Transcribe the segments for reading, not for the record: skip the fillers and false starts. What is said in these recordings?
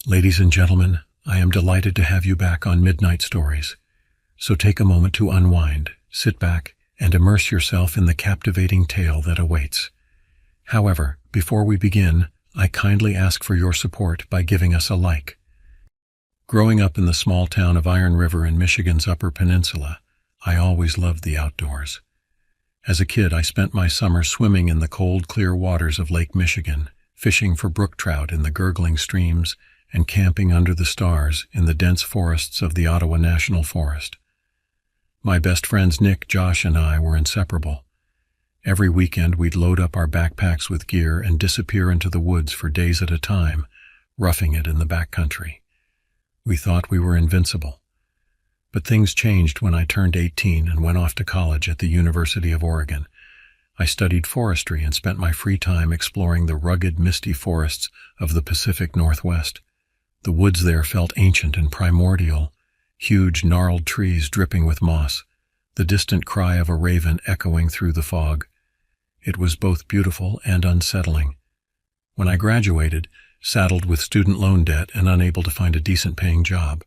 Ladies and gentlemen, I am delighted to have you back on Midnight Stories. So take a moment to unwind, sit back, and immerse yourself in the captivating tale that awaits. However, before we begin, I kindly ask for your support by giving us a like. Growing up in the small town of Iron River in Michigan's Upper Peninsula, I always loved the outdoors. As a kid, I spent my summer swimming in the cold, clear waters of Lake Michigan, fishing for brook trout in the gurgling streams, and camping under the stars in the dense forests of the Ottawa National Forest. My best friends Nick, Josh, and I were inseparable. Every weekend we'd load up our backpacks with gear and disappear into the woods for days at a time, roughing it in the backcountry. We thought we were invincible. But things changed when I turned 18 and went off to college at the University of Oregon. I studied forestry and spent my free time exploring the rugged, misty forests of the Pacific Northwest. The woods there felt ancient and primordial, huge, gnarled trees dripping with moss, the distant cry of a raven echoing through the fog. It was both beautiful and unsettling. When I graduated, saddled with student loan debt and unable to find a decent-paying job,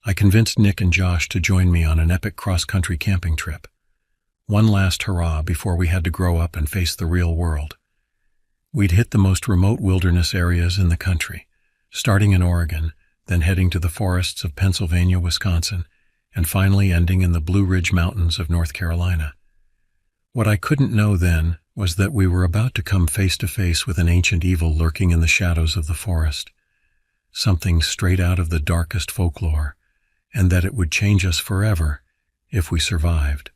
I convinced Nick and Josh to join me on an epic cross-country camping trip. One last hurrah before we had to grow up and face the real world. We'd hit the most remote wilderness areas in the country, starting in Oregon, then heading to the forests of Pennsylvania, Wisconsin, and finally ending in the Blue Ridge Mountains of North Carolina. What I couldn't know then was that we were about to come face to face with an ancient evil lurking in the shadows of the forest, something straight out of the darkest folklore, and that it would change us forever if we survived.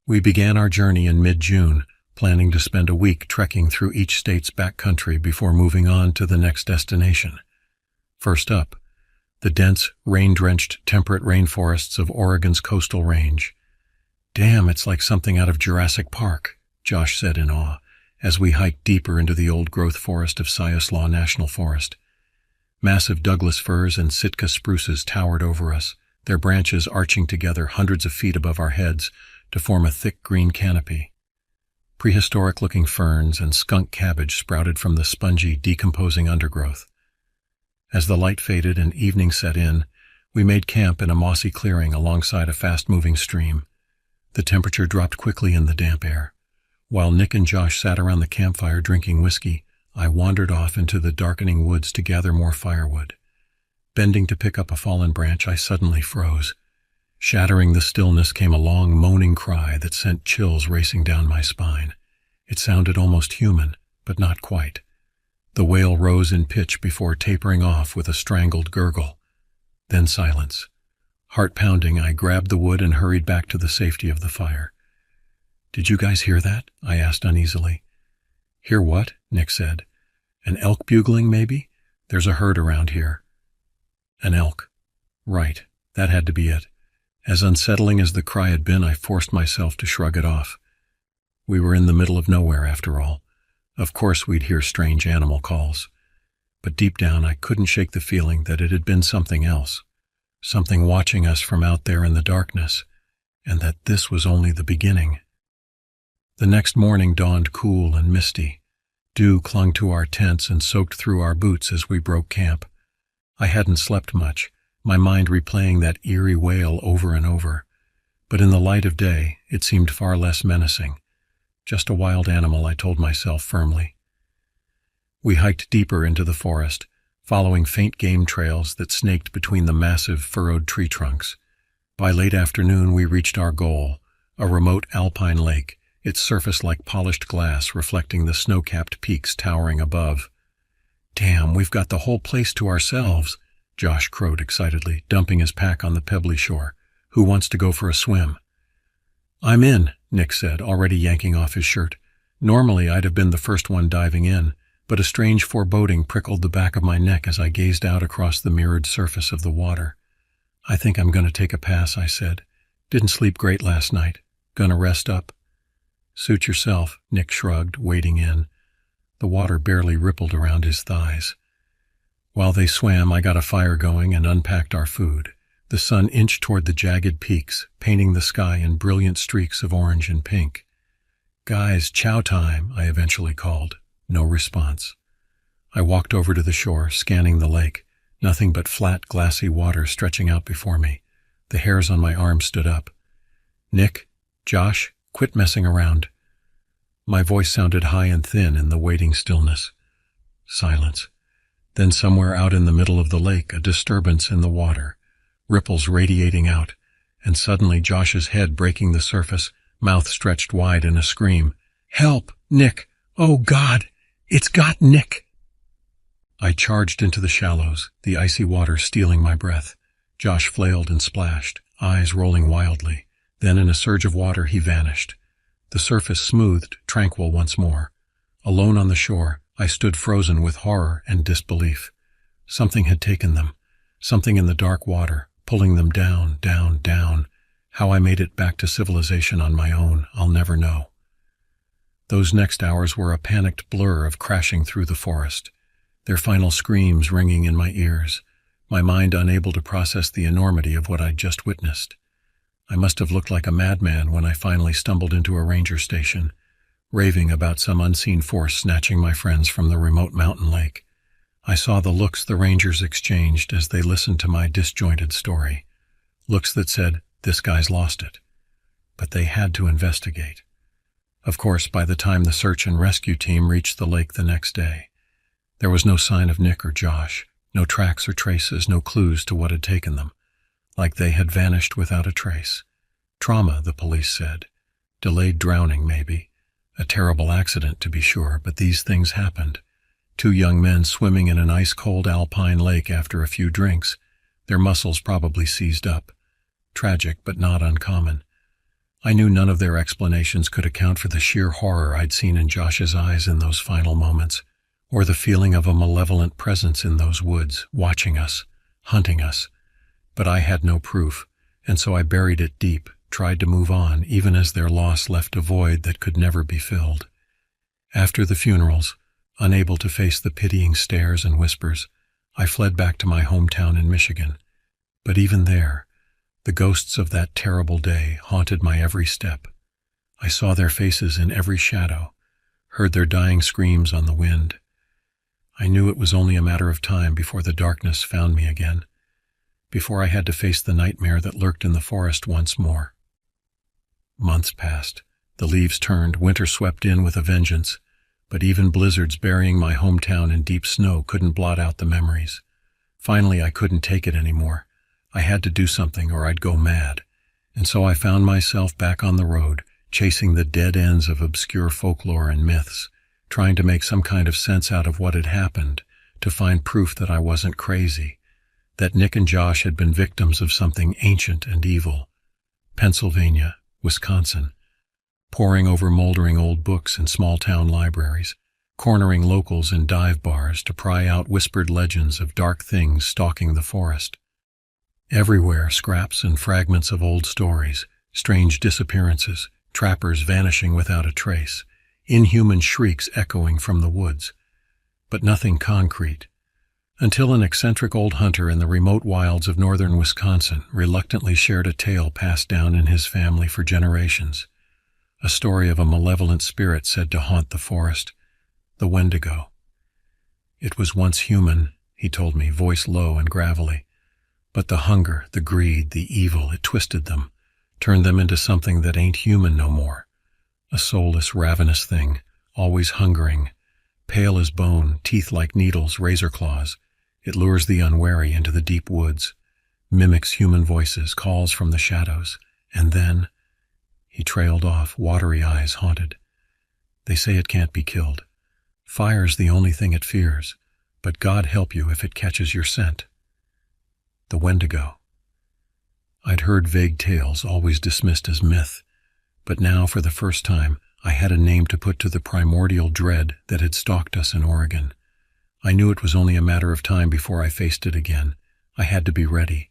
We began our journey in mid-June, planning to spend a week trekking through each state's backcountry before moving on to the next destination. First up, the dense, rain-drenched temperate rainforests of Oregon's coastal range. "Damn, it's like something out of Jurassic Park," Josh said in awe, as we hiked deeper into the old-growth forest of Siuslaw National Forest. Massive Douglas firs and Sitka spruces towered over us, their branches arching together hundreds of feet above our heads to form a thick green canopy. Prehistoric-looking ferns and skunk cabbage sprouted from the spongy, decomposing undergrowth. As the light faded and evening set in, we made camp in a mossy clearing alongside a fast-moving stream. The temperature dropped quickly in the damp air. While Nick and Josh sat around the campfire drinking whiskey, I wandered off into the darkening woods to gather more firewood. Bending to pick up a fallen branch, I suddenly froze. Shattering the stillness came a long, moaning cry that sent chills racing down my spine. It sounded almost human, but not quite. The wail rose in pitch before tapering off with a strangled gurgle. Then silence. Heart-pounding, I grabbed the wood and hurried back to the safety of the fire. "Did you guys hear that?" I asked uneasily. "Hear what?" Nick said. "An elk bugling, maybe? There's a herd around here." An elk. Right, that had to be it. As unsettling as the cry had been, I forced myself to shrug it off. We were in the middle of nowhere, after all. Of course we'd hear strange animal calls. But deep down, I couldn't shake the feeling that it had been something else. Something watching us from out there in the darkness, and that this was only the beginning. The next morning dawned cool and misty. Dew clung to our tents and soaked through our boots as we broke camp. I hadn't slept much, my mind replaying that eerie wail over and over. But in the light of day, it seemed far less menacing. Just a wild animal, I told myself firmly. We hiked deeper into the forest, following faint game trails that snaked between the massive, furrowed tree trunks. By late afternoon, we reached our goal, a remote alpine lake, its surface like polished glass reflecting the snow-capped peaks towering above. "Damn, we've got the whole place to ourselves," Josh crowed excitedly, dumping his pack on the pebbly shore. "Who wants to go for a swim?" "I'm in," Nick said, already yanking off his shirt. Normally I'd have been the first one diving in, but a strange foreboding prickled the back of my neck as I gazed out across the mirrored surface of the water. "I think I'm going to take a pass," I said. "Didn't sleep great last night. Gonna rest up." "Suit yourself," Nick shrugged, wading in. The water barely rippled around his thighs. While they swam, I got a fire going and unpacked our food. The sun inched toward the jagged peaks, painting the sky in brilliant streaks of orange and pink. "Guys, chow time," I eventually called. No response. I walked over to the shore, scanning the lake. Nothing but flat, glassy water stretching out before me. The hairs on my arms stood up. "Nick, Josh, quit messing around." My voice sounded high and thin in the waiting stillness. Silence. Then somewhere out in the middle of the lake, a disturbance in the water. Ripples radiating out, and suddenly Josh's head breaking the surface, mouth stretched wide in a scream. "Help! Nick! Oh, God! It's got Nick!" I charged into the shallows, the icy water stealing my breath. Josh flailed and splashed, eyes rolling wildly. Then in a surge of water he vanished. The surface smoothed, tranquil once more. Alone on the shore, I stood frozen with horror and disbelief. Something had taken them, something in the dark water, pulling them down, down, down. How I made it back to civilization on my own, I'll never know. Those next hours were a panicked blur of crashing through the forest, their final screams ringing in my ears, my mind unable to process the enormity of what I'd just witnessed. I must have looked like a madman when I finally stumbled into a ranger station, raving about some unseen force snatching my friends from the remote mountain lake. I saw the looks the rangers exchanged as they listened to my disjointed story. Looks that said, "This guy's lost it." But they had to investigate. Of course, by the time the search and rescue team reached the lake the next day, there was no sign of Nick or Josh, no tracks or traces, no clues to what had taken them. Like they had vanished without a trace. Trauma, the police said. Delayed drowning, maybe. A terrible accident, to be sure, but these things happened. 2 young men swimming in an ice-cold alpine lake after a few drinks, their muscles probably seized up. Tragic, but not uncommon. I knew none of their explanations could account for the sheer horror I'd seen in Josh's eyes in those final moments, or the feeling of a malevolent presence in those woods, watching us, hunting us. But I had no proof, and so I buried it deep, tried to move on, even as their loss left a void that could never be filled. After the funerals, unable to face the pitying stares and whispers, I fled back to my hometown in Michigan. But even there, the ghosts of that terrible day haunted my every step. I saw their faces in every shadow, heard their dying screams on the wind. I knew it was only a matter of time before the darkness found me again, before I had to face the nightmare that lurked in the forest once more. Months passed. The leaves turned, winter swept in with a vengeance, but even blizzards burying my hometown in deep snow couldn't blot out the memories. Finally, I couldn't take it anymore. I had to do something or I'd go mad, and so I found myself back on the road, chasing the dead ends of obscure folklore and myths, trying to make some kind of sense out of what had happened, to find proof that I wasn't crazy, that Nick and Josh had been victims of something ancient and evil. Pennsylvania, Wisconsin, poring over moldering old books in small-town libraries, cornering locals in dive bars to pry out whispered legends of dark things stalking the forest. Everywhere, scraps and fragments of old stories, strange disappearances, trappers vanishing without a trace, inhuman shrieks echoing from the woods. But nothing concrete, until an eccentric old hunter in the remote wilds of northern Wisconsin reluctantly shared a tale passed down in his family for generations. A story of a malevolent spirit said to haunt the forest, the Wendigo. It was once human, he told me, voice low and gravelly. But the hunger, the greed, the evil, it twisted them, turned them into something that ain't human no more. A soulless, ravenous thing, always hungering, pale as bone, teeth like needles, razor claws. It lures the unwary into the deep woods, mimics human voices, calls from the shadows, and then... He trailed off, watery eyes haunted. They say it can't be killed. Fire's the only thing it fears, but God help you if it catches your scent. The Wendigo. I'd heard vague tales, always dismissed as myth, but now, for the first time, I had a name to put to the primordial dread that had stalked us in Oregon. I knew it was only a matter of time before I faced it again. I had to be ready.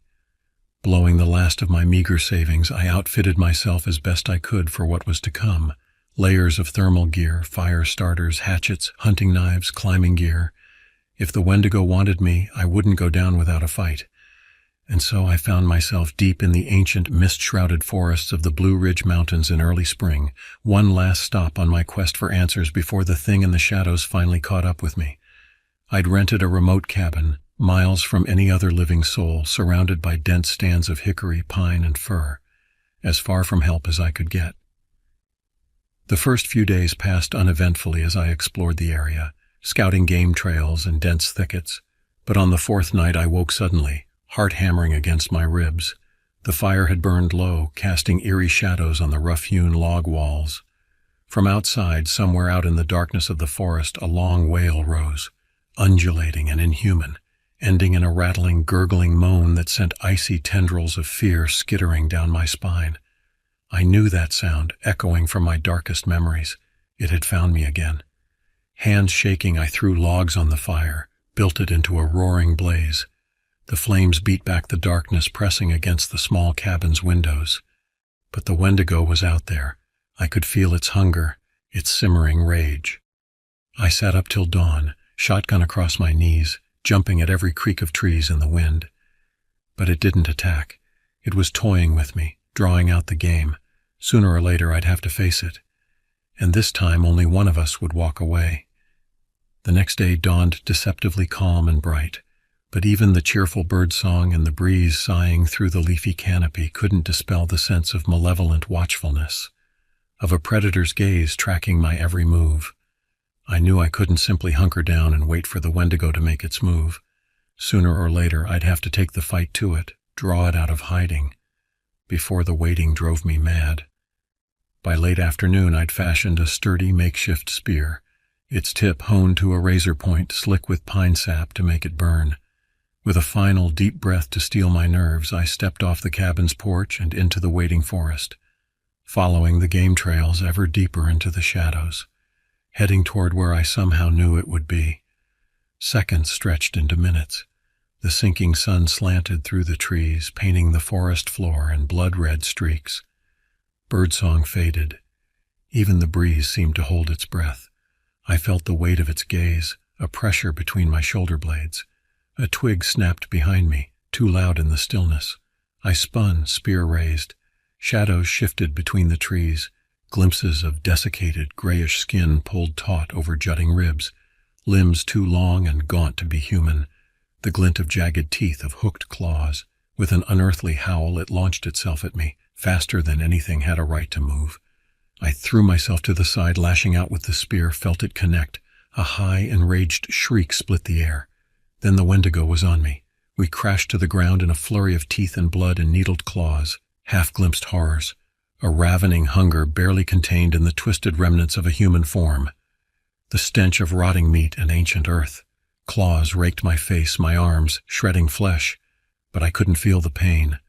Blowing the last of my meager savings, I outfitted myself as best I could for what was to come. Layers of thermal gear, fire starters, hatchets, hunting knives, climbing gear. If the Wendigo wanted me, I wouldn't go down without a fight. And so I found myself deep in the ancient, mist-shrouded forests of the Blue Ridge Mountains in early spring, one last stop on my quest for answers before the thing in the shadows finally caught up with me. I'd rented a remote cabin, miles from any other living soul, surrounded by dense stands of hickory, pine, and fir, as far from help as I could get. The first few days passed uneventfully as I explored the area, scouting game trails and dense thickets, but on the fourth night I woke suddenly, heart hammering against my ribs. The fire had burned low, casting eerie shadows on the rough-hewn log walls. From outside, somewhere out in the darkness of the forest, a long wail rose, undulating and inhuman, ending in a rattling, gurgling moan that sent icy tendrils of fear skittering down my spine. I knew that sound, echoing from my darkest memories. It had found me again. Hands shaking, I threw logs on the fire, built it into a roaring blaze. The flames beat back the darkness, pressing against the small cabin's windows. But the Wendigo was out there. I could feel its hunger, its simmering rage. I sat up till dawn, shotgun across my knees, jumping at every creak of trees in the wind. But it didn't attack. It was toying with me, drawing out the game. Sooner or later I'd have to face it. And this time only one of us would walk away. The next day dawned deceptively calm and bright, but even the cheerful birdsong and the breeze sighing through the leafy canopy couldn't dispel the sense of malevolent watchfulness, of a predator's gaze tracking my every move. I knew I couldn't simply hunker down and wait for the Wendigo to make its move. Sooner or later I'd have to take the fight to it, draw it out of hiding, before the waiting drove me mad. By late afternoon I'd fashioned a sturdy makeshift spear, its tip honed to a razor point slick with pine sap to make it burn. With a final deep breath to steel my nerves, I stepped off the cabin's porch and into the waiting forest, following the game trails ever deeper into the shadows, heading toward where I somehow knew it would be. Seconds stretched into minutes. The sinking sun slanted through the trees, painting the forest floor in blood-red streaks. Birdsong faded. Even the breeze seemed to hold its breath. I felt the weight of its gaze, a pressure between my shoulder blades. A twig snapped behind me, too loud in the stillness. I spun, spear raised. Shadows shifted between the trees, glimpses of desiccated, grayish skin pulled taut over jutting ribs, limbs too long and gaunt to be human, the glint of jagged teeth, of hooked claws. With an unearthly howl, it launched itself at me, faster than anything had a right to move. I threw myself to the side, lashing out with the spear, felt it connect. A high, enraged shriek split the air. Then the Wendigo was on me. We crashed to the ground in a flurry of teeth and blood and needled claws, half-glimpsed horrors, a ravening hunger barely contained in the twisted remnants of a human form. The stench of rotting meat and ancient earth. Claws raked my face, my arms, shredding flesh, but I couldn't feel the pain.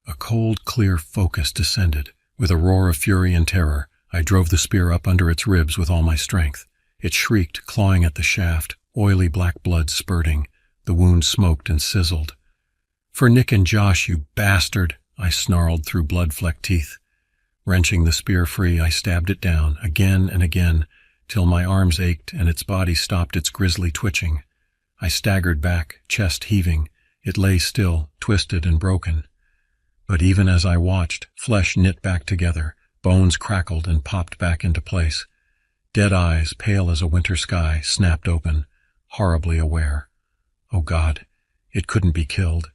A cold, clear focus descended. With a roar of fury and terror, I drove the spear up under its ribs with all my strength. It shrieked, clawing at the shaft, oily black blood spurting. The wound smoked and sizzled. "For Nick and Josh, you bastard!" I snarled through blood-flecked teeth. Wrenching the spear free, I stabbed it down, again and again, till my arms ached and its body stopped its grisly twitching. I staggered back, chest heaving. It lay still, twisted and broken. But even as I watched, flesh knit back together, bones crackled and popped back into place. Dead eyes, pale as a winter sky, snapped open, horribly aware. Oh God, it couldn't be killed.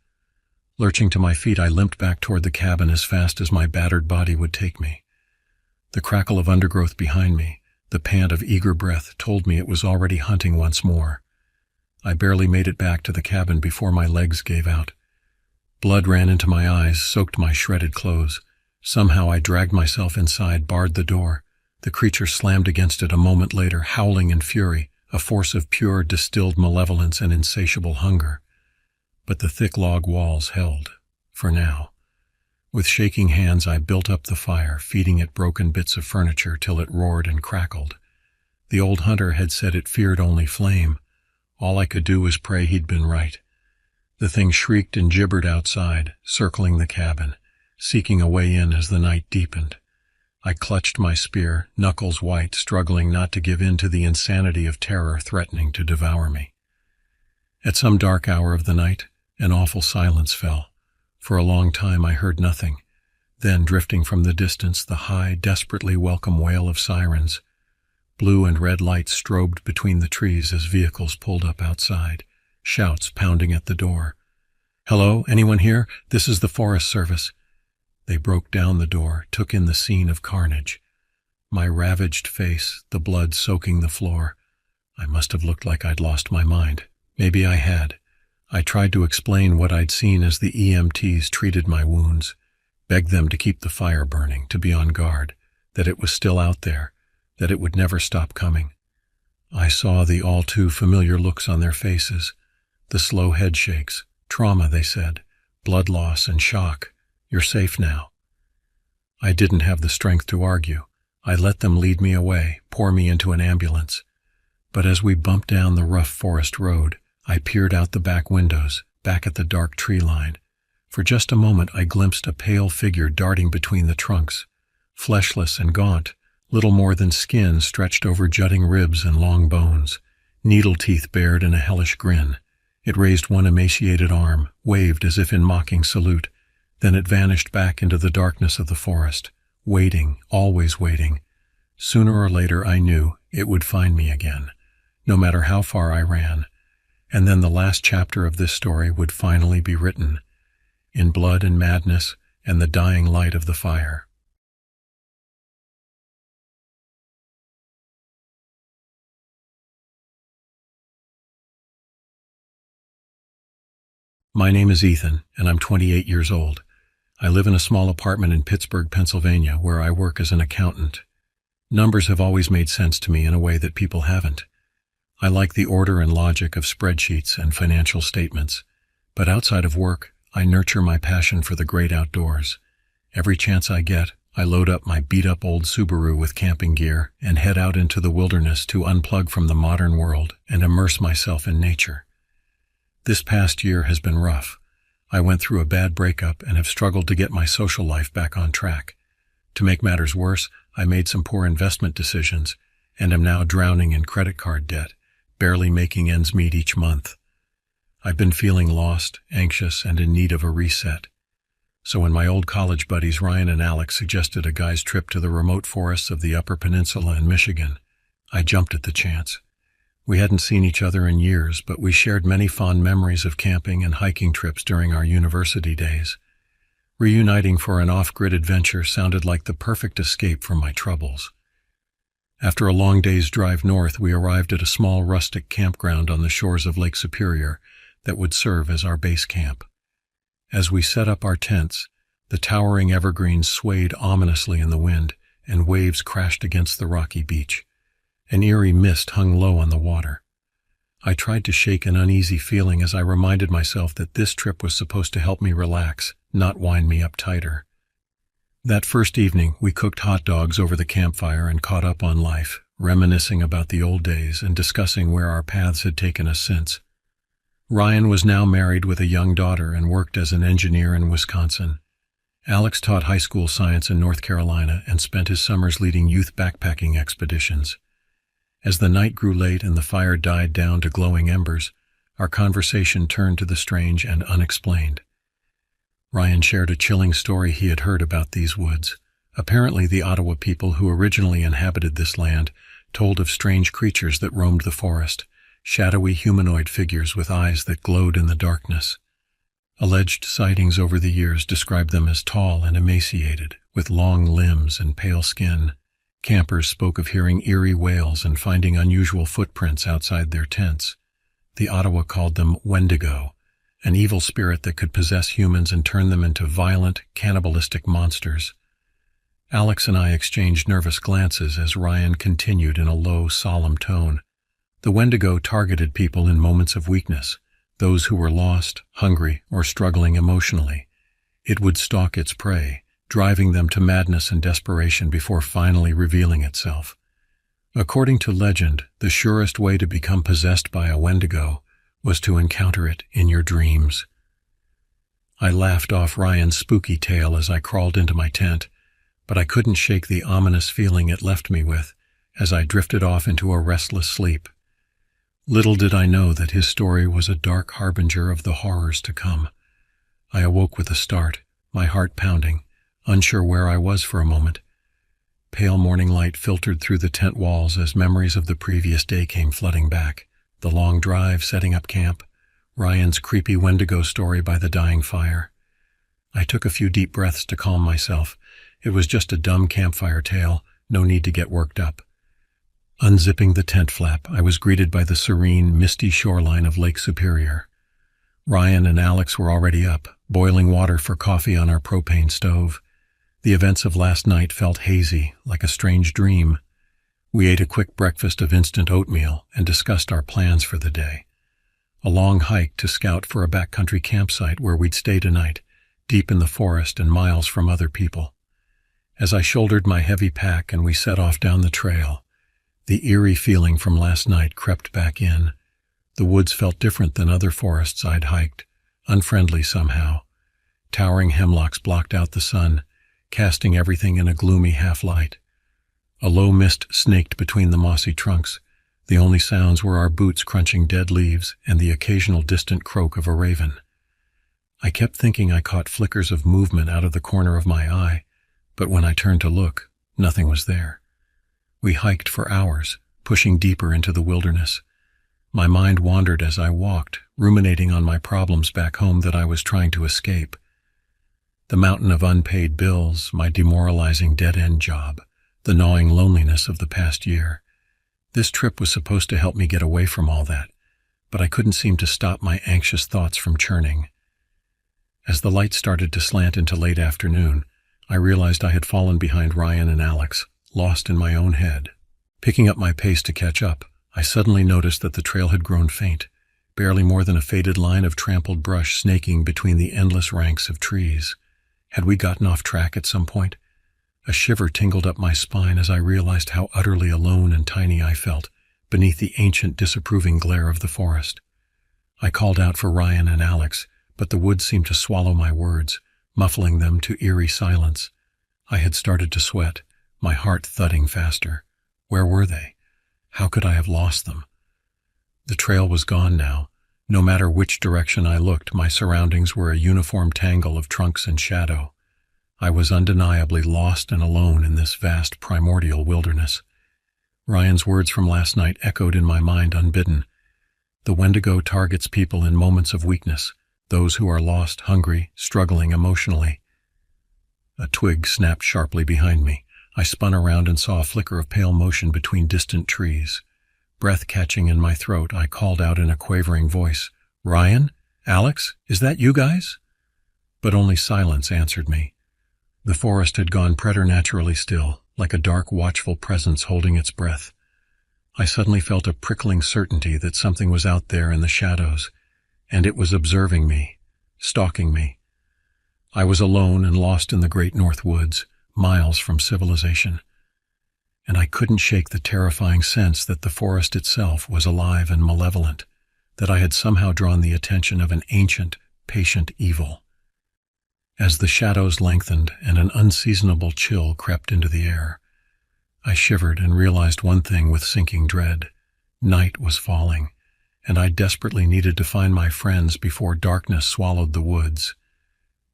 Lurching to my feet, I limped back toward the cabin as fast as my battered body would take me. The crackle of undergrowth behind me, the pant of eager breath, told me it was already hunting once more. I barely made it back to the cabin before my legs gave out. Blood ran into my eyes, soaked my shredded clothes. Somehow I dragged myself inside, barred the door. The creature slammed against it a moment later, howling in fury, a force of pure, distilled malevolence and insatiable hunger. But the thick log walls held, for now. With shaking hands I built up the fire, feeding it broken bits of furniture till it roared and crackled. The old hunter had said it feared only flame. All I could do was pray he'd been right. The thing shrieked and gibbered outside, circling the cabin, seeking a way in as the night deepened. I clutched my spear, knuckles white, struggling not to give in to the insanity of terror threatening to devour me. At some dark hour of the night, an awful silence fell. For a long time I heard nothing. Then, drifting from the distance, the high, desperately welcome wail of sirens. Blue and red lights strobed between the trees as vehicles pulled up outside, shouts pounding at the door. "Hello, anyone here? This is the Forest Service." They broke down the door, took in the scene of carnage. My ravaged face, the blood soaking the floor. I must have looked like I'd lost my mind. Maybe I had. I tried to explain what I'd seen as the EMTs treated my wounds, begged them to keep the fire burning, to be on guard, that it was still out there, that it would never stop coming. I saw the all too familiar looks on their faces, the slow head shakes. "Trauma," they said, "blood loss and shock. You're safe now." I didn't have the strength to argue. I let them lead me away, pour me into an ambulance. But as we bumped down the rough forest road, I peered out the back windows, back at the dark tree line. For just a moment I glimpsed a pale figure darting between the trunks, fleshless and gaunt, little more than skin stretched over jutting ribs and long bones, needle teeth bared in a hellish grin. It raised one emaciated arm, waved as if in mocking salute. Then it vanished back into the darkness of the forest, waiting, always waiting. Sooner or later, I knew, it would find me again, no matter how far I ran. And then the last chapter of this story would finally be written, in blood and madness and the dying light of the fire. My name is Ethan, and I'm 28 years old. I live in a small apartment in Pittsburgh, Pennsylvania, where I work as an accountant. Numbers have always made sense to me in a way that people haven't. I like the order and logic of spreadsheets and financial statements, but outside of work, I nurture my passion for the great outdoors. Every chance I get, I load up my beat-up old Subaru with camping gear and head out into the wilderness to unplug from the modern world and immerse myself in nature. This past year has been rough. I went through a bad breakup and have struggled to get my social life back on track. To make matters worse, I made some poor investment decisions and am now drowning in credit card debt, barely making ends meet each month. I've been feeling lost, anxious, and in need of a reset. So when my old college buddies Ryan and Alex suggested a guy's trip to the remote forests of the Upper Peninsula in Michigan, I jumped at the chance. We hadn't seen each other in years, but we shared many fond memories of camping and hiking trips during our university days. Reuniting for an off-grid adventure sounded like the perfect escape from my troubles. After a long day's drive north, we arrived at a small rustic campground on the shores of Lake Superior that would serve as our base camp. As we set up our tents, the towering evergreens swayed ominously in the wind, and waves crashed against the rocky beach. An eerie mist hung low on the water. I tried to shake an uneasy feeling as I reminded myself that this trip was supposed to help me relax, not wind me up tighter. That first evening, we cooked hot dogs over the campfire and caught up on life, reminiscing about the old days and discussing where our paths had taken us since. Ryan was now married with a young daughter and worked as an engineer in Wisconsin. Alex taught high school science in North Carolina and spent his summers leading youth backpacking expeditions. As the night grew late and the fire died down to glowing embers, our conversation turned to the strange and unexplained. Ryan shared a chilling story he had heard about these woods. Apparently, the Ottawa people who originally inhabited this land told of strange creatures that roamed the forest, shadowy humanoid figures with eyes that glowed in the darkness. Alleged sightings over the years described them as tall and emaciated, with long limbs and pale skin. Campers spoke of hearing eerie wails and finding unusual footprints outside their tents. The Ottawa called them Wendigo, an evil spirit that could possess humans and turn them into violent, cannibalistic monsters. Alex and I exchanged nervous glances as Ryan continued in a low, solemn tone. The Wendigo targeted people in moments of weakness, those who were lost, hungry, or struggling emotionally. It would stalk its prey, driving them to madness and desperation before finally revealing itself. According to legend, the surest way to become possessed by a Wendigo was to encounter it in your dreams. I laughed off Ryan's spooky tale as I crawled into my tent, but I couldn't shake the ominous feeling it left me with as I drifted off into a restless sleep. Little did I know that his story was a dark harbinger of the horrors to come. I awoke with a start, my heart pounding, unsure where I was for a moment. Pale morning light filtered through the tent walls as memories of the previous day came flooding back. The long drive setting up camp, Ryan's creepy Wendigo story by the dying fire. I took a few deep breaths to calm myself. It was just a dumb campfire tale, no need to get worked up. Unzipping the tent flap, I was greeted by the serene, misty shoreline of Lake Superior. Ryan and Alex were already up, boiling water for coffee on our propane stove. The events of last night felt hazy, like a strange dream. We ate a quick breakfast of instant oatmeal and discussed our plans for the day. A long hike to scout for a backcountry campsite where we'd stay tonight, deep in the forest and miles from other people. As I shouldered my heavy pack and we set off down the trail, the eerie feeling from last night crept back in. The woods felt different than other forests I'd hiked, unfriendly somehow. Towering hemlocks blocked out the sun, casting everything in a gloomy half-light. A low mist snaked between the mossy trunks. The only sounds were our boots crunching dead leaves and the occasional distant croak of a raven. I kept thinking I caught flickers of movement out of the corner of my eye, but when I turned to look, nothing was there. We hiked for hours, pushing deeper into the wilderness. My mind wandered as I walked, ruminating on my problems back home that I was trying to escape. The mountain of unpaid bills, my demoralizing dead-end job, the gnawing loneliness of the past year. This trip was supposed to help me get away from all that, but I couldn't seem to stop my anxious thoughts from churning. As the light started to slant into late afternoon, I realized I had fallen behind Ryan and Alex, lost in my own head. Picking up my pace to catch up, I suddenly noticed that the trail had grown faint, barely more than a faded line of trampled brush snaking between the endless ranks of trees. Had we gotten off track at some point? A shiver tingled up my spine as I realized how utterly alone and tiny I felt beneath the ancient, disapproving glare of the forest. I called out for Ryan and Alex, but the woods seemed to swallow my words, muffling them to eerie silence. I had started to sweat, my heart thudding faster. Where were they? How could I have lost them? The trail was gone now. No matter which direction I looked, my surroundings were a uniform tangle of trunks and shadow. I was undeniably lost and alone in this vast primordial wilderness. Ryan's words from last night echoed in my mind unbidden. The Wendigo targets people in moments of weakness, those who are lost, hungry, struggling emotionally. A twig snapped sharply behind me. I spun around and saw a flicker of pale motion between distant trees. Breath catching in my throat, I called out in a quavering voice, "Ryan? Alex? Is that you guys?" But only silence answered me. The forest had gone preternaturally still, like a dark, watchful presence holding its breath. I suddenly felt a prickling certainty that something was out there in the shadows, and it was observing me, stalking me. I was alone and lost in the great north woods, miles from civilization. And I couldn't shake the terrifying sense that the forest itself was alive and malevolent, that I had somehow drawn the attention of an ancient, patient evil. As the shadows lengthened and an unseasonable chill crept into the air, I shivered and realized one thing with sinking dread. Night was falling, and I desperately needed to find my friends before darkness swallowed the woods.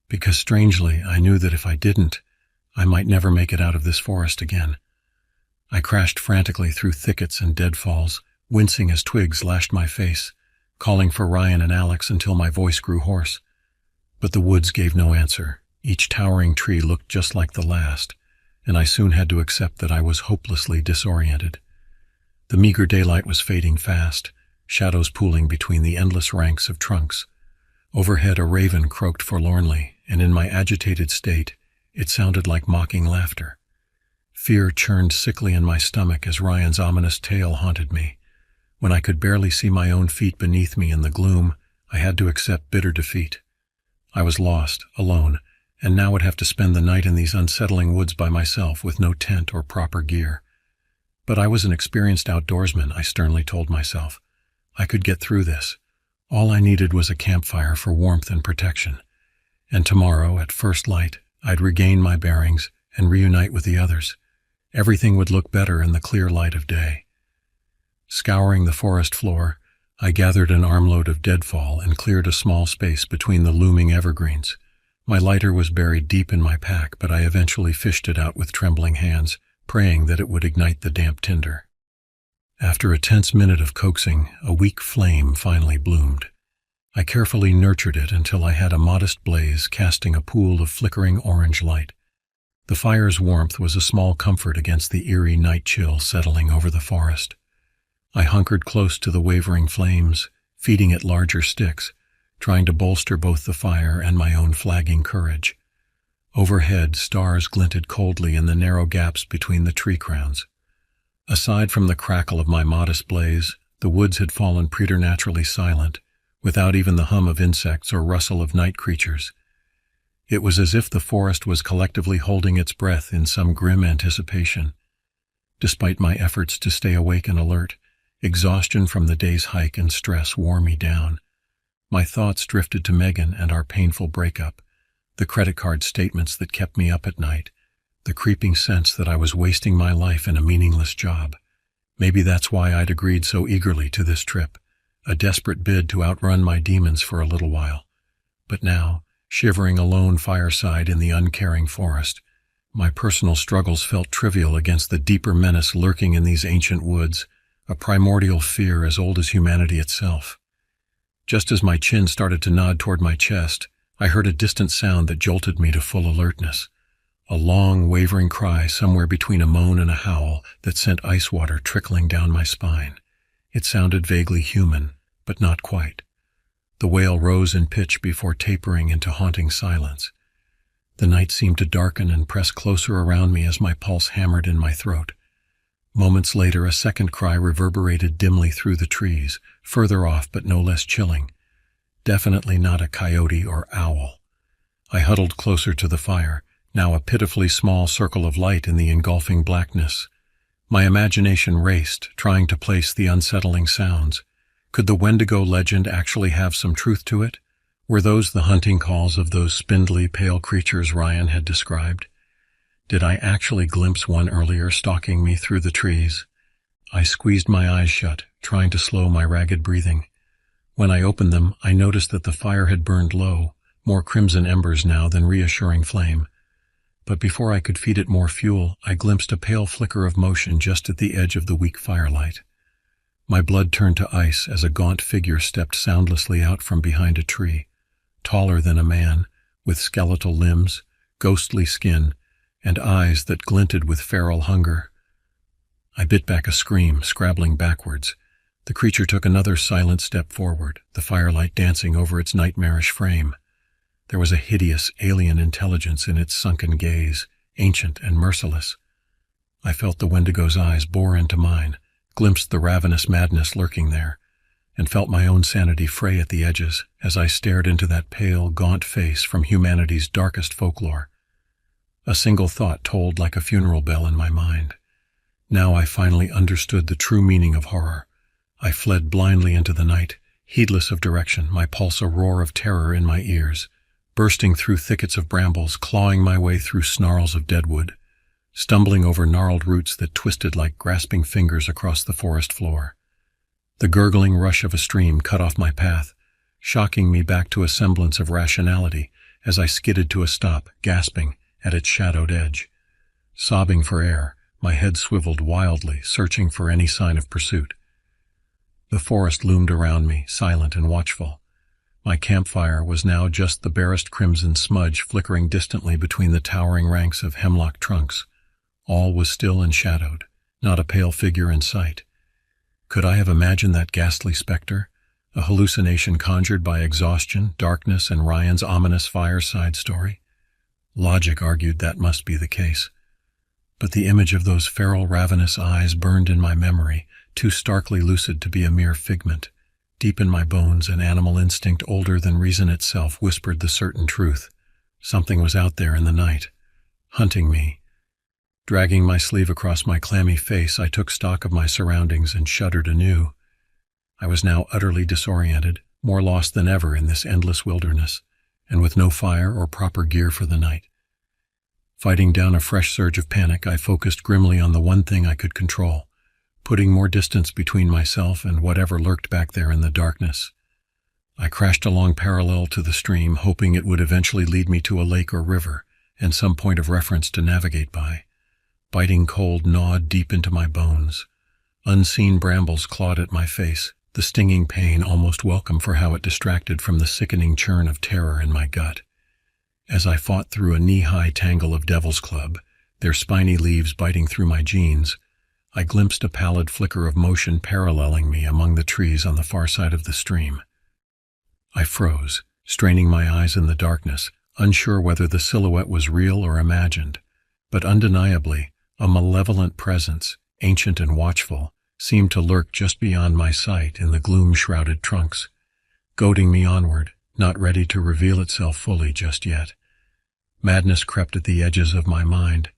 Because strangely, I knew that if I didn't, I might never make it out of this forest again. I crashed frantically through thickets and deadfalls, wincing as twigs lashed my face, calling for Ryan and Alex until my voice grew hoarse. But the woods gave no answer. Each towering tree looked just like the last, and I soon had to accept that I was hopelessly disoriented. The meager daylight was fading fast, shadows pooling between the endless ranks of trunks. Overhead a raven croaked forlornly, and in my agitated state, it sounded like mocking laughter. Fear churned sickly in my stomach as Ryan's ominous tale haunted me. When I could barely see my own feet beneath me in the gloom, I had to accept bitter defeat. I was lost, alone, and now would have to spend the night in these unsettling woods by myself with no tent or proper gear. But I was an experienced outdoorsman, I sternly told myself. I could get through this. All I needed was a campfire for warmth and protection. And tomorrow, at first light, I'd regain my bearings and reunite with the others. Everything would look better in the clear light of day. Scouring the forest floor, I gathered an armload of deadfall and cleared a small space between the looming evergreens. My lighter was buried deep in my pack, but I eventually fished it out with trembling hands, praying that it would ignite the damp tinder. After a tense minute of coaxing, a weak flame finally bloomed. I carefully nurtured it until I had a modest blaze casting a pool of flickering orange light. The fire's warmth was a small comfort against the eerie night chill settling over the forest. I hunkered close to the wavering flames, feeding it larger sticks, trying to bolster both the fire and my own flagging courage. Overhead, stars glinted coldly in the narrow gaps between the tree crowns. Aside from the crackle of my modest blaze, the woods had fallen preternaturally silent, without even the hum of insects or rustle of night creatures. It was as if the forest was collectively holding its breath in some grim anticipation. Despite my efforts to stay awake and alert, exhaustion from the day's hike and stress wore me down. My thoughts drifted to Megan and our painful breakup, the credit card statements that kept me up at night, the creeping sense that I was wasting my life in a meaningless job. Maybe that's why I'd agreed so eagerly to this trip, a desperate bid to outrun my demons for a little while. But now, shivering alone fireside in the uncaring forest, my personal struggles felt trivial against the deeper menace lurking in these ancient woods, a primordial fear as old as humanity itself. Just as my chin started to nod toward my chest, I heard a distant sound that jolted me to full alertness. A long, wavering cry somewhere between a moan and a howl that sent ice water trickling down my spine. It sounded vaguely human, but not quite. The wail rose in pitch before tapering into haunting silence. The night seemed to darken and press closer around me as my pulse hammered in my throat. Moments later, a second cry reverberated dimly through the trees, further off but no less chilling. Definitely not a coyote or owl. I huddled closer to the fire, now a pitifully small circle of light in the engulfing blackness. My imagination raced, trying to place the unsettling sounds. Could the Wendigo legend actually have some truth to it? Were those the hunting calls of those spindly, pale creatures Ryan had described? Did I actually glimpse one earlier stalking me through the trees? I squeezed my eyes shut, trying to slow my ragged breathing. When I opened them, I noticed that the fire had burned low, more crimson embers now than reassuring flame. But before I could feed it more fuel, I glimpsed a pale flicker of motion just at the edge of the weak firelight. My blood turned to ice as a gaunt figure stepped soundlessly out from behind a tree, taller than a man, with skeletal limbs, ghostly skin, and eyes that glinted with feral hunger. I bit back a scream, scrabbling backwards. The creature took another silent step forward, the firelight dancing over its nightmarish frame. There was a hideous, alien intelligence in its sunken gaze, ancient and merciless. I felt the Wendigo's eyes bore into mine, glimpsed the ravenous madness lurking there, and felt my own sanity fray at the edges as I stared into that pale, gaunt face from humanity's darkest folklore. A single thought tolled like a funeral bell in my mind. Now I finally understood the true meaning of horror. I fled blindly into the night, heedless of direction, my pulse a roar of terror in my ears, bursting through thickets of brambles, clawing my way through snarls of deadwood, stumbling over gnarled roots that twisted like grasping fingers across the forest floor. The gurgling rush of a stream cut off my path, shocking me back to a semblance of rationality as I skidded to a stop, gasping, at its shadowed edge. Sobbing for air, my head swiveled wildly, searching for any sign of pursuit. The forest loomed around me, silent and watchful. My campfire was now just the barest crimson smudge flickering distantly between the towering ranks of hemlock trunks. All was still and shadowed, not a pale figure in sight. Could I have imagined that ghastly specter, a hallucination conjured by exhaustion, darkness, and Ryan's ominous fireside story? Logic argued that must be the case. But the image of those feral, ravenous eyes burned in my memory, too starkly lucid to be a mere figment. Deep in my bones, an animal instinct older than reason itself whispered the certain truth. Something was out there in the night, hunting me. Dragging my sleeve across my clammy face, I took stock of my surroundings and shuddered anew. I was now utterly disoriented, more lost than ever in this endless wilderness, and with no fire or proper gear for the night. Fighting down a fresh surge of panic, I focused grimly on the one thing I could control, putting more distance between myself and whatever lurked back there in the darkness. I crashed along parallel to the stream, hoping it would eventually lead me to a lake or river and some point of reference to navigate by. biting cold gnawed deep into my bones. Unseen brambles clawed at my face, the stinging pain almost welcome for how it distracted from the sickening churn of terror in my gut. As I fought through a knee-high tangle of devil's club, their spiny leaves biting through my jeans, I glimpsed a pallid flicker of motion paralleling me among the trees on the far side of the stream. I froze, straining my eyes in the darkness, unsure whether the silhouette was real or imagined, but undeniably, a malevolent presence, ancient and watchful, seemed to lurk just beyond my sight in the gloom-shrouded trunks, goading me onward, not ready to reveal itself fully just yet. Madness crept at the edges of my mind.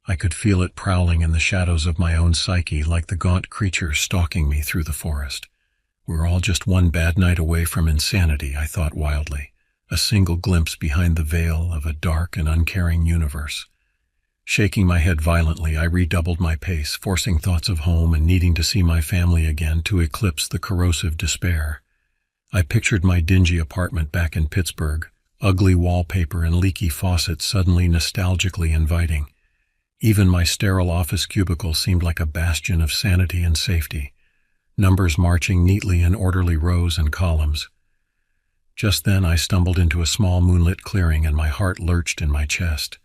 I could feel it prowling in the shadows of my own psyche like the gaunt creature stalking me through the forest. We're all just one bad night away from insanity, I thought wildly, a single glimpse behind the veil of a dark and uncaring universe. Shaking my head violently, I redoubled my pace, forcing thoughts of home and needing to see my family again to eclipse the corrosive despair. I pictured my dingy apartment back in Pittsburgh, ugly wallpaper and leaky faucets suddenly nostalgically inviting. Even my sterile office cubicle seemed like a bastion of sanity and safety, numbers marching neatly in orderly rows and columns. Just then I stumbled into a small moonlit clearing and my heart lurched in my chest.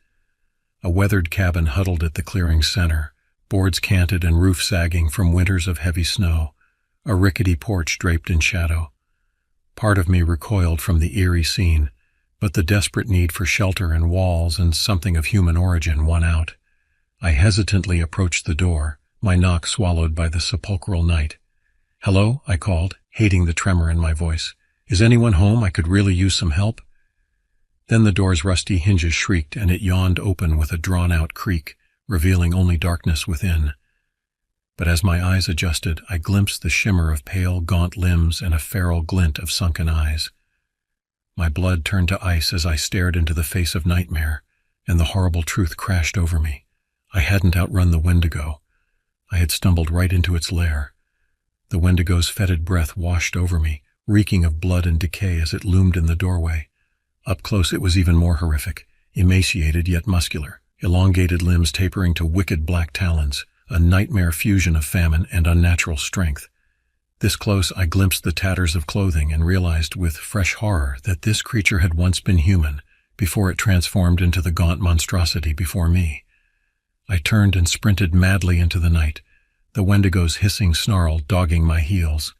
A weathered cabin huddled at the clearing's center, boards canted and roof sagging from winters of heavy snow, a rickety porch draped in shadow. Part of me recoiled from the eerie scene, but the desperate need for shelter and walls and something of human origin won out. I hesitantly approached the door, my knock swallowed by the sepulchral night. "Hello?" I called, hating the tremor in my voice. "Is anyone home? I could really use some help." Then the door's rusty hinges shrieked and it yawned open with a drawn-out creak, revealing only darkness within. But as my eyes adjusted, I glimpsed the shimmer of pale, gaunt limbs and a feral glint of sunken eyes. My blood turned to ice as I stared into the face of nightmare, and the horrible truth crashed over me. I hadn't outrun the Wendigo. I had stumbled right into its lair. The Wendigo's fetid breath washed over me, reeking of blood and decay as it loomed in the doorway. Up close it was even more horrific, emaciated yet muscular, elongated limbs tapering to wicked black talons, a nightmare fusion of famine and unnatural strength. This close I glimpsed the tatters of clothing and realized with fresh horror that this creature had once been human, before it transformed into the gaunt monstrosity before me. I turned and sprinted madly into the night, the Wendigo's hissing snarl dogging my heels.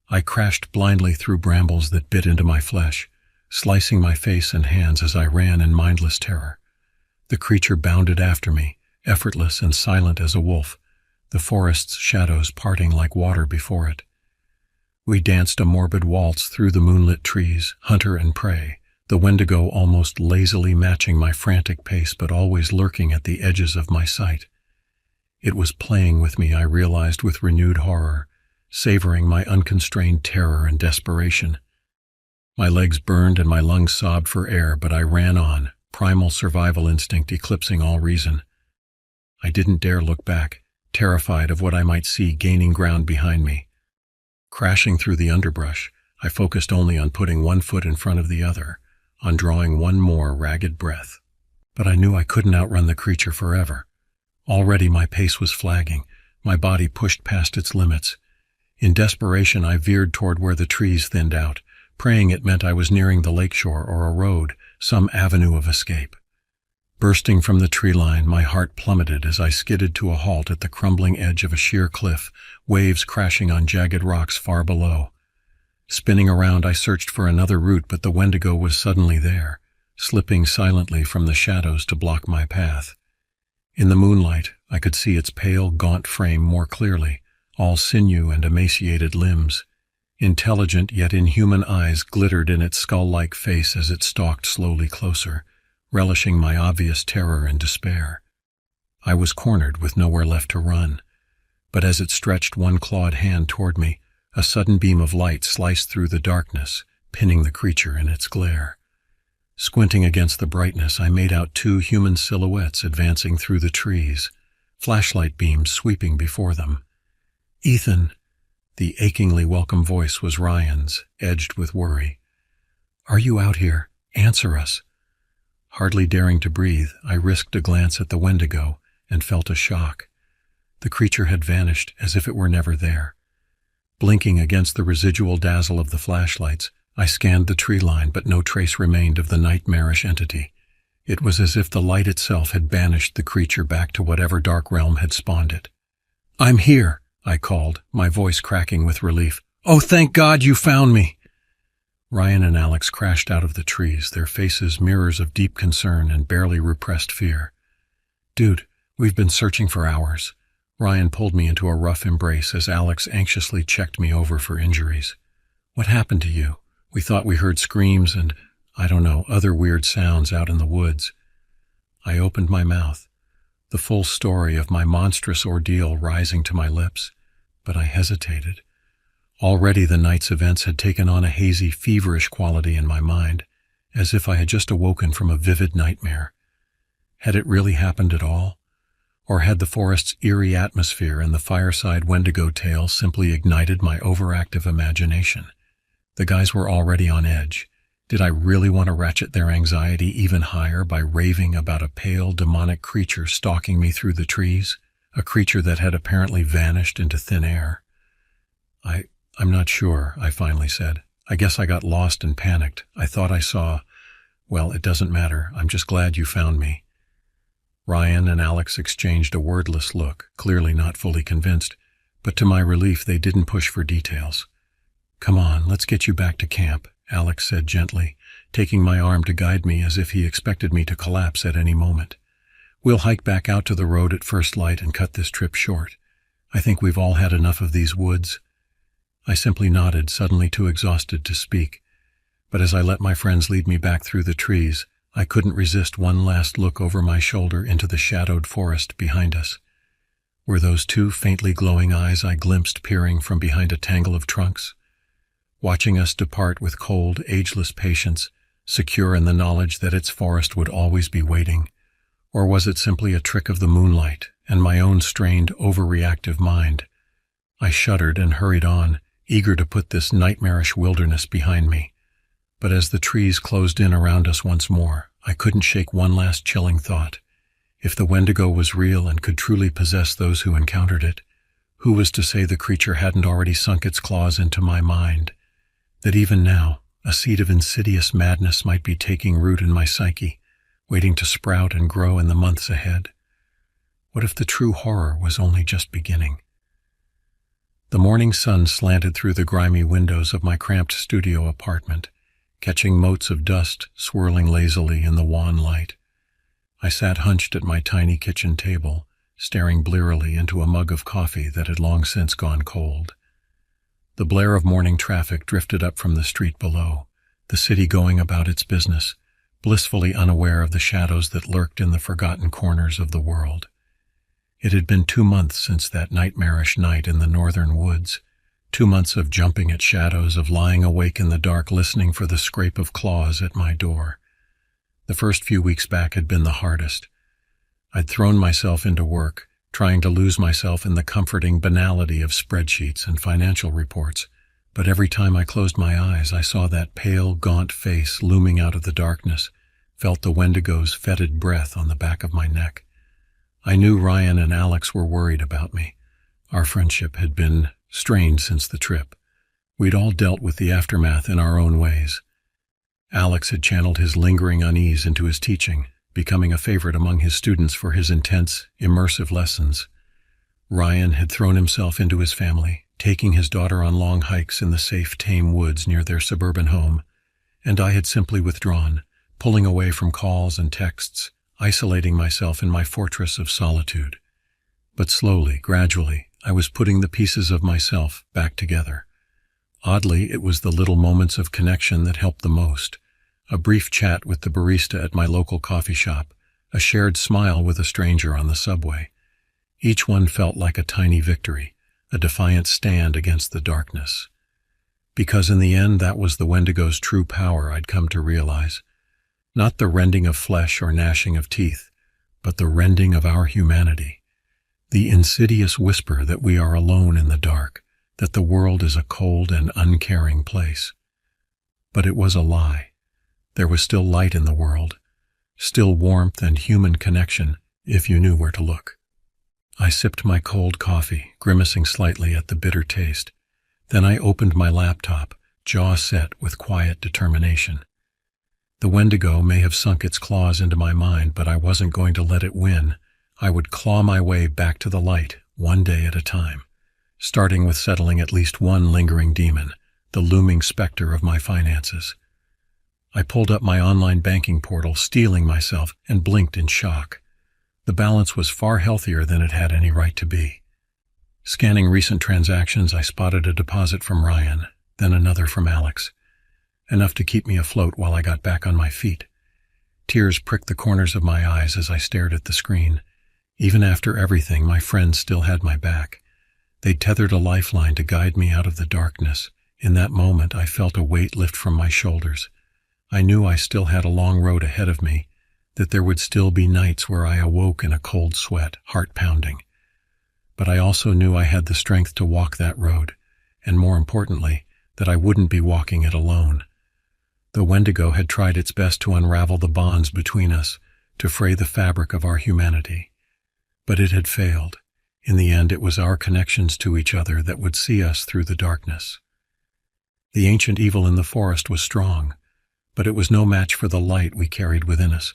I crashed blindly through brambles that bit into my flesh, slicing my face and hands as I ran in mindless terror. The creature bounded after me, effortless and silent as a wolf, the forest's shadows parting like water before it. We danced a morbid waltz through the moonlit trees, hunter and prey, the Wendigo almost lazily matching my frantic pace but always lurking at the edges of my sight. It was playing with me, I realized with renewed horror, savoring my unconstrained terror and desperation. My legs burned and my lungs sobbed for air, but I ran on, primal survival instinct eclipsing all reason. I didn't dare look back, terrified of what I might see gaining ground behind me. Crashing through the underbrush, I focused only on putting one foot in front of the other, on drawing one more ragged breath. But I knew I couldn't outrun the creature forever. Already my pace was flagging, my body pushed past its limits. In desperation I veered toward where the trees thinned out, praying it meant I was nearing the lakeshore or a road, some avenue of escape. Bursting from the tree line, my heart plummeted as I skidded to a halt at the crumbling edge of a sheer cliff, waves crashing on jagged rocks far below. Spinning around, I searched for another route, but the Wendigo was suddenly there, slipping silently from the shadows to block my path. In the moonlight, I could see its pale, gaunt frame more clearly, all sinew and emaciated limbs. Intelligent yet inhuman eyes glittered in its skull-like face as it stalked slowly closer, relishing my obvious terror and despair. I was cornered with nowhere left to run, but as it stretched one clawed hand toward me, a sudden beam of light sliced through the darkness, pinning the creature in its glare. Squinting against the brightness, I made out two human silhouettes advancing through the trees, flashlight beams sweeping before them. "Ethan!" The achingly welcome voice was Ryan's, edged with worry. "Are you out here? Answer us." Hardly daring to breathe, I risked a glance at the Wendigo, and felt a shock. The creature had vanished as if it were never there. Blinking against the residual dazzle of the flashlights, I scanned the tree line, but no trace remained of the nightmarish entity. It was as if the light itself had banished the creature back to whatever dark realm had spawned it. "I'm here," I called, my voice cracking with relief. "Oh, thank God you found me!" Ryan and Alex crashed out of the trees, their faces mirrors of deep concern and barely repressed fear. "Dude, we've been searching for hours." Ryan pulled me into a rough embrace as Alex anxiously checked me over for injuries. "What happened to you? We thought we heard screams and, I don't know, other weird sounds out in the woods." I opened my mouth, the full story of my monstrous ordeal rising to my lips, but I hesitated. Already the night's events had taken on a hazy, feverish quality in my mind, as if I had just awoken from a vivid nightmare. Had it really happened at all? Or had the forest's eerie atmosphere and the fireside Wendigo tale simply ignited my overactive imagination? The guys were already on edge. Did I really want to ratchet their anxiety even higher by raving about a pale, demonic creature stalking me through the trees? A creature that had apparently vanished into thin air. I'm not sure, I finally said. I guess I got lost and panicked. I thought I saw... Well, it doesn't matter. I'm just glad you found me. Ryan and Alex exchanged a wordless look, clearly not fully convinced, but to my relief they didn't push for details. "Come on, let's get you back to camp," Alex said gently, taking my arm to guide me as if he expected me to collapse at any moment. "We'll hike back out to the road at first light and cut this trip short. I think we've all had enough of these woods." I simply nodded, suddenly too exhausted to speak. But as I let my friends lead me back through the trees, I couldn't resist one last look over my shoulder into the shadowed forest behind us. Were those two faintly glowing eyes I glimpsed peering from behind a tangle of trunks? Watching us depart with cold, ageless patience, secure in the knowledge that its forest would always be waiting? Or was it simply a trick of the moonlight and my own strained, overreactive mind? I shuddered and hurried on, eager to put this nightmarish wilderness behind me. But as the trees closed in around us once more, I couldn't shake one last chilling thought. If the Wendigo was real and could truly possess those who encountered it, who was to say the creature hadn't already sunk its claws into my mind? That even now, a seed of insidious madness might be taking root in my psyche, waiting to sprout and grow in the months ahead? What if the true horror was only just beginning? The morning sun slanted through the grimy windows of my cramped studio apartment, catching motes of dust swirling lazily in the wan light. I sat hunched at my tiny kitchen table, staring blearily into a mug of coffee that had long since gone cold. The blare of morning traffic drifted up from the street below, the city going about its business, blissfully unaware of the shadows that lurked in the forgotten corners of the world. It had been 2 months since that nightmarish night in the northern woods, 2 months of jumping at shadows, of lying awake in the dark listening for the scrape of claws at my door. The first few weeks back had been the hardest. I'd thrown myself into work, trying to lose myself in the comforting banality of spreadsheets and financial reports, but every time I closed my eyes I saw that pale, gaunt face looming out of the darkness, felt the Wendigo's fetid breath on the back of my neck. I knew Ryan and Alex were worried about me. Our friendship had been strained since the trip. We'd all dealt with the aftermath in our own ways. Alex had channeled his lingering unease into his teaching, becoming a favorite among his students for his intense, immersive lessons. Ryan had thrown himself into his family, taking his daughter on long hikes in the safe, tame woods near their suburban home, and I had simply withdrawn, pulling away from calls and texts, isolating myself in my fortress of solitude. But slowly, gradually, I was putting the pieces of myself back together. Oddly, it was the little moments of connection that helped the most. A brief chat with the barista at my local coffee shop, a shared smile with a stranger on the subway. Each one felt like a tiny victory, a defiant stand against the darkness. Because in the end, that was the Wendigo's true power, I'd come to realize. Not the rending of flesh or gnashing of teeth, but the rending of our humanity. The insidious whisper that we are alone in the dark, that the world is a cold and uncaring place. But it was a lie. There was still light in the world, still warmth and human connection, if you knew where to look. I sipped my cold coffee, grimacing slightly at the bitter taste. Then I opened my laptop, jaw set with quiet determination. The Wendigo may have sunk its claws into my mind, but I wasn't going to let it win. I would claw my way back to the light, one day at a time, starting with settling at least one lingering demon, the looming specter of my finances. I pulled up my online banking portal, steeling myself, and blinked in shock. The balance was far healthier than it had any right to be. Scanning recent transactions, I spotted a deposit from Ryan, then another from Alex, enough to keep me afloat while I got back on my feet. Tears pricked the corners of my eyes as I stared at the screen. Even after everything, my friends still had my back. They'd tethered a lifeline to guide me out of the darkness. In that moment, I felt a weight lift from my shoulders. I knew I still had a long road ahead of me, that there would still be nights where I awoke in a cold sweat, heart pounding. But I also knew I had the strength to walk that road, and more importantly, that I wouldn't be walking it alone. The Wendigo had tried its best to unravel the bonds between us, to fray the fabric of our humanity. But it had failed. In the end, it was our connections to each other that would see us through the darkness. The ancient evil in the forest was strong, but it was no match for the light we carried within us.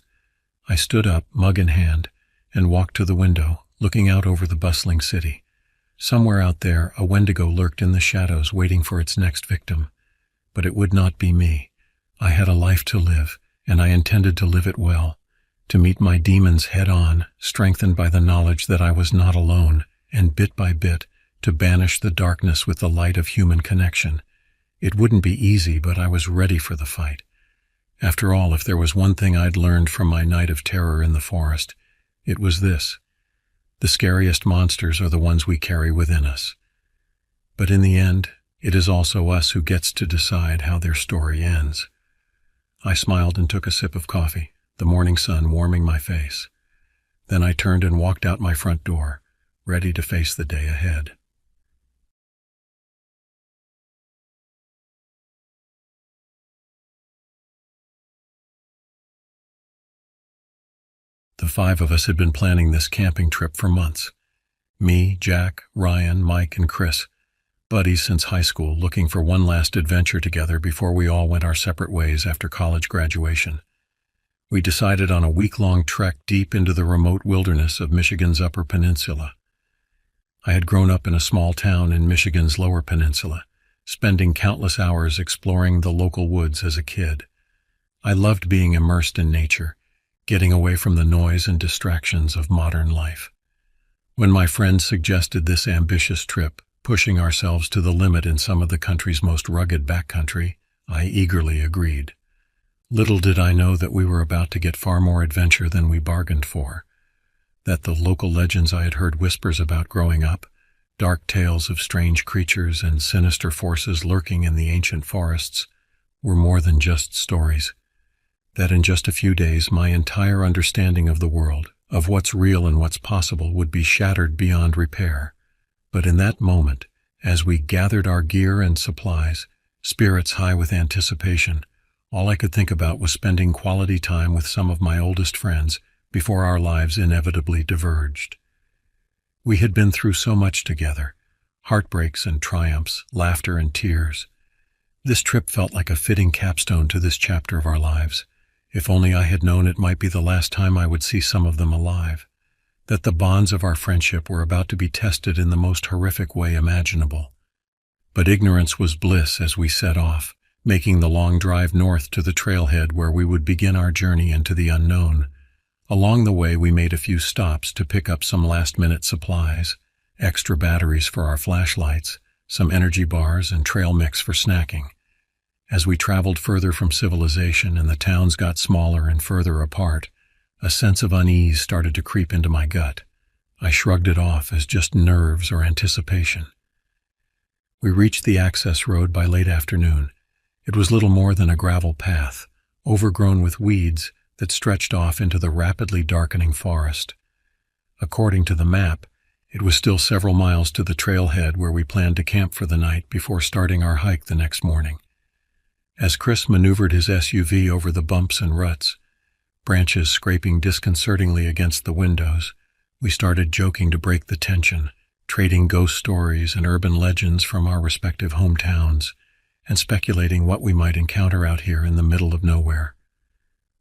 I stood up, mug in hand, and walked to the window, looking out over the bustling city. Somewhere out there, a Wendigo lurked in the shadows, waiting for its next victim. But it would not be me. I had a life to live, and I intended to live it well, to meet my demons head-on, strengthened by the knowledge that I was not alone, and bit by bit, to banish the darkness with the light of human connection. It wouldn't be easy, but I was ready for the fight. After all, if there was one thing I'd learned from my night of terror in the forest, it was this: the scariest monsters are the ones we carry within us. But in the end, it is also us who gets to decide how their story ends. I smiled and took a sip of coffee, the morning sun warming my face. Then I turned and walked out my front door, ready to face the day ahead. The five of us had been planning this camping trip for months. Me, Jack, Ryan, Mike, and Chris, buddies since high school, looking for one last adventure together before we all went our separate ways after college graduation. We decided on a week-long trek deep into the remote wilderness of Michigan's Upper Peninsula. I had grown up in a small town in Michigan's Lower Peninsula, spending countless hours exploring the local woods as a kid. I loved being immersed in nature, getting away from the noise and distractions of modern life. When my friends suggested this ambitious trip, pushing ourselves to the limit in some of the country's most rugged backcountry, I eagerly agreed. Little did I know that we were about to get far more adventure than we bargained for, that the local legends I had heard whispers about growing up, dark tales of strange creatures and sinister forces lurking in the ancient forests, were more than just stories. That in just a few days my entire understanding of the world, of what's real and what's possible, would be shattered beyond repair. But in that moment, as we gathered our gear and supplies, spirits high with anticipation, all I could think about was spending quality time with some of my oldest friends before our lives inevitably diverged. We had been through so much together, heartbreaks and triumphs, laughter and tears. This trip felt like a fitting capstone to this chapter of our lives. If only I had known it might be the last time I would see some of them alive, that the bonds of our friendship were about to be tested in the most horrific way imaginable. But ignorance was bliss as we set off, making the long drive north to the trailhead where we would begin our journey into the unknown. Along the way, we made a few stops to pick up some last-minute supplies, extra batteries for our flashlights, some energy bars, and trail mix for snacking. As we traveled further from civilization and the towns got smaller and further apart, a sense of unease started to creep into my gut. I shrugged it off as just nerves or anticipation. We reached the access road by late afternoon. It was little more than a gravel path, overgrown with weeds, that stretched off into the rapidly darkening forest. According to the map, it was still several miles to the trailhead where we planned to camp for the night before starting our hike the next morning. As Chris maneuvered his SUV over the bumps and ruts, branches scraping disconcertingly against the windows. We started joking to break the tension, trading ghost stories and urban legends from our respective hometowns, and speculating what we might encounter out here in the middle of nowhere.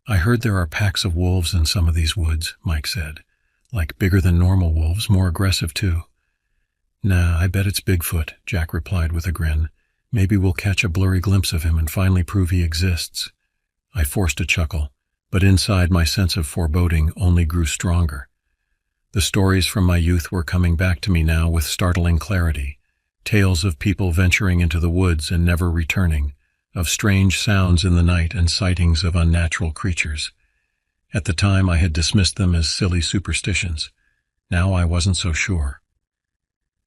"I heard there are packs of wolves in some of these woods," Mike said. "Like bigger than normal wolves, more aggressive too." "Nah, I bet it's Bigfoot," Jack replied with a grin. "Maybe we'll catch a blurry glimpse of him and finally prove he exists." I forced a chuckle, but inside my sense of foreboding only grew stronger. The stories from my youth were coming back to me now with startling clarity. Tales of people venturing into the woods and never returning, of strange sounds in the night and sightings of unnatural creatures. At the time I had dismissed them as silly superstitions. Now I wasn't so sure.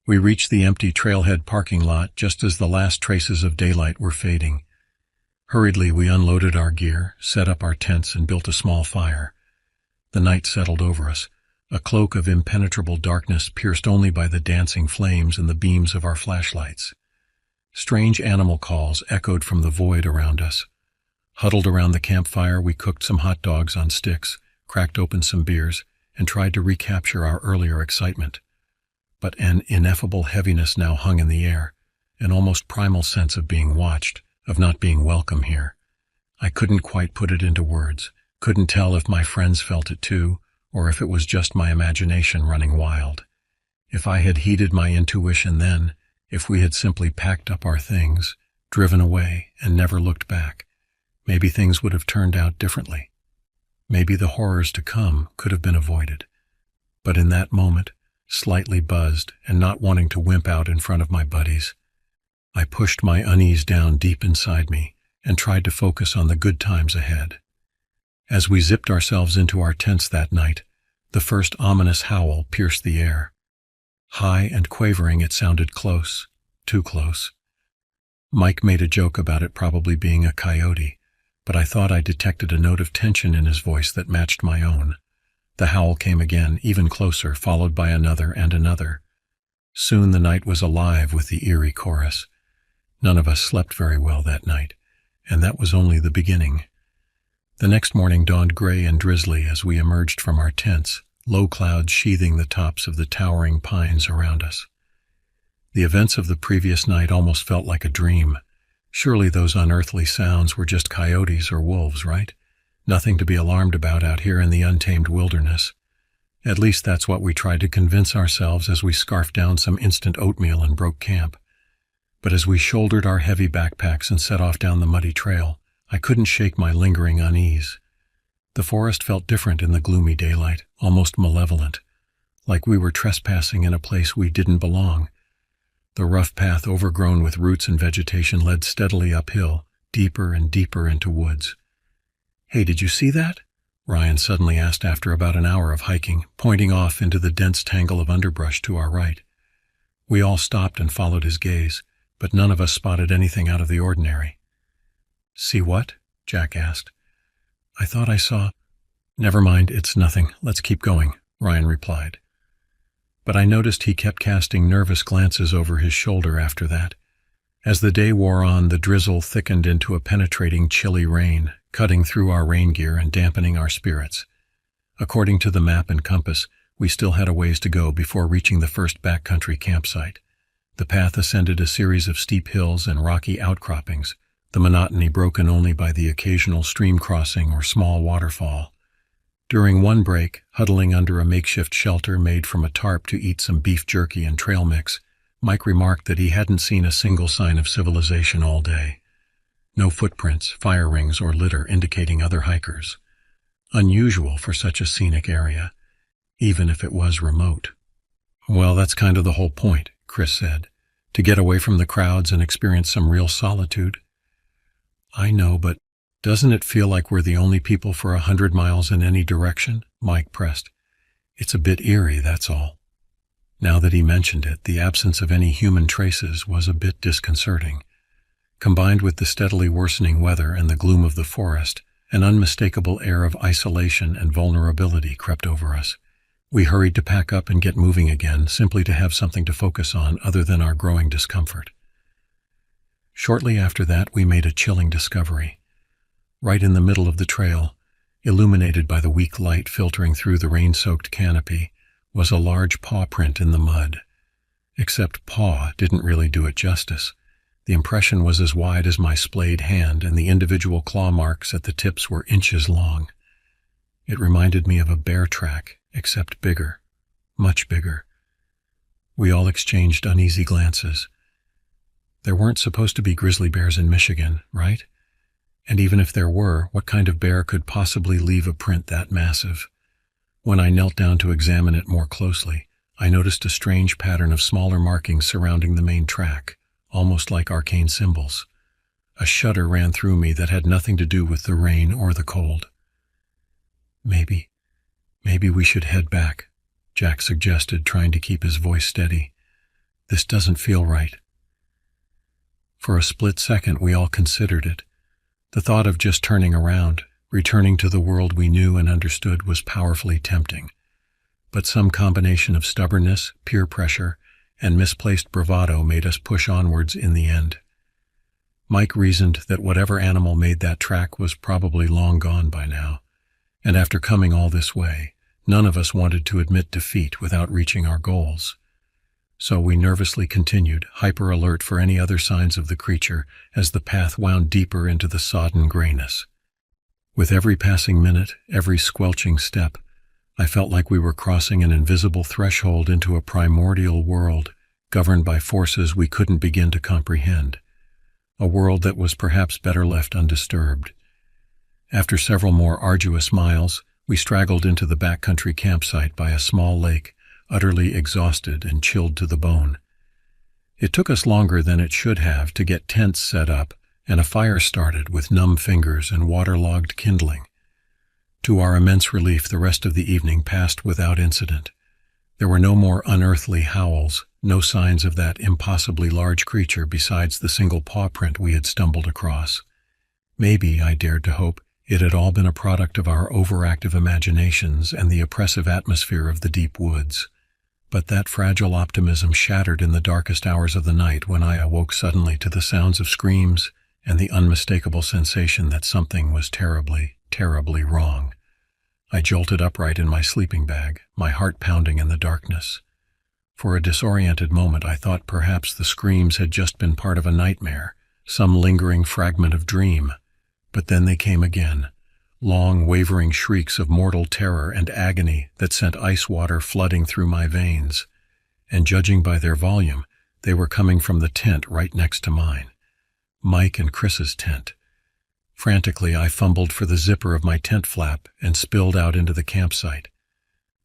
We reached the empty trailhead parking lot just as the last traces of daylight were fading. Hurriedly we unloaded our gear, set up our tents, and built a small fire. The night settled over us, a cloak of impenetrable darkness pierced only by the dancing flames and the beams of our flashlights. Strange animal calls echoed from the void around us. Huddled around the campfire, we cooked some hot dogs on sticks, cracked open some beers, and tried to recapture our earlier excitement. But an ineffable heaviness now hung in the air, an almost primal sense of being watched, of not being welcome here. I couldn't quite put it into words, couldn't tell if my friends felt it too, or if it was just my imagination running wild. If I had heeded my intuition then, if we had simply packed up our things, driven away, and never looked back, maybe things would have turned out differently. Maybe the horrors to come could have been avoided. But in that moment, slightly buzzed and not wanting to wimp out in front of my buddies, I pushed my unease down deep inside me and tried to focus on the good times ahead. As we zipped ourselves into our tents that night, the first ominous howl pierced the air. High and quavering, it sounded close, too close. Mike made a joke about it probably being a coyote, but I thought I detected a note of tension in his voice that matched my own. The howl came again, even closer, followed by another and another. Soon the night was alive with the eerie chorus. None of us slept very well that night, and that was only the beginning. The next morning dawned gray and drizzly as we emerged from our tents, low clouds sheathing the tops of the towering pines around us. The events of the previous night almost felt like a dream. Surely those unearthly sounds were just coyotes or wolves, right? Nothing to be alarmed about out here in the untamed wilderness. At least that's what we tried to convince ourselves as we scarfed down some instant oatmeal and broke camp. But as we shouldered our heavy backpacks and set off down the muddy trail, I couldn't shake my lingering unease. The forest felt different in the gloomy daylight, almost malevolent, like we were trespassing in a place we didn't belong. The rough path overgrown with roots and vegetation led steadily uphill, deeper and deeper into woods. "Hey, did you see that?" Ryan suddenly asked after about an hour of hiking, pointing off into the dense tangle of underbrush to our right. We all stopped and followed his gaze, but none of us spotted anything out of the ordinary. "See what?" Jack asked. "I thought I saw—" "Never mind, it's nothing. Let's keep going," Ryan replied. But I noticed he kept casting nervous glances over his shoulder after that. As the day wore on, the drizzle thickened into a penetrating chilly rain, cutting through our rain gear and dampening our spirits. According to the map and compass, we still had a ways to go before reaching the first backcountry campsite. The path ascended a series of steep hills and rocky outcroppings, the monotony broken only by the occasional stream crossing or small waterfall. During one break, huddling under a makeshift shelter made from a tarp to eat some beef jerky and trail mix, Mike remarked that he hadn't seen a single sign of civilization all day. No footprints, fire rings, or litter indicating other hikers. Unusual for such a scenic area, even if it was remote. "Well, that's kind of the whole point," Chris said, "to get away from the crowds and experience some real solitude." "I know, but doesn't it feel like we're the only people for 100 miles in any direction?" Mike pressed. "It's a bit eerie, that's all." Now that he mentioned it, the absence of any human traces was a bit disconcerting. Combined with the steadily worsening weather and the gloom of the forest, an unmistakable air of isolation and vulnerability crept over us. We hurried to pack up and get moving again, simply to have something to focus on other than our growing discomfort. Shortly after that, we made a chilling discovery. Right in the middle of the trail, illuminated by the weak light filtering through the rain-soaked canopy, was a large paw print in the mud. Except paw didn't really do it justice. The impression was as wide as my splayed hand, and the individual claw marks at the tips were inches long. It reminded me of a bear track, except bigger, much bigger. We all exchanged uneasy glances. There weren't supposed to be grizzly bears in Michigan, right? And even if there were, what kind of bear could possibly leave a print that massive? When I knelt down to examine it more closely, I noticed a strange pattern of smaller markings surrounding the main track, almost like arcane symbols. A shudder ran through me that had nothing to do with the rain or the cold. Maybe we should head back, Jack suggested, trying to keep his voice steady. This doesn't feel right. For a split second, we all considered it. The thought of just turning around, returning to the world we knew and understood, was powerfully tempting. But some combination of stubbornness, peer pressure, and misplaced bravado made us push onwards in the end. Mike reasoned that whatever animal made that track was probably long gone by now, and after coming all this way, none of us wanted to admit defeat without reaching our goals. So we nervously continued, hyper-alert for any other signs of the creature, as the path wound deeper into the sodden grayness. With every passing minute, every squelching step, I felt like we were crossing an invisible threshold into a primordial world, governed by forces we couldn't begin to comprehend. A world that was perhaps better left undisturbed. After several more arduous miles, we straggled into the backcountry campsite by a small lake, utterly exhausted and chilled to the bone. It took us longer than it should have to get tents set up and a fire started with numb fingers and waterlogged kindling. To our immense relief, the rest of the evening passed without incident. There were no more unearthly howls, no signs of that impossibly large creature besides the single paw print we had stumbled across. Maybe, I dared to hope, it had all been a product of our overactive imaginations and the oppressive atmosphere of the deep woods. But that fragile optimism shattered in the darkest hours of the night when I awoke suddenly to the sounds of screams and the unmistakable sensation that something was terribly, terribly wrong. I jolted upright in my sleeping bag, my heart pounding in the darkness. For a disoriented moment I thought perhaps the screams had just been part of a nightmare, some lingering fragment of dream. But then they came again, long, wavering shrieks of mortal terror and agony that sent ice water flooding through my veins. And judging by their volume, they were coming from the tent right next to mine. Mike and Chris's tent. Frantically, I fumbled for the zipper of my tent flap and spilled out into the campsite.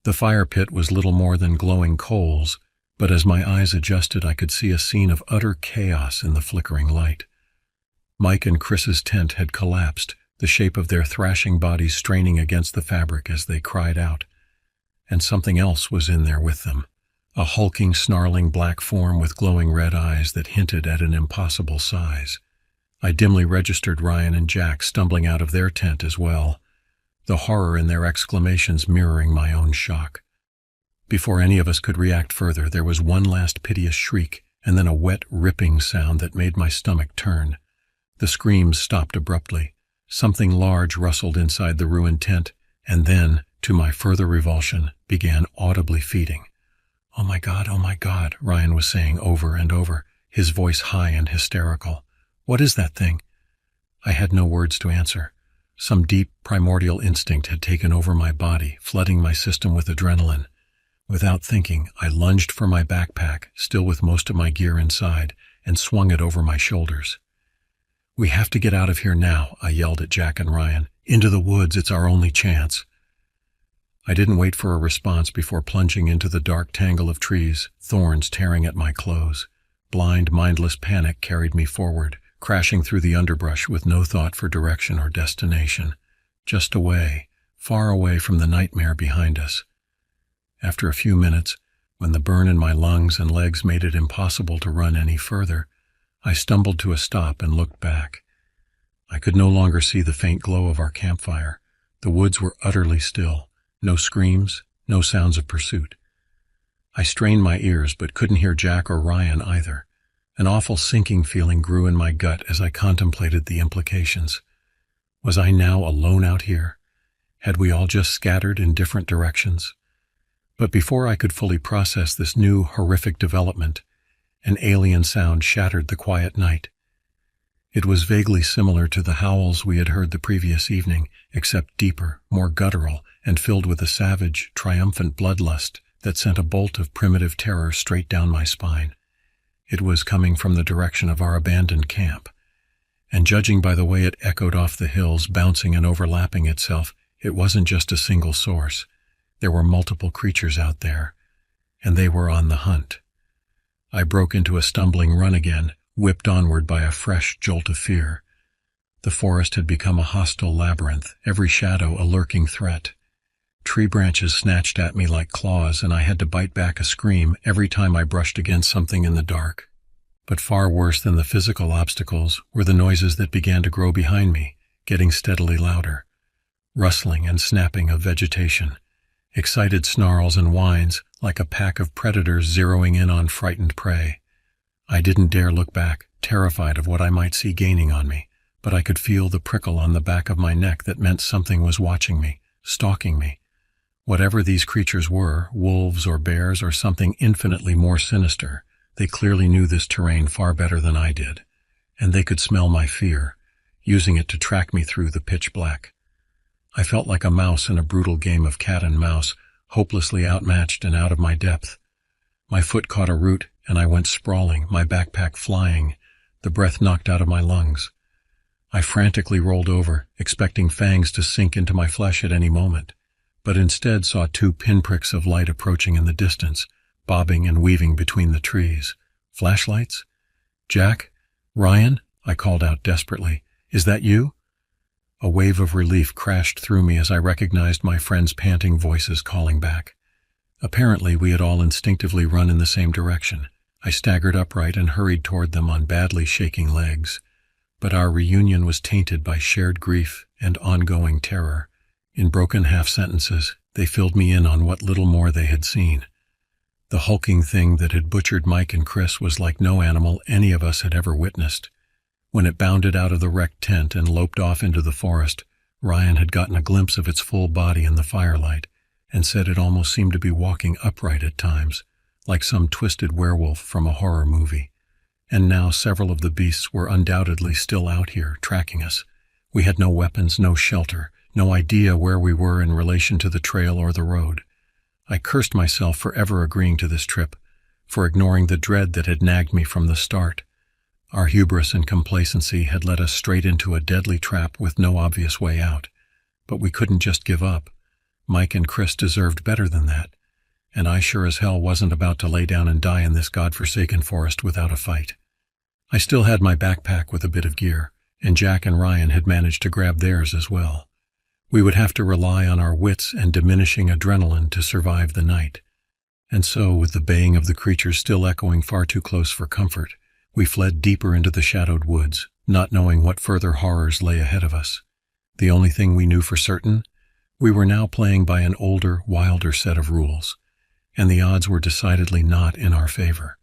The fire pit was little more than glowing coals, but as my eyes adjusted, I could see a scene of utter chaos in the flickering light. Mike and Chris's tent had collapsed, the shape of their thrashing bodies straining against the fabric as they cried out. And something else was in there with them, a hulking, snarling black form with glowing red eyes that hinted at an impossible size. I dimly registered Ryan and Jack stumbling out of their tent as well, the horror in their exclamations mirroring my own shock. Before any of us could react further, there was one last piteous shriek, and then a wet, ripping sound that made my stomach turn. The screams stopped abruptly. Something large rustled inside the ruined tent, and then, to my further revulsion, began audibly feeding. Oh my God, Ryan was saying over and over, his voice high and hysterical. What is that thing? I had no words to answer. Some deep, primordial instinct had taken over my body, flooding my system with adrenaline. Without thinking, I lunged for my backpack, still with most of my gear inside, and swung it over my shoulders. We have to get out of here now, I yelled at Jack and Ryan. Into the woods, it's our only chance. I didn't wait for a response before plunging into the dark tangle of trees, thorns tearing at my clothes. Blind, mindless panic carried me forward, crashing through the underbrush with no thought for direction or destination. Just away, far away from the nightmare behind us. After a few minutes, when the burn in my lungs and legs made it impossible to run any further, I stumbled to a stop and looked back. I could no longer see the faint glow of our campfire. The woods were utterly still. No screams, no sounds of pursuit. I strained my ears but couldn't hear Jack or Ryan either. An awful sinking feeling grew in my gut as I contemplated the implications. Was I now alone out here? Had we all just scattered in different directions? But before I could fully process this new, horrific development, an alien sound shattered the quiet night. It was vaguely similar to the howls we had heard the previous evening, except deeper, more guttural, and filled with a savage, triumphant bloodlust that sent a bolt of primitive terror straight down my spine. It was coming from the direction of our abandoned camp, and judging by the way it echoed off the hills, bouncing and overlapping itself, it wasn't just a single source. There were multiple creatures out there, and they were on the hunt. I broke into a stumbling run again, whipped onward by a fresh jolt of fear. The forest had become a hostile labyrinth, every shadow a lurking threat. Tree branches snatched at me like claws, and I had to bite back a scream every time I brushed against something in the dark. But far worse than the physical obstacles were the noises that began to grow behind me, getting steadily louder. Rustling and snapping of vegetation, excited snarls and whines like a pack of predators zeroing in on frightened prey. I didn't dare look back, terrified of what I might see gaining on me, but I could feel the prickle on the back of my neck that meant something was watching me, stalking me. Whatever these creatures were, wolves or bears or something infinitely more sinister, they clearly knew this terrain far better than I did, and they could smell my fear, using it to track me through the pitch black. I felt like a mouse in a brutal game of cat and mouse, hopelessly outmatched and out of my depth. My foot caught a root, and I went sprawling, my backpack flying, the breath knocked out of my lungs. I frantically rolled over, expecting fangs to sink into my flesh at any moment, but instead saw 2 pinpricks of light approaching in the distance, bobbing and weaving between the trees. Flashlights? Jack? Ryan? I called out desperately. Is that you? A wave of relief crashed through me as I recognized my friends' panting voices calling back. Apparently, we had all instinctively run in the same direction. I staggered upright and hurried toward them on badly shaking legs. But our reunion was tainted by shared grief and ongoing terror. In broken half-sentences, they filled me in on what little more they had seen. The hulking thing that had butchered Mike and Chris was like no animal any of us had ever witnessed. When it bounded out of the wrecked tent and loped off into the forest, Ryan had gotten a glimpse of its full body in the firelight and said it almost seemed to be walking upright at times, like some twisted werewolf from a horror movie. And now several of the beasts were undoubtedly still out here, tracking us. We had no weapons, no shelter, no idea where we were in relation to the trail or the road. I cursed myself for ever agreeing to this trip, for ignoring the dread that had nagged me from the start. Our hubris and complacency had led us straight into a deadly trap with no obvious way out. But we couldn't just give up. Mike and Chris deserved better than that, and I sure as hell wasn't about to lay down and die in this godforsaken forest without a fight. I still had my backpack with a bit of gear, and Jack and Ryan had managed to grab theirs as well. We would have to rely on our wits and diminishing adrenaline to survive the night. And so, with the baying of the creatures still echoing far too close for comfort, we fled deeper into the shadowed woods, not knowing what further horrors lay ahead of us. The only thing we knew for certain, we were now playing by an older, wilder set of rules, and the odds were decidedly not in our favor.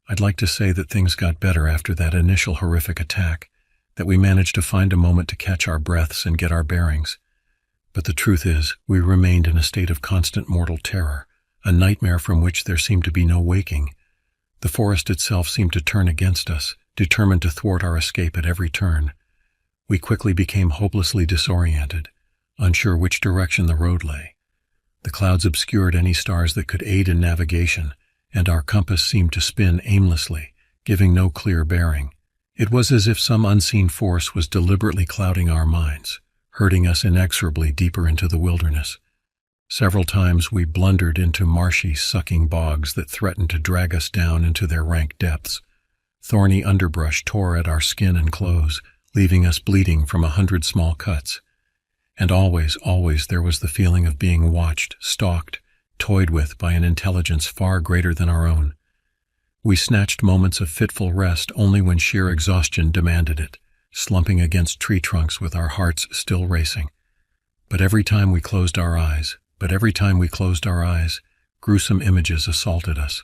I'd like to say that things got better after that initial horrific attack, that we managed to find a moment to catch our breaths and get our bearings. But the truth is, we remained in a state of constant mortal terror, a nightmare from which there seemed to be no waking. The forest itself seemed to turn against us, determined to thwart our escape at every turn. We quickly became hopelessly disoriented, unsure which direction the road lay. The clouds obscured any stars that could aid in navigation, and our compass seemed to spin aimlessly, giving no clear bearing. It was as if some unseen force was deliberately clouding our minds, herding us inexorably deeper into the wilderness. Several times we blundered into marshy, sucking bogs that threatened to drag us down into their rank depths. Thorny underbrush tore at our skin and clothes, leaving us bleeding from 100 small cuts. And always there was the feeling of being watched, stalked, toyed with by an intelligence far greater than our own. We snatched moments of fitful rest only when sheer exhaustion demanded it, slumping against tree trunks with our hearts still racing. But every time we closed our eyes, gruesome images assaulted us.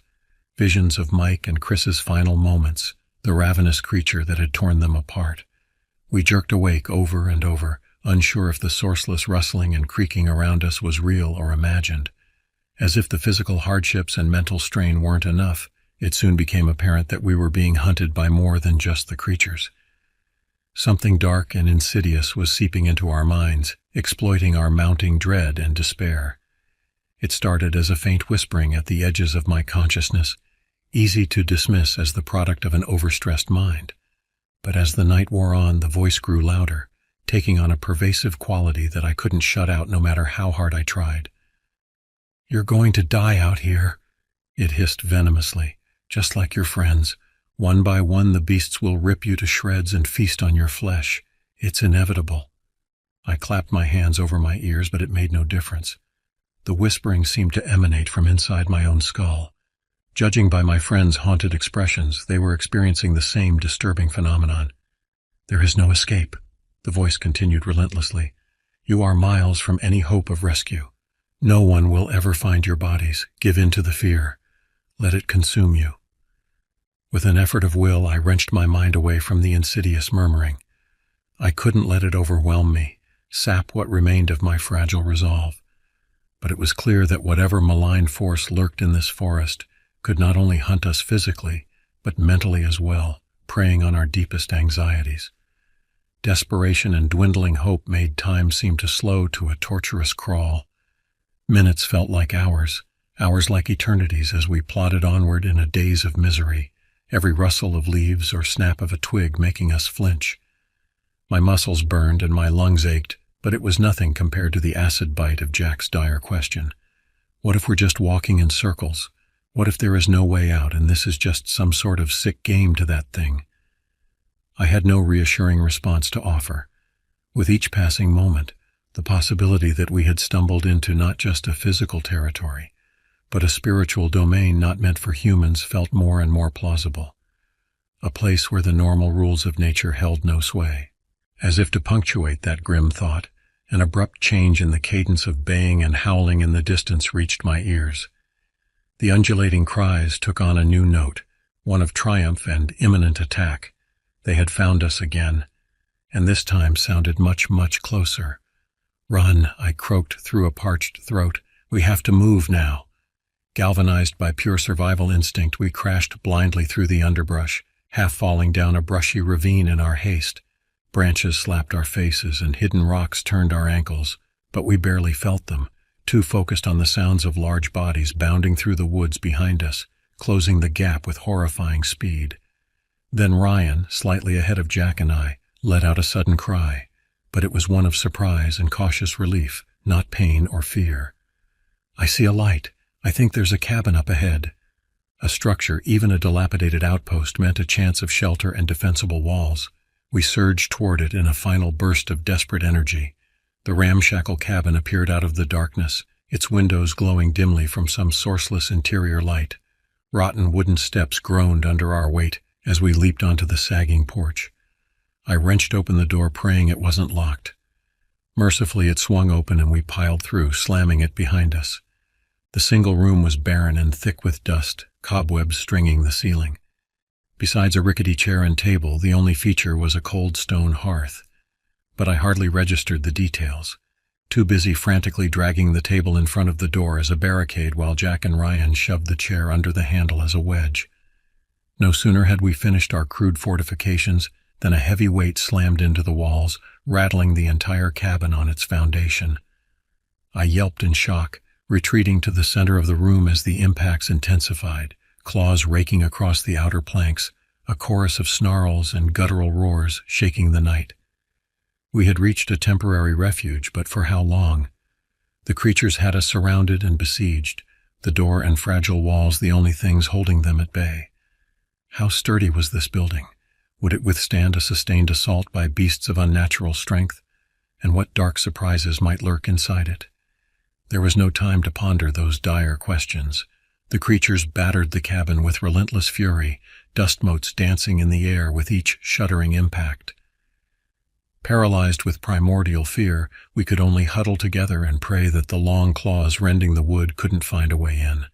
Visions of Mike and Chris's final moments, the ravenous creature that had torn them apart. We jerked awake over and over, unsure if the sourceless rustling and creaking around us was real or imagined. As if the physical hardships and mental strain weren't enough, it soon became apparent that we were being hunted by more than just the creatures. Something dark and insidious was seeping into our minds, exploiting our mounting dread and despair. It started as a faint whispering at the edges of my consciousness, easy to dismiss as the product of an overstressed mind. But as the night wore on, the voice grew louder, taking on a pervasive quality that I couldn't shut out no matter how hard I tried. "You're going to die out here," it hissed venomously, "just like your friends. One by one the beasts will rip you to shreds and feast on your flesh. It's inevitable." I clapped my hands over my ears, but it made no difference. The whispering seemed to emanate from inside my own skull. Judging by my friends' haunted expressions, they were experiencing the same disturbing phenomenon. "There is no escape," the voice continued relentlessly. "You are miles from any hope of rescue. No one will ever find your bodies. Give in to the fear. Let it consume you." With an effort of will, I wrenched my mind away from the insidious murmuring. I couldn't let it overwhelm me, sap what remained of my fragile resolve. But it was clear that whatever malign force lurked in this forest could not only hunt us physically, but mentally as well, preying on our deepest anxieties. Desperation and dwindling hope made time seem to slow to a torturous crawl. Minutes felt like hours like eternities as we plodded onward in a daze of misery, every rustle of leaves or snap of a twig making us flinch. My muscles burned and my lungs ached, but it was nothing compared to the acid bite of Jack's dire question. What if we're just walking in circles? What if there is no way out and this is just some sort of sick game to that thing? I had no reassuring response to offer. With each passing moment, the possibility that we had stumbled into not just a physical territory, but a spiritual domain not meant for humans felt more and more plausible. A place where the normal rules of nature held no sway. As if to punctuate that grim thought, an abrupt change in the cadence of baying and howling in the distance reached my ears. The undulating cries took on a new note, one of triumph and imminent attack. They had found us again, and this time sounded much, much closer. "Run," I croaked through a parched throat. "We have to move now." Galvanized by pure survival instinct, we crashed blindly through the underbrush, half falling down a brushy ravine in our haste. Branches slapped our faces and hidden rocks turned our ankles, but we barely felt them, too focused on the sounds of large bodies bounding through the woods behind us, closing the gap with horrifying speed. Then Ryan, slightly ahead of Jack and I, let out a sudden cry, but it was one of surprise and cautious relief, not pain or fear. "I see a light. I think there's a cabin up ahead." A structure, even a dilapidated outpost, meant a chance of shelter and defensible walls. We surged toward it in a final burst of desperate energy. The ramshackle cabin appeared out of the darkness, its windows glowing dimly from some sourceless interior light. Rotten wooden steps groaned under our weight as we leaped onto the sagging porch. I wrenched open the door, praying it wasn't locked. Mercifully, it swung open and we piled through, slamming it behind us. The single room was barren and thick with dust, cobwebs stringing the ceiling. Besides a rickety chair and table, the only feature was a cold stone hearth. But I hardly registered the details, too busy frantically dragging the table in front of the door as a barricade while Jack and Ryan shoved the chair under the handle as a wedge. No sooner had we finished our crude fortifications than a heavy weight slammed into the walls, rattling the entire cabin on its foundation. I yelped in shock, retreating to the center of the room as the impacts intensified, claws raking across the outer planks, a chorus of snarls and guttural roars shaking the night. We had reached a temporary refuge, but for how long? The creatures had us surrounded and besieged, the door and fragile walls the only things holding them at bay. How sturdy was this building? Would it withstand a sustained assault by beasts of unnatural strength? And what dark surprises might lurk inside it? There was no time to ponder those dire questions. The creatures battered the cabin with relentless fury, dust motes dancing in the air with each shuddering impact. Paralyzed with primordial fear, we could only huddle together and pray that the long claws rending the wood couldn't find a way in.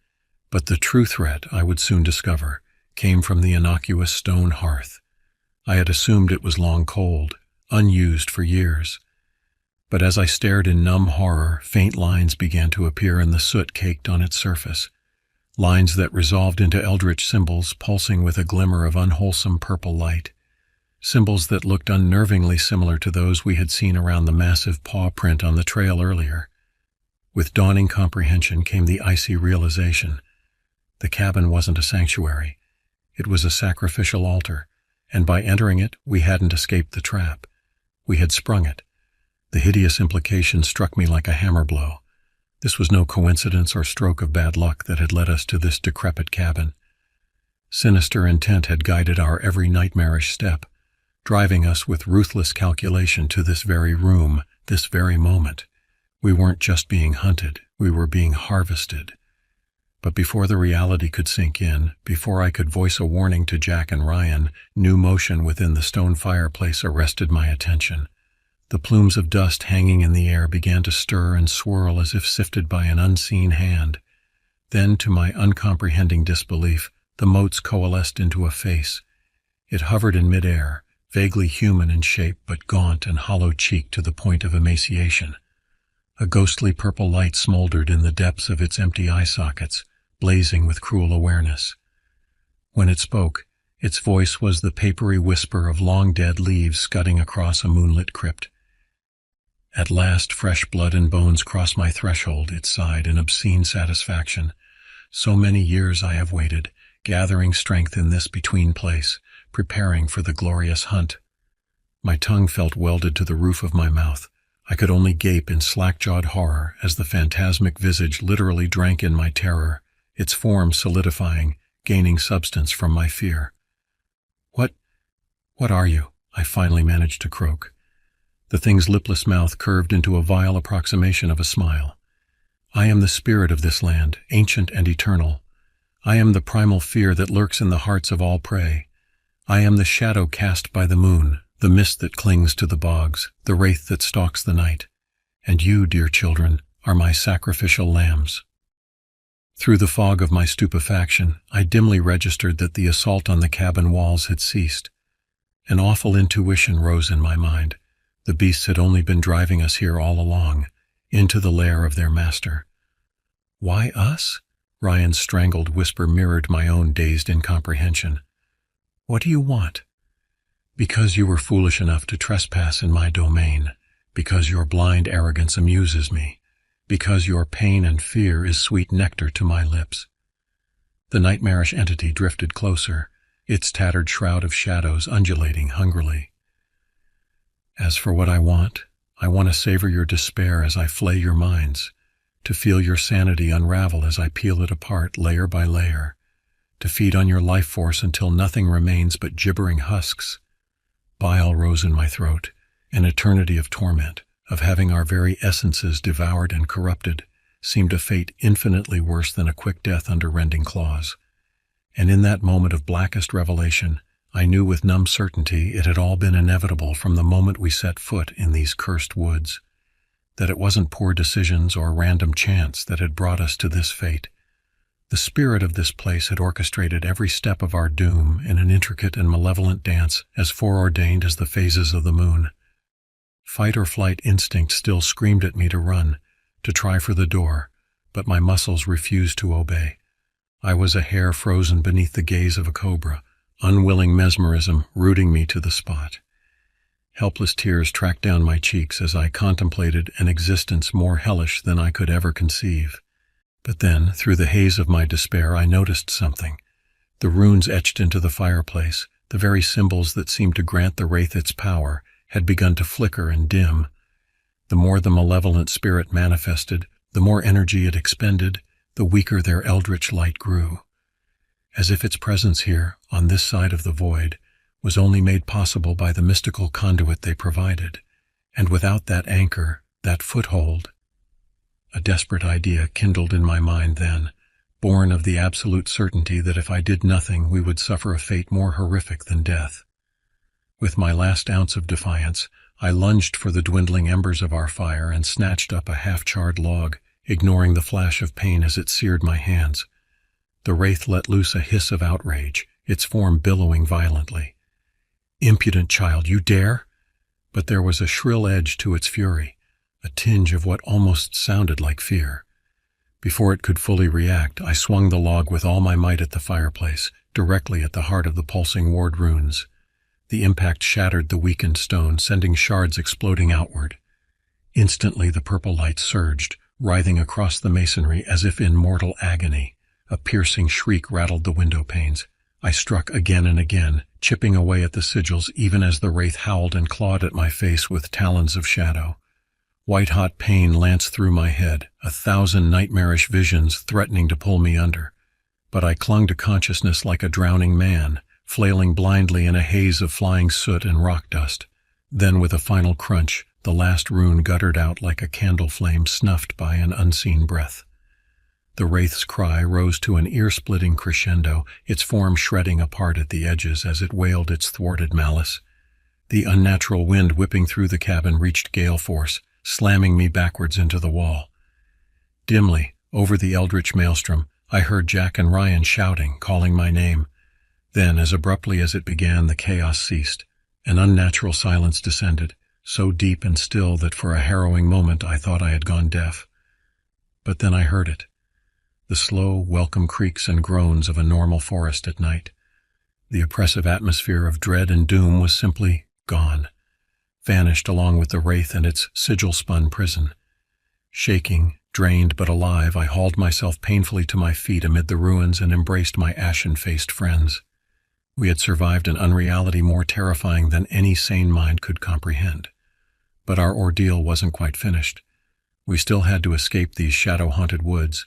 But the true threat, I would soon discover, came from the innocuous stone hearth. I had assumed it was long cold, unused for years. But as I stared in numb horror, faint lines began to appear in the soot caked on its surface. Lines that resolved into eldritch symbols pulsing with a glimmer of unwholesome purple light. Symbols that looked unnervingly similar to those we had seen around the massive paw print on the trail earlier. With dawning comprehension came the icy realization. The cabin wasn't a sanctuary. It was a sacrificial altar, and by entering it, we hadn't escaped the trap. We had sprung it. The hideous implication struck me like a hammer blow. This was no coincidence or stroke of bad luck that had led us to this decrepit cabin. Sinister intent had guided our every nightmarish step, driving us with ruthless calculation to this very room, this very moment. We weren't just being hunted, we were being harvested. But before the reality could sink in, before I could voice a warning to Jack and Ryan, new motion within the stone fireplace arrested my attention. The plumes of dust hanging in the air began to stir and swirl as if sifted by an unseen hand. Then, to my uncomprehending disbelief, the motes coalesced into a face. It hovered in midair, vaguely human in shape but gaunt and hollow-cheeked to the point of emaciation. A ghostly purple light smoldered in the depths of its empty eye sockets, blazing with cruel awareness. When it spoke, its voice was the papery whisper of long-dead leaves scudding across a moonlit crypt. At last, fresh blood and bones crossed my threshold, it sighed in obscene satisfaction. So many years I have waited, gathering strength in this between place, preparing for the glorious hunt. My tongue felt welded to the roof of my mouth. I could only gape in slack-jawed horror as the phantasmic visage literally drank in my terror, its form solidifying, gaining substance from my fear. What are you?" I finally managed to croak. The thing's lipless mouth curved into a vile approximation of a smile. "I am the spirit of this land, ancient and eternal. I am the primal fear that lurks in the hearts of all prey. I am the shadow cast by the moon, the mist that clings to the bogs, the wraith that stalks the night. And you, dear children, are my sacrificial lambs." Through the fog of my stupefaction, I dimly registered that the assault on the cabin walls had ceased. An awful intuition rose in my mind. The beasts had only been driving us here all along, into the lair of their master. "Why us?" Ryan's strangled whisper mirrored my own dazed incomprehension. "What do you want?" "Because you were foolish enough to trespass in my domain, because your blind arrogance amuses me, because your pain and fear is sweet nectar to my lips." The nightmarish entity drifted closer, its tattered shroud of shadows undulating hungrily. "As for what I want to savor your despair as I flay your minds, to feel your sanity unravel as I peel it apart layer by layer, to feed on your life force until nothing remains but gibbering husks." Bile rose in my throat, an eternity of torment, of having our very essences devoured and corrupted, seemed a fate infinitely worse than a quick death under rending claws. And in that moment of blackest revelation, I knew with numb certainty it had all been inevitable from the moment we set foot in these cursed woods, that it wasn't poor decisions or random chance that had brought us to this fate. The spirit of this place had orchestrated every step of our doom in an intricate and malevolent dance as foreordained as the phases of the moon. Fight or flight instinct still screamed at me to run, to try for the door, but my muscles refused to obey. I was a hair frozen beneath the gaze of a cobra, unwilling mesmerism rooting me to the spot. Helpless tears tracked down my cheeks as I contemplated an existence more hellish than I could ever conceive. But then, through the haze of my despair, I noticed something. The runes etched into the fireplace, the very symbols that seemed to grant the wraith its power, had begun to flicker and dim. The more the malevolent spirit manifested, the more energy it expended, the weaker their eldritch light grew. As if its presence here, on this side of the void, was only made possible by the mystical conduit they provided, and without that anchor, that foothold. A desperate idea kindled in my mind then, born of the absolute certainty that if I did nothing we would suffer a fate more horrific than death. With my last ounce of defiance, I lunged for the dwindling embers of our fire and snatched up a half-charred log, ignoring the flash of pain as it seared my hands. The wraith let loose a hiss of outrage, its form billowing violently. "Impudent child, you dare?" But there was a shrill edge to its fury, a tinge of what almost sounded like fear. Before it could fully react, I swung the log with all my might at the fireplace, directly at the heart of the pulsing ward runes. The impact shattered the weakened stone, sending shards exploding outward. Instantly, the purple light surged, writhing across the masonry as if in mortal agony. A piercing shriek rattled the window panes. I struck again and again, chipping away at the sigils even as the wraith howled and clawed at my face with talons of shadow. White-hot pain lanced through my head, 1,000 nightmarish visions threatening to pull me under. But I clung to consciousness like a drowning man, flailing blindly in a haze of flying soot and rock dust. Then, with a final crunch, the last rune guttered out like a candle flame snuffed by an unseen breath. The wraith's cry rose to an ear-splitting crescendo, its form shredding apart at the edges as it wailed its thwarted malice. The unnatural wind whipping through the cabin reached gale force, slamming me backwards into the wall. Dimly, over the eldritch maelstrom, I heard Jack and Ryan shouting, calling my name. Then, as abruptly as it began, the chaos ceased. An unnatural silence descended, so deep and still that for a harrowing moment I thought I had gone deaf. But then I heard it. The slow, welcome creaks and groans of a normal forest at night. The oppressive atmosphere of dread and doom was simply gone, vanished along with the wraith and its sigil-spun prison. Shaking, drained but alive, I hauled myself painfully to my feet amid the ruins and embraced my ashen-faced friends. We had survived an unreality more terrifying than any sane mind could comprehend. But our ordeal wasn't quite finished. We still had to escape these shadow-haunted woods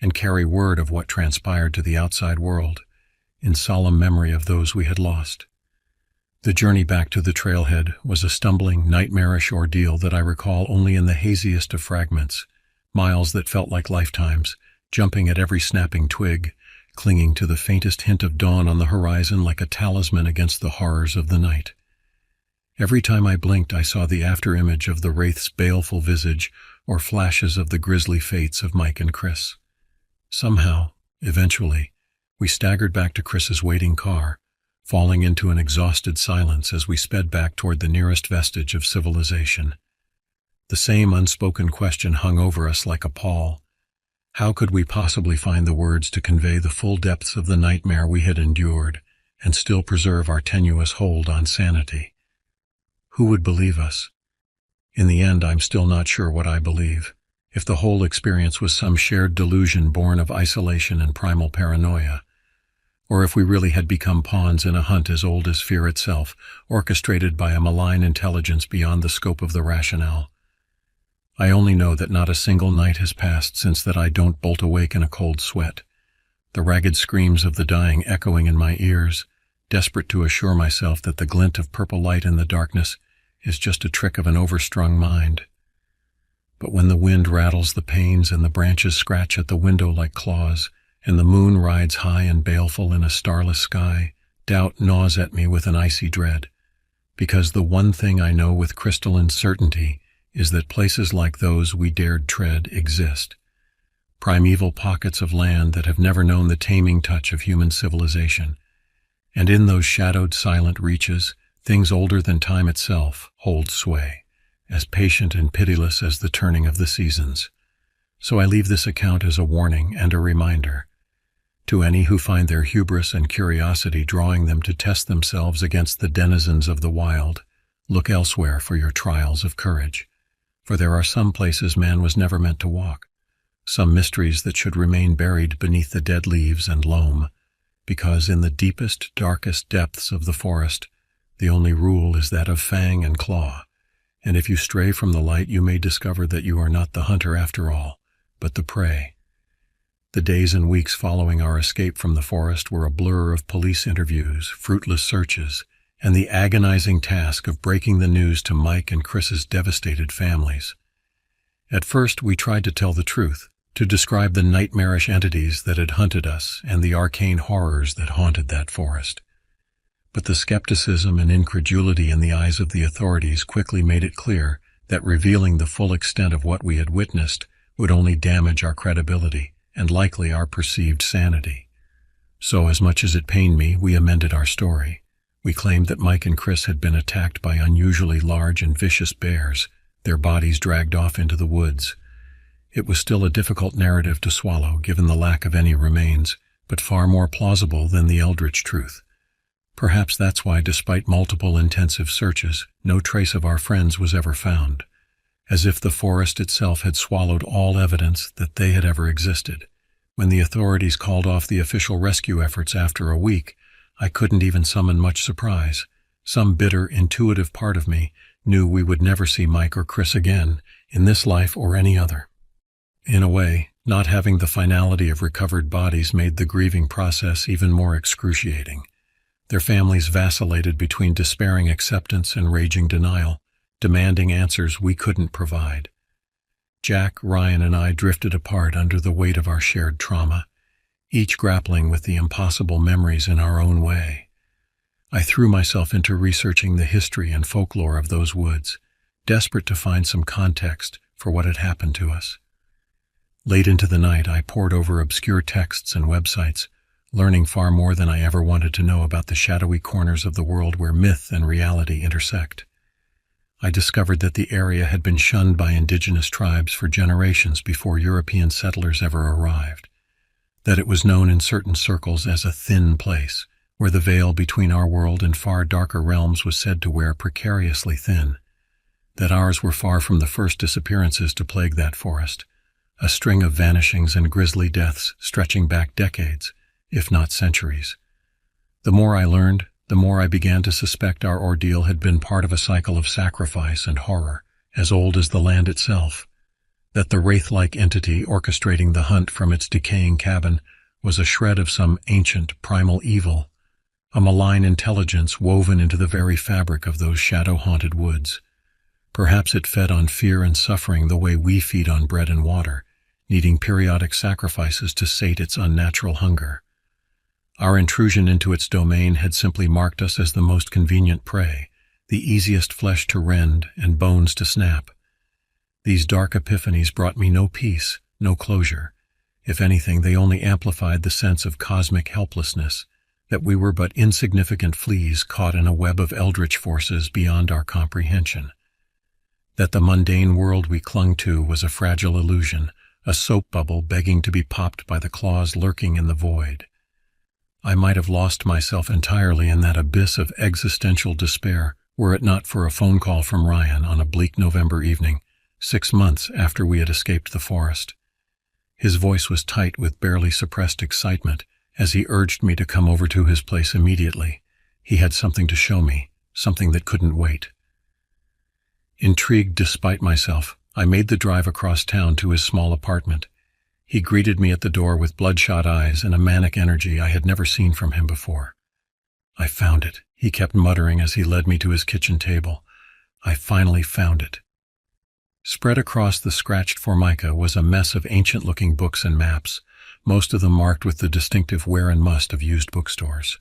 and carry word of what transpired to the outside world, in solemn memory of those we had lost. The journey back to the trailhead was a stumbling, nightmarish ordeal that I recall only in the haziest of fragments, miles that felt like lifetimes, jumping at every snapping twig, clinging to the faintest hint of dawn on the horizon like a talisman against the horrors of the night. Every time I blinked, I saw the after-image of the wraith's baleful visage or flashes of the grisly fates of Mike and Chris. Somehow, eventually, we staggered back to Chris's waiting car, falling into an exhausted silence as we sped back toward the nearest vestige of civilization. The same unspoken question hung over us like a pall. How could we possibly find the words to convey the full depths of the nightmare we had endured and still preserve our tenuous hold on sanity? Who would believe us? In the end, I'm still not sure what I believe. If the whole experience was some shared delusion born of isolation and primal paranoia, or if we really had become pawns in a hunt as old as fear itself, orchestrated by a malign intelligence beyond the scope of the rationale. I only know that not a single night has passed since that I don't bolt awake in a cold sweat, the ragged screams of the dying echoing in my ears, desperate to assure myself that the glint of purple light in the darkness is just a trick of an overstrung mind. But when the wind rattles the panes and the branches scratch at the window like claws, and the moon rides high and baleful in a starless sky, doubt gnaws at me with an icy dread, because the one thing I know with crystalline certainty is that places like those we dared tread exist, primeval pockets of land that have never known the taming touch of human civilization, and in those shadowed silent reaches, things older than time itself hold sway, as patient and pitiless as the turning of the seasons. So I leave this account as a warning and a reminder. To any who find their hubris and curiosity drawing them to test themselves against the denizens of the wild, look elsewhere for your trials of courage. For there are some places man was never meant to walk, some mysteries that should remain buried beneath the dead leaves and loam, because in the deepest, darkest depths of the forest, the only rule is that of fang and claw, and if you stray from the light you may discover that you are not the hunter after all, but the prey. The days and weeks following our escape from the forest were a blur of police interviews, fruitless searches, and the agonizing task of breaking the news to Mike and Chris's devastated families. At first we tried to tell the truth, to describe the nightmarish entities that had hunted us and the arcane horrors that haunted that forest. But the skepticism and incredulity in the eyes of the authorities quickly made it clear that revealing the full extent of what we had witnessed would only damage our credibility and likely our perceived sanity. So, as much as it pained me, we amended our story. We claimed that Mike and Chris had been attacked by unusually large and vicious bears, their bodies dragged off into the woods. It was still a difficult narrative to swallow, given the lack of any remains, but far more plausible than the eldritch truth. Perhaps that's why, despite multiple intensive searches, no trace of our friends was ever found, as if the forest itself had swallowed all evidence that they had ever existed. When the authorities called off the official rescue efforts after a week, I couldn't even summon much surprise. Some bitter, intuitive part of me knew we would never see Mike or Chris again, in this life or any other. In a way, not having the finality of recovered bodies made the grieving process even more excruciating. Their families vacillated between despairing acceptance and raging denial, demanding answers we couldn't provide. Jack, Ryan, and I drifted apart under the weight of our shared trauma, each grappling with the impossible memories in our own way. I threw myself into researching the history and folklore of those woods, desperate to find some context for what had happened to us. Late into the night, I pored over obscure texts and websites, learning far more than I ever wanted to know about the shadowy corners of the world where myth and reality intersect. I discovered that the area had been shunned by indigenous tribes for generations before European settlers ever arrived, that it was known in certain circles as a thin place, where the veil between our world and far darker realms was said to wear precariously thin, that ours were far from the first disappearances to plague that forest, a string of vanishings and grisly deaths stretching back decades, if not centuries. The more I learned, the more I began to suspect our ordeal had been part of a cycle of sacrifice and horror, as old as the land itself, that the wraith-like entity orchestrating the hunt from its decaying cabin was a shred of some ancient, primal evil, a malign intelligence woven into the very fabric of those shadow-haunted woods. Perhaps it fed on fear and suffering the way we feed on bread and water, needing periodic sacrifices to sate its unnatural hunger. Our intrusion into its domain had simply marked us as the most convenient prey, the easiest flesh to rend and bones to snap. These dark epiphanies brought me no peace, no closure. If anything, they only amplified the sense of cosmic helplessness, that we were but insignificant fleas caught in a web of eldritch forces beyond our comprehension. That the mundane world we clung to was a fragile illusion, a soap bubble begging to be popped by the claws lurking in the void. I might have lost myself entirely in that abyss of existential despair were it not for a phone call from Ryan on a bleak November evening, 6 months after we had escaped the forest. His voice was tight with barely suppressed excitement as he urged me to come over to his place immediately. He had something to show me, something that couldn't wait. Intrigued despite myself, I made the drive across town to his small apartment. He greeted me at the door with bloodshot eyes and a manic energy I had never seen from him before. "I found it," he kept muttering as he led me to his kitchen table. "I finally found it." Spread across the scratched formica was a mess of ancient-looking books and maps, most of them marked with the distinctive wear and must of used bookstores.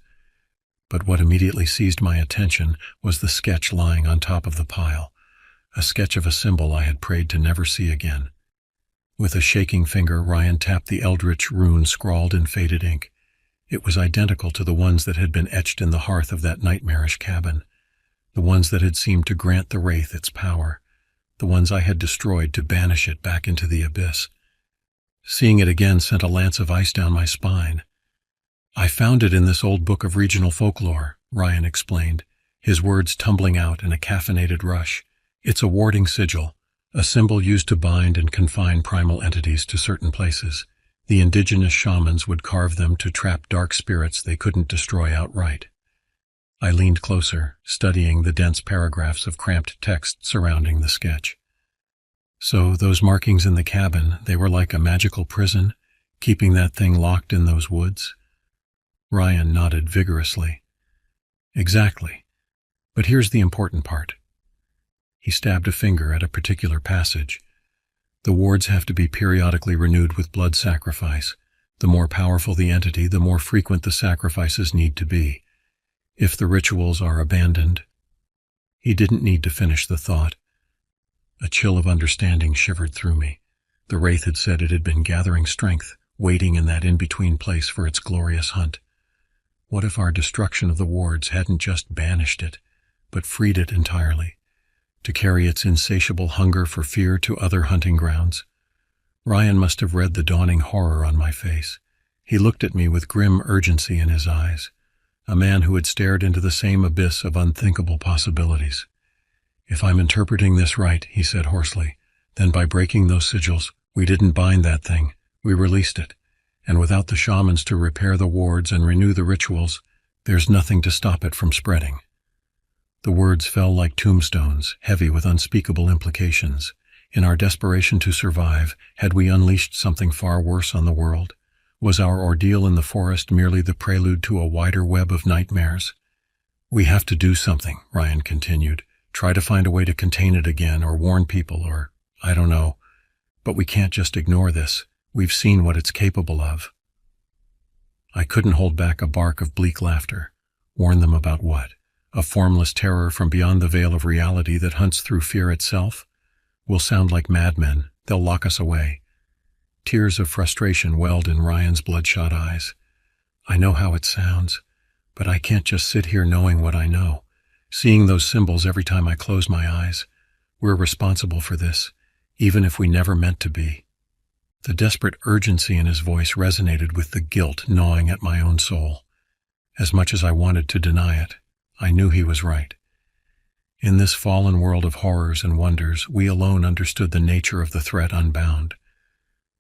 But what immediately seized my attention was the sketch lying on top of the pile, a sketch of a symbol I had prayed to never see again. With a shaking finger, Ryan tapped the eldritch rune scrawled in faded ink. It was identical to the ones that had been etched in the hearth of that nightmarish cabin, the ones that had seemed to grant the wraith its power, the ones I had destroyed to banish it back into the abyss. Seeing it again sent a lance of ice down my spine. "I found it in this old book of regional folklore," Ryan explained, his words tumbling out in a caffeinated rush. "It's a warding sigil, a symbol used to bind and confine primal entities to certain places. The indigenous shamans would carve them to trap dark spirits they couldn't destroy outright." I leaned closer, studying the dense paragraphs of cramped text surrounding the sketch. "So those markings in the cabin, they were like a magical prison, keeping that thing locked in those woods?" Ryan nodded vigorously. "Exactly. But here's the important part." He stabbed a finger at a particular passage. "The wards have to be periodically renewed with blood sacrifice. The more powerful the entity, the more frequent the sacrifices need to be. If the rituals are abandoned—" He didn't need to finish the thought. A chill of understanding shivered through me. The wraith had said it had been gathering strength, waiting in that in-between place for its glorious hunt. What if our destruction of the wards hadn't just banished it, but freed it entirely? to carry its insatiable hunger for fear to other hunting grounds. Ryan must have read the dawning horror on my face. He looked at me with grim urgency in his eyes, a man who had stared into the same abyss of unthinkable possibilities. "If I'm interpreting this right," he said hoarsely, "then by breaking those sigils, we didn't bind that thing, we released it. And without the shamans to repair the wards and renew the rituals, there's nothing to stop it from spreading." The words fell like tombstones, heavy with unspeakable implications. In our desperation to survive, had we unleashed something far worse on the world? Was our ordeal in the forest merely the prelude to a wider web of nightmares? "We have to do something," Ryan continued. "Try to find a way to contain it again, or warn people, or I don't know. But we can't just ignore this. We've seen what it's capable of." I couldn't hold back a bark of bleak laughter. Warn them about what? A formless terror from beyond the veil of reality that hunts through fear itself? We'll sound like madmen. They'll lock us away. Tears of frustration welled in Ryan's bloodshot eyes. "I know how it sounds, but I can't just sit here knowing what I know, seeing those symbols every time I close my eyes. We're responsible for this, even if we never meant to be." The desperate urgency in his voice resonated with the guilt gnawing at my own soul. As much as I wanted to deny it, I knew he was right. In this fallen world of horrors and wonders, we alone understood the nature of the threat unbound.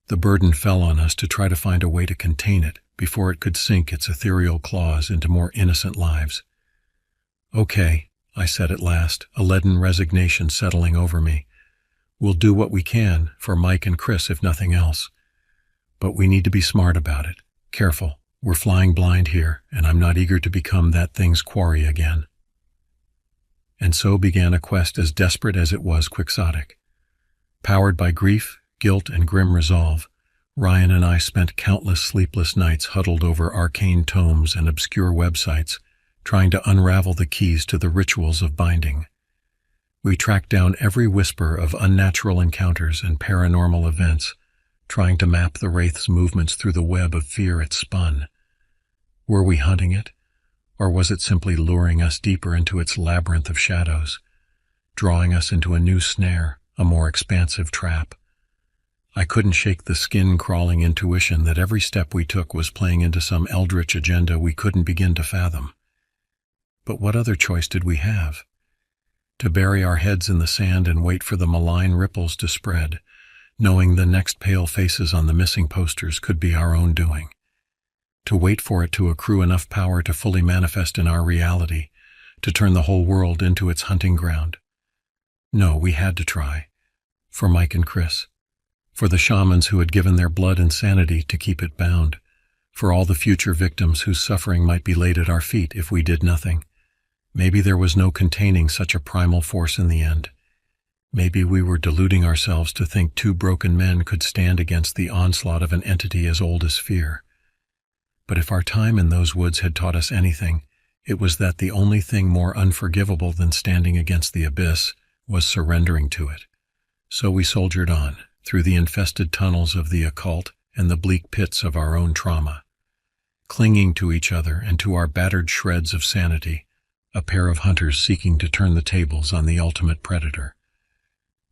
The burden fell on us to try to find a way to contain it before it could sink its ethereal claws into more innocent lives. "Okay," I said at last, a leaden resignation settling over me. "We'll do what we can, for Mike and Chris if nothing else. But we need to be smart about it, careful. We're flying blind here, and I'm not eager to become that thing's quarry again." And so began a quest as desperate as it was quixotic. Powered by grief, guilt, and grim resolve, Ryan and I spent countless sleepless nights huddled over arcane tomes and obscure websites, trying to unravel the keys to the rituals of binding. We tracked down every whisper of unnatural encounters and paranormal events, trying to map the Wraith's movements through the web of fear it spun. Were we hunting it, or was it simply luring us deeper into its labyrinth of shadows, drawing us into a new snare, a more expansive trap? I couldn't shake the skin-crawling intuition that every step we took was playing into some eldritch agenda we couldn't begin to fathom. But what other choice did we have? To bury our heads in the sand and wait for the malign ripples to spread, knowing the next pale faces on the missing posters could be our own doing. To wait for it to accrue enough power to fully manifest in our reality, to turn the whole world into its hunting ground. No, we had to try. For Mike and Chris. For the shamans who had given their blood and sanity to keep it bound. For all the future victims whose suffering might be laid at our feet if we did nothing. Maybe there was no containing such a primal force in the end. Maybe we were deluding ourselves to think two broken men could stand against the onslaught of an entity as old as fear. But if our time in those woods had taught us anything, it was that the only thing more unforgivable than standing against the abyss was surrendering to it. So we soldiered on, through the infested tunnels of the occult and the bleak pits of our own trauma, clinging to each other and to our battered shreds of sanity, a pair of hunters seeking to turn the tables on the ultimate predator.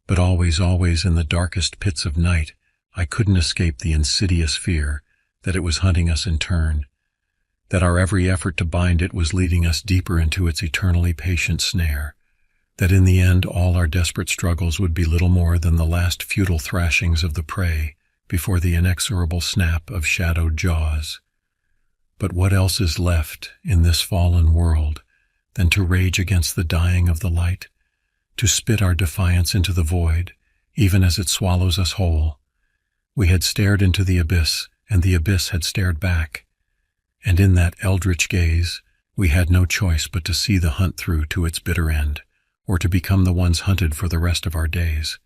But always, always in the darkest pits of night, I couldn't escape the insidious fear that it was hunting us in turn, that our every effort to bind it was leading us deeper into its eternally patient snare, that in the end all our desperate struggles would be little more than the last futile thrashings of the prey before the inexorable snap of shadowed jaws. But what else is left in this fallen world than to rage against the dying of the light, to spit our defiance into the void, even as it swallows us whole? We had stared into the abyss, and the abyss had stared back. And in that eldritch gaze, we had no choice but to see the hunt through to its bitter end, or to become the ones hunted for the rest of our days.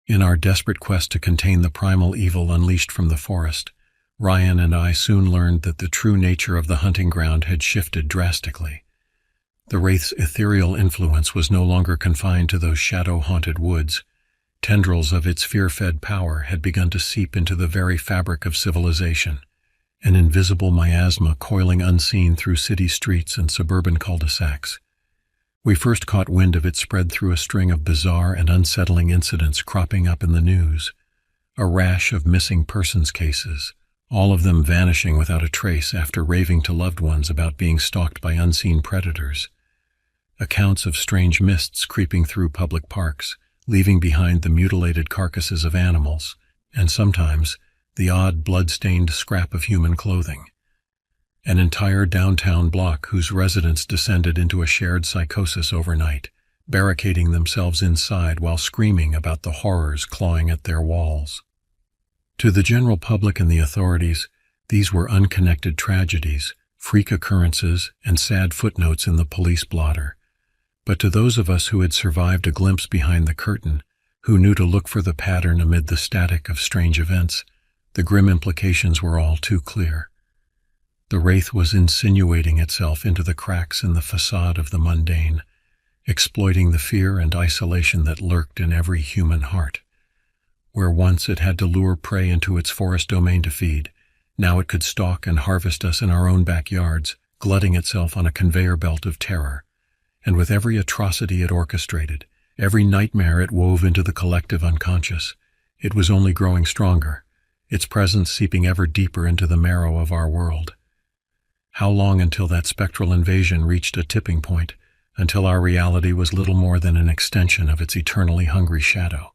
In our desperate quest to contain the primal evil unleashed from the forest, Ryan and I soon learned that the true nature of the hunting ground had shifted drastically. The Wraith's ethereal influence was no longer confined to those shadow-haunted woods. Tendrils of its fear-fed power had begun to seep into the very fabric of civilization, an invisible miasma coiling unseen through city streets and suburban cul-de-sacs. We first caught wind of it spread through a string of bizarre and unsettling incidents cropping up in the news. A rash of missing persons cases, all of them vanishing without a trace after raving to loved ones about being stalked by unseen predators. Accounts of strange mists creeping through public parks, leaving behind the mutilated carcasses of animals, and sometimes the odd blood-stained scrap of human clothing. An entire downtown block whose residents descended into a shared psychosis overnight, barricading themselves inside while screaming about the horrors clawing at their walls. To the general public and the authorities, these were unconnected tragedies, freak occurrences, and sad footnotes in the police blotter. But to those of us who had survived a glimpse behind the curtain, who knew to look for the pattern amid the static of strange events, the grim implications were all too clear. The wraith was insinuating itself into the cracks in the facade of the mundane, exploiting the fear and isolation that lurked in every human heart. Where once it had to lure prey into its forest domain to feed, now it could stalk and harvest us in our own backyards, glutting itself on a conveyor belt of terror. And with every atrocity it orchestrated, every nightmare it wove into the collective unconscious, it was only growing stronger, its presence seeping ever deeper into the marrow of our world. How long until that spectral invasion reached a tipping point, until our reality was little more than an extension of its eternally hungry shadow?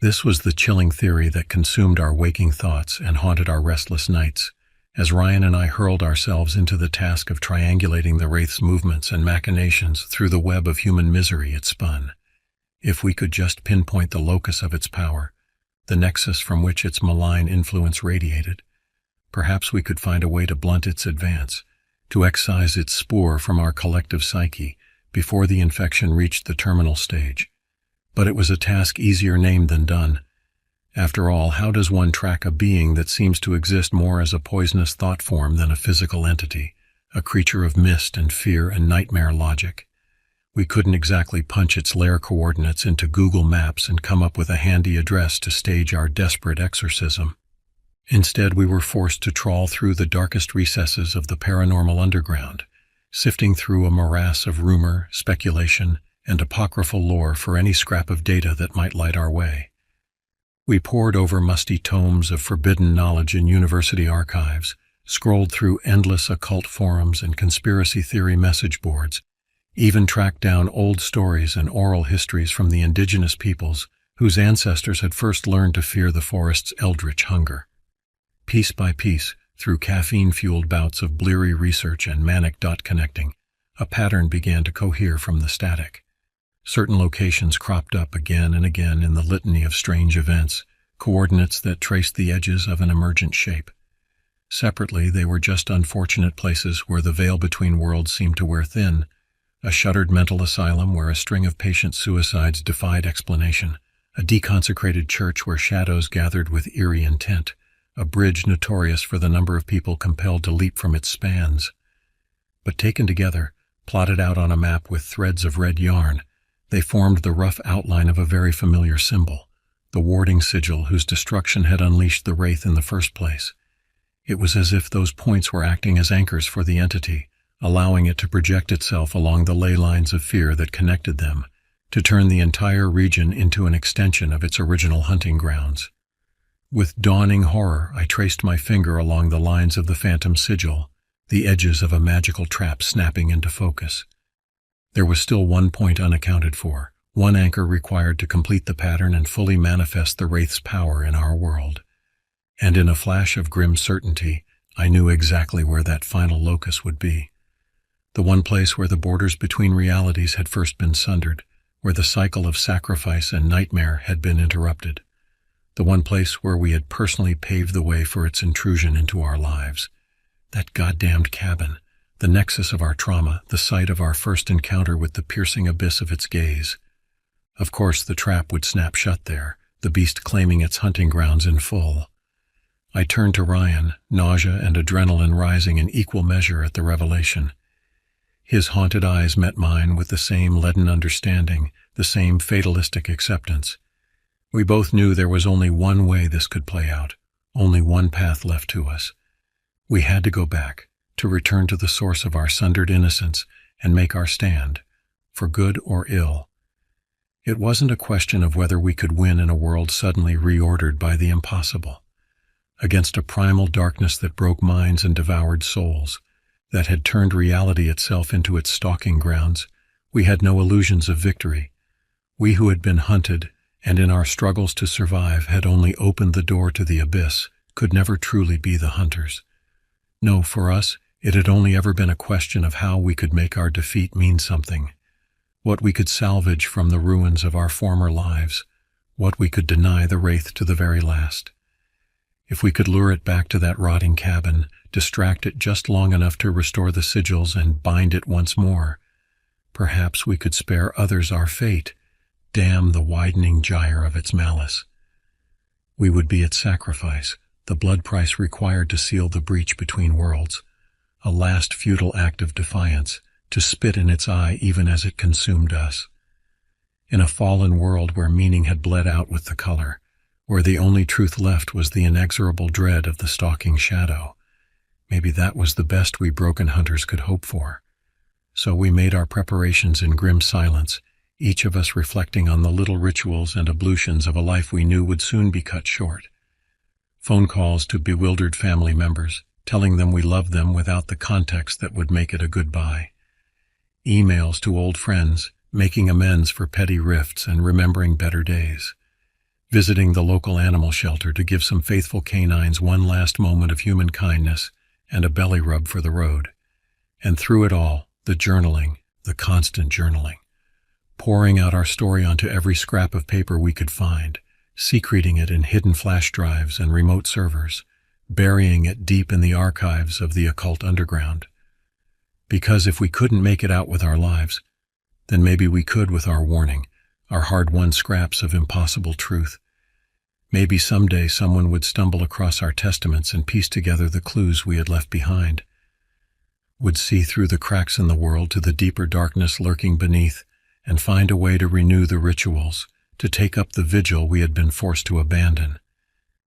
This was the chilling theory that consumed our waking thoughts and haunted our restless nights, as Ryan and I hurled ourselves into the task of triangulating the wraith's movements and machinations through the web of human misery it spun. If we could just pinpoint the locus of its power, the nexus from which its malign influence radiated, perhaps we could find a way to blunt its advance, to excise its spoor from our collective psyche before the infection reached the terminal stage. But it was a task easier named than done. After all, how does one track a being that seems to exist more as a poisonous thought form than a physical entity, a creature of mist and fear and nightmare logic? We couldn't exactly punch its lair coordinates into Google Maps and come up with a handy address to stage our desperate exorcism. Instead, we were forced to trawl through the darkest recesses of the paranormal underground, sifting through a morass of rumor, speculation, and apocryphal lore for any scrap of data that might light our way. We pored over musty tomes of forbidden knowledge in university archives, scrolled through endless occult forums and conspiracy theory message boards, even tracked down old stories and oral histories from the indigenous peoples whose ancestors had first learned to fear the forest's eldritch hunger. Piece by piece, through caffeine-fueled bouts of bleary research and manic dot connecting, a pattern began to cohere from the static. Certain locations cropped up again and again in the litany of strange events, coordinates that traced the edges of an emergent shape. Separately, they were just unfortunate places where the veil between worlds seemed to wear thin, a shuttered mental asylum where a string of patient suicides defied explanation, a deconsecrated church where shadows gathered with eerie intent, a bridge notorious for the number of people compelled to leap from its spans. But taken together, plotted out on a map with threads of red yarn, they formed the rough outline of a very familiar symbol, the warding sigil whose destruction had unleashed the wraith in the first place. It was as if those points were acting as anchors for the entity, allowing it to project itself along the ley lines of fear that connected them, to turn the entire region into an extension of its original hunting grounds. With dawning horror, I traced my finger along the lines of the phantom sigil, the edges of a magical trap snapping into focus. There was still one point unaccounted for, one anchor required to complete the pattern and fully manifest the wraith's power in our world. And in a flash of grim certainty, I knew exactly where that final locus would be. The one place where the borders between realities had first been sundered, where the cycle of sacrifice and nightmare had been interrupted. The one place where we had personally paved the way for its intrusion into our lives. That goddamned cabin, the nexus of our trauma, the site of our first encounter with the piercing abyss of its gaze. Of course, the trap would snap shut there, the beast claiming its hunting grounds in full. I turned to Ryan, nausea and adrenaline rising in equal measure at the revelation. His haunted eyes met mine with the same leaden understanding, the same fatalistic acceptance. We both knew there was only one way this could play out, only one path left to us. We had to go back, to return to the source of our sundered innocence and make our stand, for good or ill. It wasn't a question of whether we could win in a world suddenly reordered by the impossible. Against a primal darkness that broke minds and devoured souls, that had turned reality itself into its stalking grounds, we had no illusions of victory. We who had been hunted, and in our struggles to survive had only opened the door to the abyss, could never truly be the hunters. No, for us, it had only ever been a question of how we could make our defeat mean something, what we could salvage from the ruins of our former lives, what we could deny the wraith to the very last. If we could lure it back to that rotting cabin, distract it just long enough to restore the sigils and bind it once more, perhaps we could spare others our fate, damn the widening gyre of its malice. We would be its sacrifice, the blood price required to seal the breach between worlds, a last futile act of defiance, to spit in its eye even as it consumed us. In a fallen world where meaning had bled out with the color, where the only truth left was the inexorable dread of the stalking shadow, maybe that was the best we broken hunters could hope for. So we made our preparations in grim silence, each of us reflecting on the little rituals and ablutions of a life we knew would soon be cut short. Phone calls to bewildered family members, telling them we loved them without the context that would make it a goodbye. Emails to old friends, making amends for petty rifts and remembering better days. Visiting the local animal shelter to give some faithful canines one last moment of human kindness and a belly rub for the road. And through it all, the journaling, the constant journaling. Pouring out our story onto every scrap of paper we could find, secreting it in hidden flash drives and remote servers, burying it deep in the archives of the occult underground. Because if we couldn't make it out with our lives, then maybe we could with our warning, our hard-won scraps of impossible truth. Maybe someday someone would stumble across our testaments and piece together the clues we had left behind, would see through the cracks in the world to the deeper darkness lurking beneath, and find a way to renew the rituals, to take up the vigil we had been forced to abandon.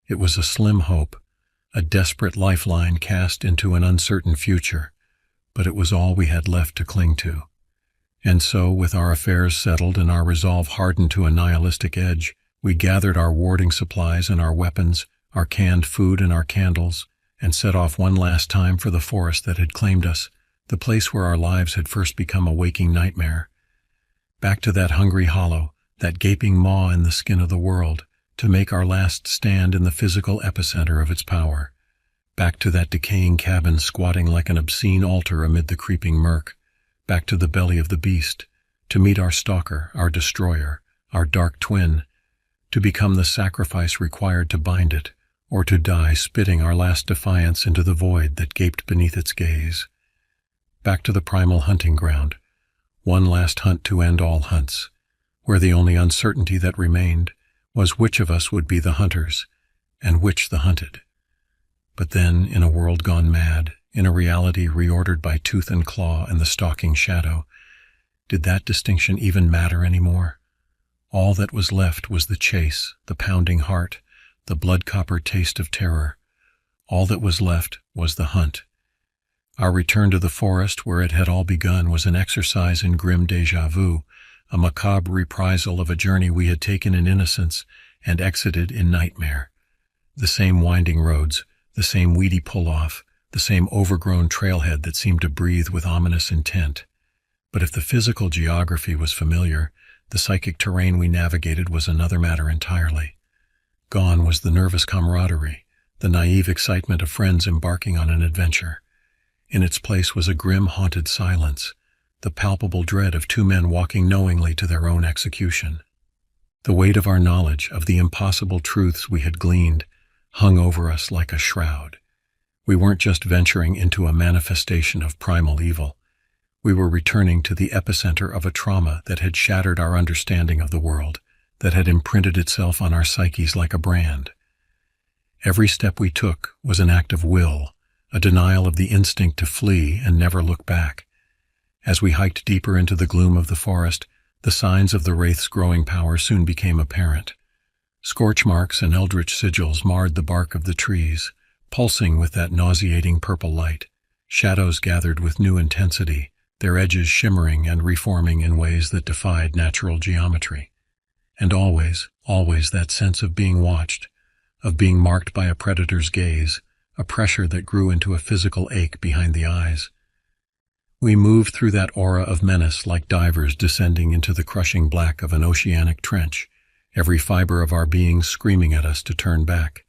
It was a slim hope, a desperate lifeline cast into an uncertain future, but it was all we had left to cling to. And so, with our affairs settled and our resolve hardened to a nihilistic edge, we gathered our warding supplies and our weapons, our canned food and our candles, and set off one last time for the forest that had claimed us, the place where our lives had first become a waking nightmare. Back to that hungry hollow, that gaping maw in the skin of the world, to make our last stand in the physical epicenter of its power. Back to that decaying cabin squatting like an obscene altar amid the creeping murk. Back to the belly of the beast, to meet our stalker, our destroyer, our dark twin, to become the sacrifice required to bind it, or to die spitting our last defiance into the void that gaped beneath its gaze. Back to the primal hunting ground, one last hunt to end all hunts, where the only uncertainty that remained was which of us would be the hunters, and which the hunted. But then, in a world gone mad, in a reality reordered by tooth and claw and the stalking shadow, did that distinction even matter anymore? All that was left was the chase, the pounding heart, the blood-copper taste of terror. All that was left was the hunt. Our return to the forest where it had all begun was an exercise in grim déjà vu, a macabre reprisal of a journey we had taken in innocence and exited in nightmare. The same winding roads, the same weedy pull-off, the same overgrown trailhead that seemed to breathe with ominous intent. But if the physical geography was familiar, the psychic terrain we navigated was another matter entirely. Gone was the nervous camaraderie, the naive excitement of friends embarking on an adventure. In its place was a grim, haunted silence, the palpable dread of two men walking knowingly to their own execution. The weight of our knowledge of the impossible truths we had gleaned hung over us like a shroud. We weren't just venturing into a manifestation of primal evil. We were returning to the epicenter of a trauma that had shattered our understanding of the world, that had imprinted itself on our psyches like a brand. Every step we took was an act of will, a denial of the instinct to flee and never look back. As we hiked deeper into the gloom of the forest, the signs of the wraith's growing power soon became apparent. Scorch marks and eldritch sigils marred the bark of the trees, pulsing with that nauseating purple light. Shadows gathered with new intensity, their edges shimmering and reforming in ways that defied natural geometry. And always, always that sense of being watched, of being marked by a predator's gaze, a pressure that grew into a physical ache behind the eyes. We moved through that aura of menace like divers descending into the crushing black of an oceanic trench, every fiber of our being screaming at us to turn back.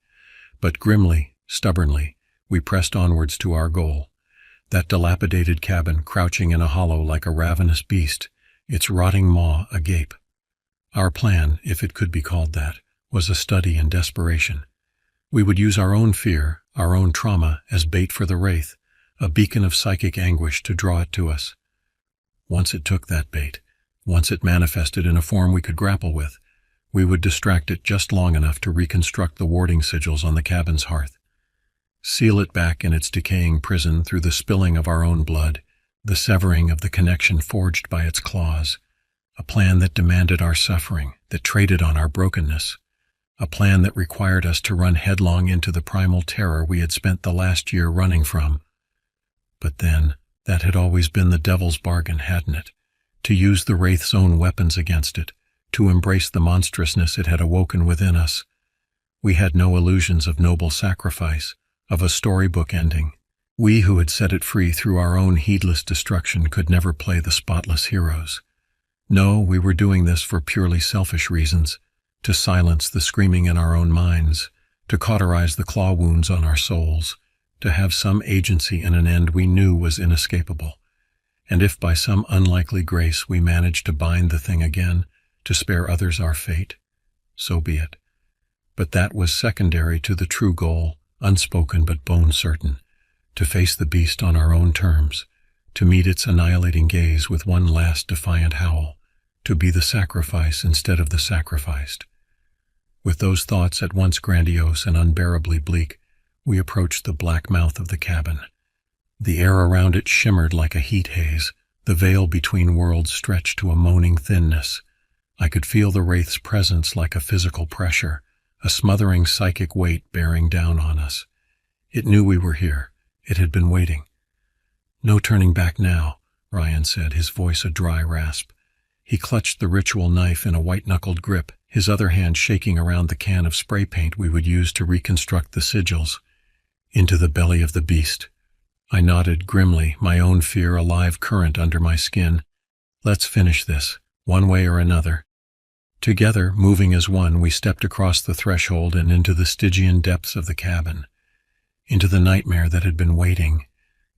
But grimly, stubbornly, we pressed onwards to our goal, that dilapidated cabin crouching in a hollow like a ravenous beast, its rotting maw agape. Our plan, if it could be called that, was a study in desperation. We would use our own fear, our own trauma, as bait for the wraith, a beacon of psychic anguish to draw it to us. Once it took that bait, once it manifested in a form we could grapple with, we would distract it just long enough to reconstruct the warding sigils on the cabin's hearth. Seal it back in its decaying prison through the spilling of our own blood, the severing of the connection forged by its claws, a plan that demanded our suffering, that traded on our brokenness, a plan that required us to run headlong into the primal terror we had spent the last year running from. But then, that had always been the devil's bargain, hadn't it? To use the wraith's own weapons against it, to embrace the monstrousness it had awoken within us. We had no illusions of noble sacrifice, of a storybook ending. We who had set it free through our own heedless destruction could never play the spotless heroes. No, we were doing this for purely selfish reasons, to silence the screaming in our own minds, to cauterize the claw wounds on our souls, to have some agency in an end we knew was inescapable. And if by some unlikely grace we managed to bind the thing again, to spare others our fate, so be it. But that was secondary to the true goal, unspoken but bone-certain, to face the beast on our own terms, to meet its annihilating gaze with one last defiant howl, to be the sacrifice instead of the sacrificed. With those thoughts at once grandiose and unbearably bleak, we approached the black mouth of the cabin. The air around it shimmered like a heat haze, the veil between worlds stretched to a moaning thinness. I could feel the wraith's presence like a physical pressure, a smothering psychic weight bearing down on us. It knew we were here. It had been waiting. "No turning back now," Ryan said, his voice a dry rasp. He clutched the ritual knife in a white-knuckled grip, his other hand shaking around the can of spray paint we would use to reconstruct the sigils. Into the belly of the beast. I nodded grimly, my own fear a live current under my skin. Let's finish this, one way or another. Together, moving as one, we stepped across the threshold and into the Stygian depths of the cabin, into the nightmare that had been waiting,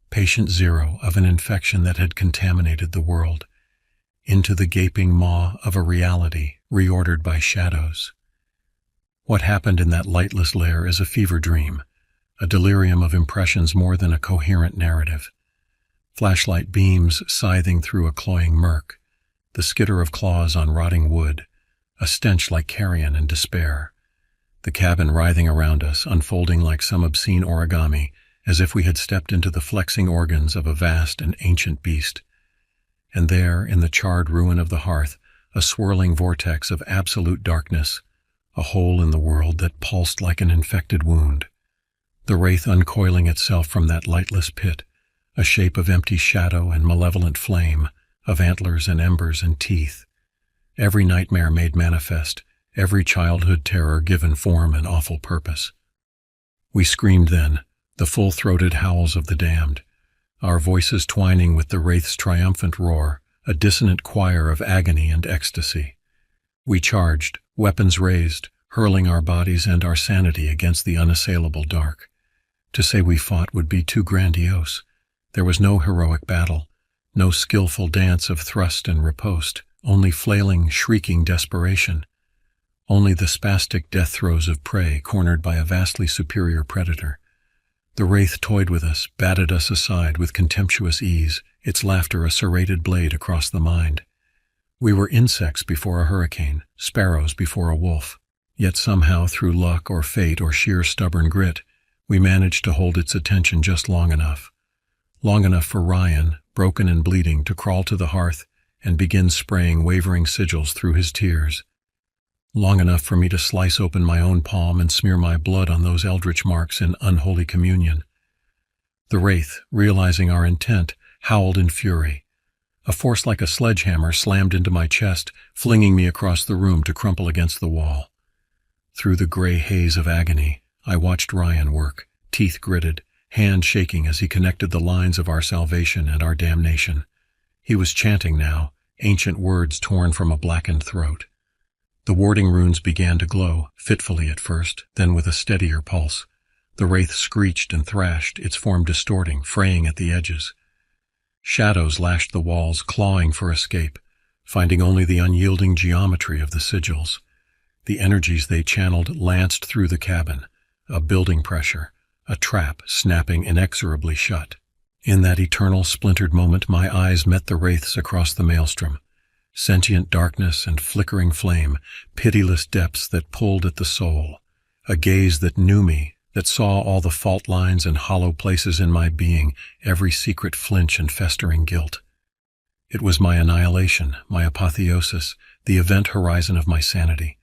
patient zero of an infection that had contaminated the world, into the gaping maw of a reality reordered by shadows. What happened in that lightless lair is a fever dream, a delirium of impressions more than a coherent narrative. Flashlight beams scything through a cloying murk, the skitter of claws on rotting wood, a stench like carrion and despair. The cabin writhing around us, unfolding like some obscene origami, as if we had stepped into the flexing organs of a vast and ancient beast. And there, in the charred ruin of the hearth, a swirling vortex of absolute darkness, a hole in the world that pulsed like an infected wound. The wraith uncoiling itself from that lightless pit, a shape of empty shadow and malevolent flame, of antlers and embers and teeth. Every nightmare made manifest, every childhood terror given form and awful purpose. We screamed then, the full-throated howls of the damned, our voices twining with the wraith's triumphant roar, a dissonant choir of agony and ecstasy. We charged, weapons raised, hurling our bodies and our sanity against the unassailable dark. To say we fought would be too grandiose. There was no heroic battle, no skillful dance of thrust and riposte, only flailing, shrieking desperation. Only the spastic death throes of prey cornered by a vastly superior predator. The wraith toyed with us, batted us aside with contemptuous ease, its laughter a serrated blade across the mind. We were insects before a hurricane, sparrows before a wolf. Yet somehow, through luck or fate or sheer stubborn grit, we managed to hold its attention just long enough. Long enough for Ryan, broken and bleeding, to crawl to the hearth and begin spraying wavering sigils through his tears. Long enough for me to slice open my own palm and smear my blood on those eldritch marks in unholy communion. The wraith, realizing our intent, howled in fury, A force like a sledgehammer slammed into my chest, flinging me across the room to crumple against the wall. Through the gray haze of agony, I watched Ryan work, teeth gritted, hand shaking as he connected the lines of our salvation and our damnation. He was chanting now, ancient words torn from a blackened throat. The warding runes began to glow, fitfully at first, then with a steadier pulse. The wraith screeched and thrashed, its form distorting, fraying at the edges. Shadows lashed the walls, clawing for escape, finding only the unyielding geometry of the sigils. The energies they channeled lanced through the cabin, a building pressure, a trap snapping inexorably shut. In that eternal splintered moment, my eyes met the wraiths across the maelstrom. Sentient darkness and flickering flame, pitiless depths that pulled at the soul. A gaze that knew me, that saw all the fault lines and hollow places in my being, every secret flinch and festering guilt. It was my annihilation, my apotheosis, the event horizon of my sanity.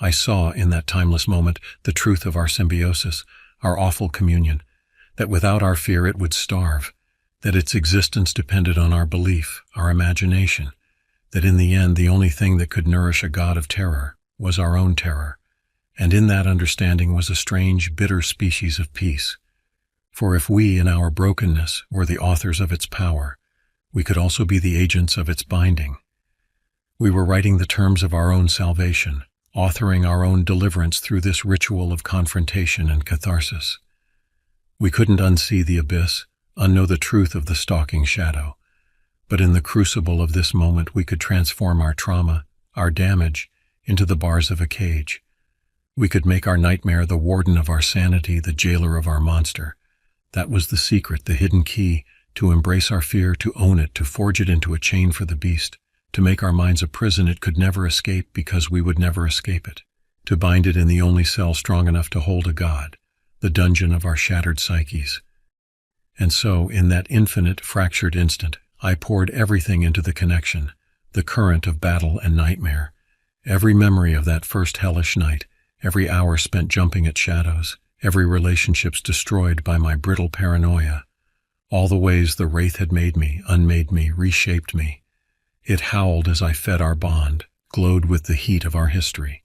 I saw in that timeless moment the truth of our symbiosis, our awful communion, that without our fear it would starve, that its existence depended on our belief, our imagination, that in the end the only thing that could nourish a god of terror was our own terror, and in that understanding was a strange, bitter species of peace. For if we, in our brokenness, were the authors of its power, we could also be the agents of its binding. We were writing the terms of our own salvation, authoring our own deliverance through this ritual of confrontation and catharsis. We couldn't unsee the abyss, unknow the truth of the stalking shadow, but in the crucible of this moment we could transform our trauma, our damage, into the bars of a cage. We could make our nightmare the warden of our sanity, the jailer of our monster. That was the secret, the hidden key, to embrace our fear, to own it, to forge it into a chain for the beast, to make our minds a prison it could never escape because we would never escape it, to bind it in the only cell strong enough to hold a god, the dungeon of our shattered psyches. And so, in that infinite, fractured instant, I poured everything into the connection, the current of battle and nightmare, every memory of that first hellish night, every hour spent jumping at shadows, every relationships destroyed by my brittle paranoia, all the ways the wraith had made me, unmade me, reshaped me. It howled as I fed our bond, glowed with the heat of our history.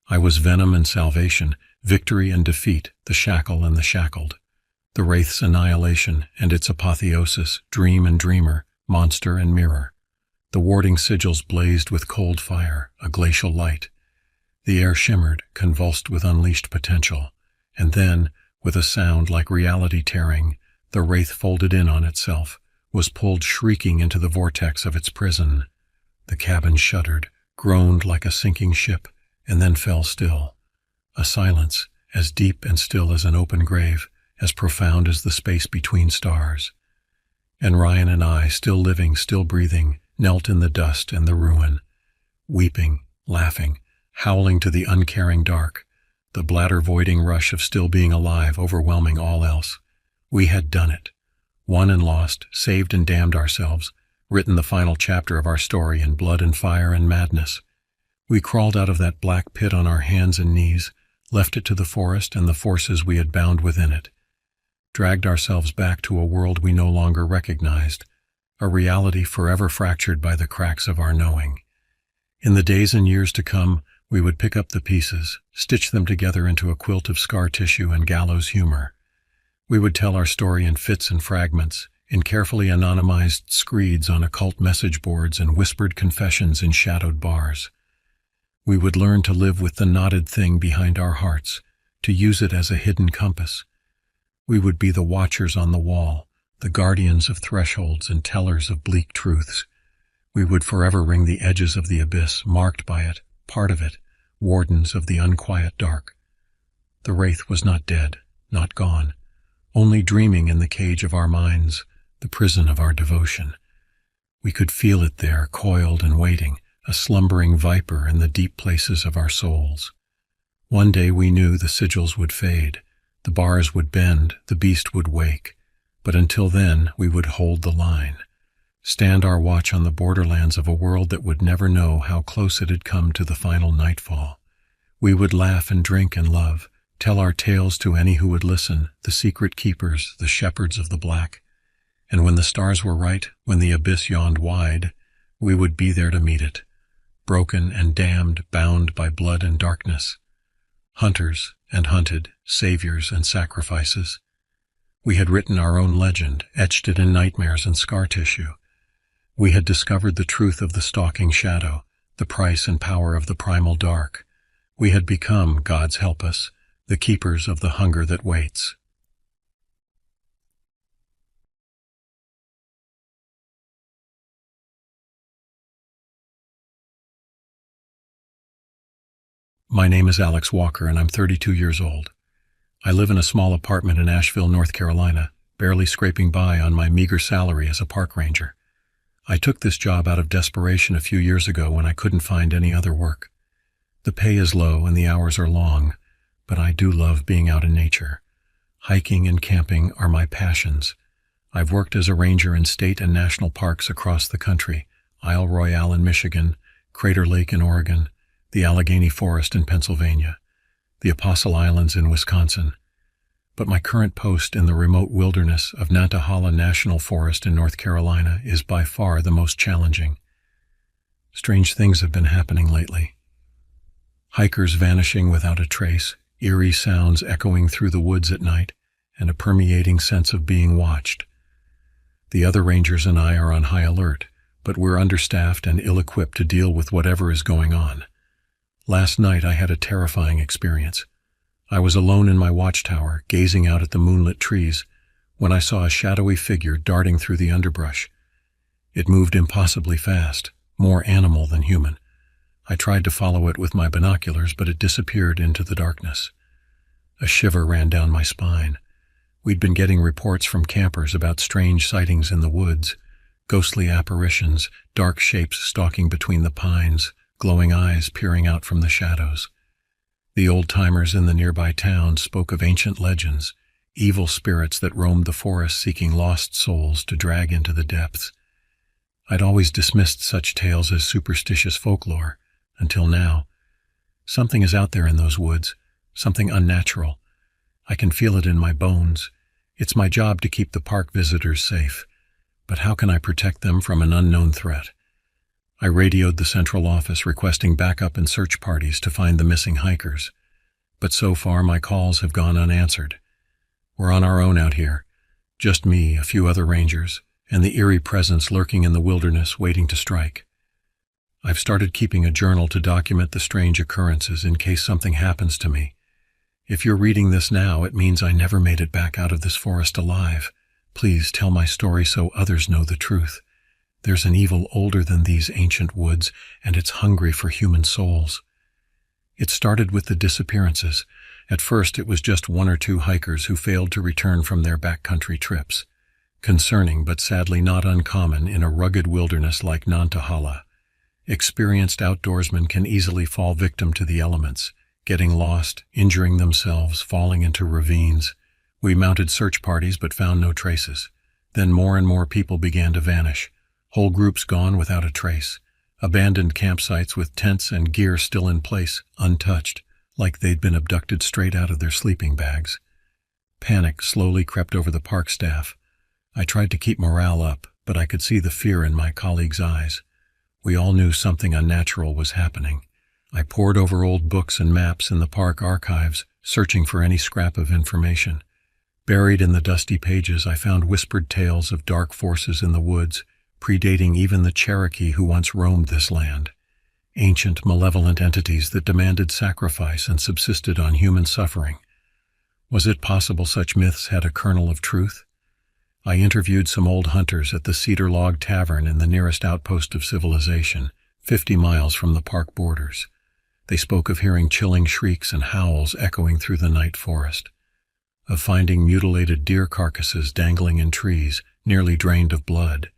I was venom and salvation, victory and defeat, the shackle and the shackled. The wraith's annihilation and its apotheosis, dream and dreamer, monster and mirror. The warding sigils blazed with cold fire, a glacial light. The air shimmered, convulsed with unleashed potential, and then, with a sound like reality tearing, the wraith folded in on itself, was pulled shrieking into the vortex of its prison. The cabin shuddered, groaned like a sinking ship, and then fell still. A silence, as deep and still as an open grave, as profound as the space between stars. And Ryan and I, still living, still breathing, knelt in the dust and the ruin, weeping, laughing, howling to the uncaring dark, the bladder-voiding rush of still being alive overwhelming all else. We had done it. Won and lost, saved and damned ourselves, written the final chapter of our story in blood and fire and madness. We crawled out of that black pit on our hands and knees, left it to the forest and the forces we had bound within it, dragged ourselves back to a world we no longer recognized, a reality forever fractured by the cracks of our knowing. In the days and years to come, we would pick up the pieces, stitch them together into a quilt of scar tissue and gallows humor. We would tell our story in fits and fragments, in carefully anonymized screeds on occult message boards and whispered confessions in shadowed bars. We would learn to live with the knotted thing behind our hearts, to use it as a hidden compass. We would be the watchers on the wall, the guardians of thresholds and tellers of bleak truths. We would forever ring the edges of the abyss, marked by it, part of it, wardens of the unquiet dark. The wraith was not dead, not gone, only dreaming in the cage of our minds, the prison of our devotion. We could feel it there, coiled and waiting, a slumbering viper in the deep places of our souls. One day we knew the sigils would fade, the bars would bend, the beast would wake, but until then we would hold the line, stand our watch on the borderlands of a world that would never know how close it had come to the final nightfall. We would laugh and drink and love, tell our tales to any who would listen, the secret keepers, the shepherds of the black. And when the stars were right, when the abyss yawned wide, we would be there to meet it, broken and damned, bound by blood and darkness. Hunters and hunted, saviors and sacrifices. We had written our own legend, etched it in nightmares and scar tissue. We had discovered the truth of the stalking shadow, the price and power of the primal dark. We had become, gods help us, the keepers of the hunger that waits. My name is Alex Walker, and I'm 32 years old. I live in a small apartment in Asheville, North Carolina, barely scraping by on my meager salary as a park ranger. I took this job out of desperation a few years ago when I couldn't find any other work. The pay is low and the hours are long, but I do love being out in nature. Hiking and camping are my passions. I've worked as a ranger in state and national parks across the country, Isle Royale in Michigan, Crater Lake in Oregon, the Allegheny Forest in Pennsylvania, the Apostle Islands in Wisconsin. But my current post in the remote wilderness of Nantahala National Forest in North Carolina is by far the most challenging. Strange things have been happening lately. Hikers vanishing without a trace, eerie sounds echoing through the woods at night, and a permeating sense of being watched. The other rangers and I are on high alert, but we're understaffed and ill-equipped to deal with whatever is going on. Last night I had a terrifying experience. I was alone in my watchtower, gazing out at the moonlit trees, when I saw a shadowy figure darting through the underbrush. It moved impossibly fast, more animal than human. I tried to follow it with my binoculars, but it disappeared into the darkness. A shiver ran down my spine. We'd been getting reports from campers about strange sightings in the woods, ghostly apparitions, dark shapes stalking between the pines, glowing eyes peering out from the shadows. The old-timers in the nearby town spoke of ancient legends, evil spirits that roamed the forest seeking lost souls to drag into the depths. I'd always dismissed such tales as superstitious folklore, until now. Something is out there in those woods, something unnatural. I can feel it in my bones. It's my job to keep the park visitors safe, but how can I protect them from an unknown threat? I radioed the central office requesting backup and search parties to find the missing hikers, but so far my calls have gone unanswered. We're on our own out here, just me, a few other rangers, and the eerie presence lurking in the wilderness waiting to strike. I've started keeping a journal to document the strange occurrences in case something happens to me. If you're reading this now, it means I never made it back out of this forest alive. Please tell my story so others know the truth. There's an evil older than these ancient woods, and it's hungry for human souls. It started with the disappearances. At first, it was just one or two hikers who failed to return from their backcountry trips. Concerning, but sadly not uncommon in a rugged wilderness like Nantahala. Experienced outdoorsmen can easily fall victim to the elements, getting lost, injuring themselves, falling into ravines. We mounted search parties but found no traces. Then more and more people began to vanish. Whole groups gone without a trace. Abandoned campsites with tents and gear still in place, untouched, like they'd been abducted straight out of their sleeping bags. Panic slowly crept over the park staff. I tried to keep morale up, but I could see the fear in my colleagues' eyes. We all knew something unnatural was happening. I pored over old books and maps in the park archives, searching for any scrap of information. Buried in the dusty pages, I found whispered tales of dark forces in the woods, predating even the Cherokee who once roamed this land. Ancient, malevolent entities that demanded sacrifice and subsisted on human suffering. Was it possible such myths had a kernel of truth? I interviewed some old hunters at the Cedar Log Tavern in the nearest outpost of civilization, 50 miles from the park borders. They spoke of hearing chilling shrieks and howls echoing through the night forest, of finding mutilated deer carcasses dangling in trees, nearly drained of blood.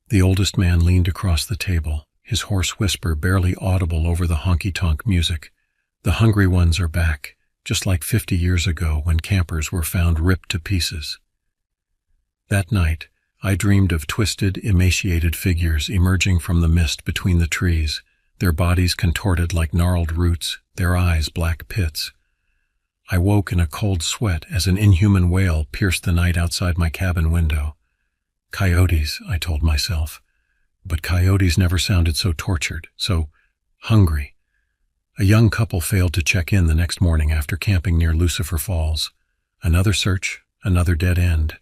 The oldest man leaned across the table, his hoarse whisper barely audible over the honky-tonk music. The hungry ones are back, just like 50 years ago when campers were found ripped to pieces. That night, I dreamed of twisted, emaciated figures emerging from the mist between the trees, their bodies contorted like gnarled roots, their eyes black pits. I woke in a cold sweat as an inhuman wail pierced the night outside my cabin window. Coyotes, I told myself. But coyotes never sounded so tortured, so hungry. A young couple failed to check in the next morning after camping near Lucifer Falls. Another search, another dead end.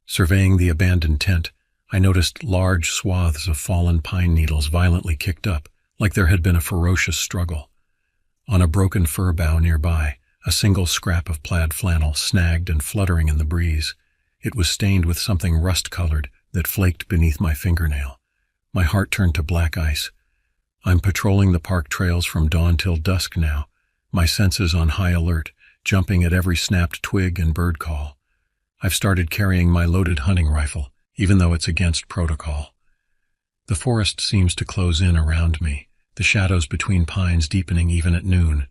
Surveying the abandoned tent, I noticed large swaths of fallen pine needles violently kicked up, like there had been a ferocious struggle. On a broken fir bough nearby, a single scrap of plaid flannel snagged and fluttering in the breeze. It was stained with something rust-colored that flaked beneath my fingernail. My heart turned to black ice. I'm patrolling the park trails from dawn till dusk now, my senses on high alert, jumping at every snapped twig and bird call. I've started carrying my loaded hunting rifle, even though it's against protocol. The forest seems to close in around me, the shadows between pines deepening even at noon.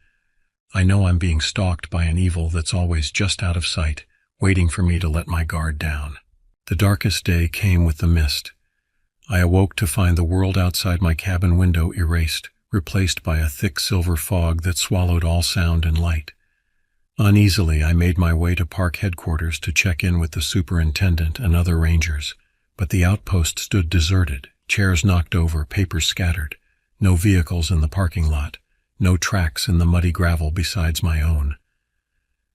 I know I'm being stalked by an evil that's always just out of sight, waiting for me to let my guard down. The darkest day came with the mist. I awoke to find the world outside my cabin window erased, replaced by a thick silver fog that swallowed all sound and light. Uneasily, I made my way to park headquarters to check in with the superintendent and other rangers, but the outpost stood deserted, chairs knocked over, papers scattered, no vehicles in the parking lot, no tracks in the muddy gravel besides my own.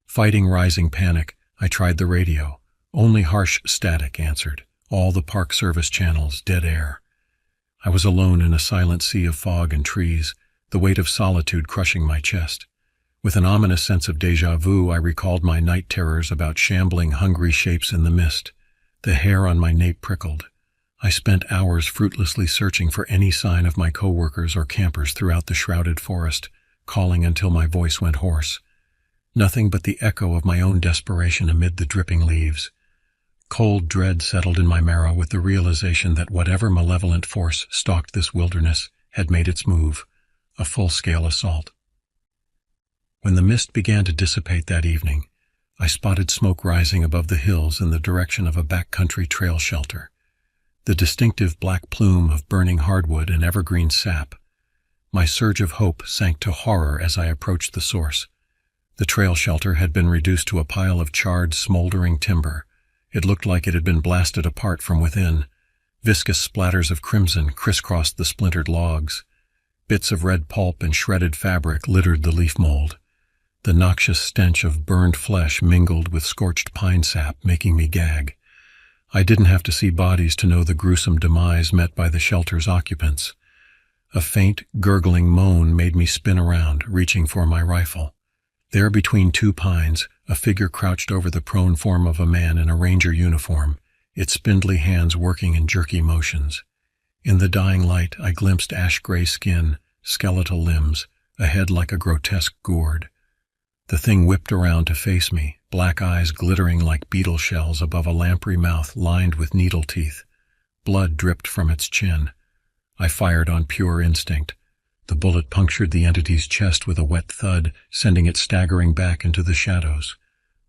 Fighting rising panic, I tried the radio. Only harsh static answered, all the park service channels dead air. I was alone in a silent sea of fog and trees, the weight of solitude crushing my chest. With an ominous sense of déjà vu, I recalled my night terrors about shambling, hungry shapes in the mist. The hair on my nape prickled. I spent hours fruitlessly searching for any sign of my coworkers or campers throughout the shrouded forest, calling until my voice went hoarse. Nothing but the echo of my own desperation amid the dripping leaves. Cold dread settled in my marrow with the realization that whatever malevolent force stalked this wilderness had made its move, a full-scale assault. When the mist began to dissipate that evening, I spotted smoke rising above the hills in the direction of a backcountry trail shelter. The distinctive black plume of burning hardwood and evergreen sap. My surge of hope sank to horror as I approached the source. The trail shelter had been reduced to a pile of charred, smoldering timber. It looked like it had been blasted apart from within. Viscous splatters of crimson crisscrossed the splintered logs. Bits of red pulp and shredded fabric littered the leaf mold. The noxious stench of burned flesh mingled with scorched pine sap, making me gag. I didn't have to see bodies to know the gruesome demise met by the shelter's occupants. A faint, gurgling moan made me spin around, reaching for my rifle. There between two pines, a figure crouched over the prone form of a man in a ranger uniform, its spindly hands working in jerky motions. In the dying light, I glimpsed ash-gray skin, skeletal limbs, a head like a grotesque gourd. The thing whipped around to face me, black eyes glittering like beetle shells above a lamprey mouth lined with needle teeth. Blood dripped from its chin. I fired on pure instinct. The bullet punctured the entity's chest with a wet thud, sending it staggering back into the shadows.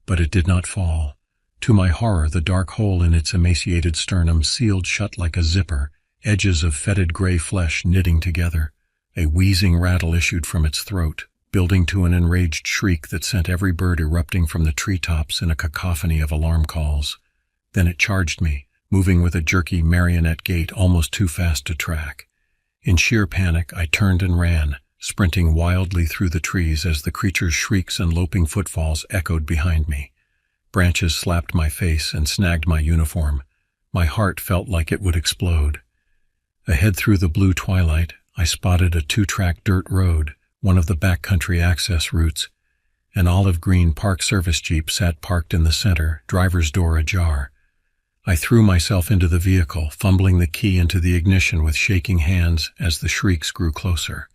But it did not fall. To my horror, the dark hole in its emaciated sternum sealed shut like a zipper, edges of fetid gray flesh knitting together. A wheezing rattle issued from its throat, building to an enraged shriek that sent every bird erupting from the treetops in a cacophony of alarm calls. Then it charged me, moving with a jerky marionette gait almost too fast to track. In sheer panic, I turned and ran, sprinting wildly through the trees as the creature's shrieks and loping footfalls echoed behind me. Branches slapped my face and snagged my uniform. My heart felt like it would explode. Ahead through the blue twilight, I spotted a 2-track dirt road, one of the backcountry access routes. An olive-green Park Service Jeep sat parked in the center, driver's door ajar. I threw myself into the vehicle, fumbling the key into the ignition with shaking hands as the shrieks grew closer.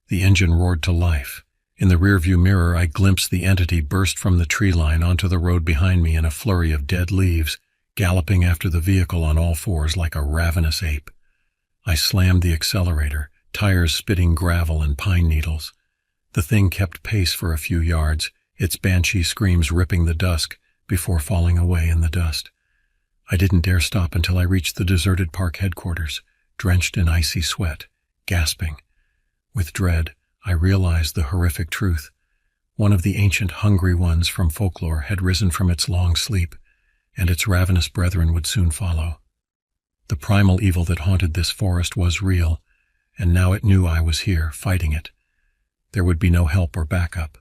The engine roared to life. In the rearview mirror, I glimpsed the entity burst from the tree line onto the road behind me in a flurry of dead leaves, galloping after the vehicle on all fours like a ravenous ape. I slammed the accelerator, tires spitting gravel and pine needles. The thing kept pace for a few yards, its banshee screams ripping the dusk before falling away in the dust. I didn't dare stop until I reached the deserted park headquarters, drenched in icy sweat, gasping. With dread, I realized the horrific truth. One of the ancient hungry ones from folklore had risen from its long sleep, and its ravenous brethren would soon follow. The primal evil that haunted this forest was real, and now it knew I was here, fighting it. There would be no help or backup.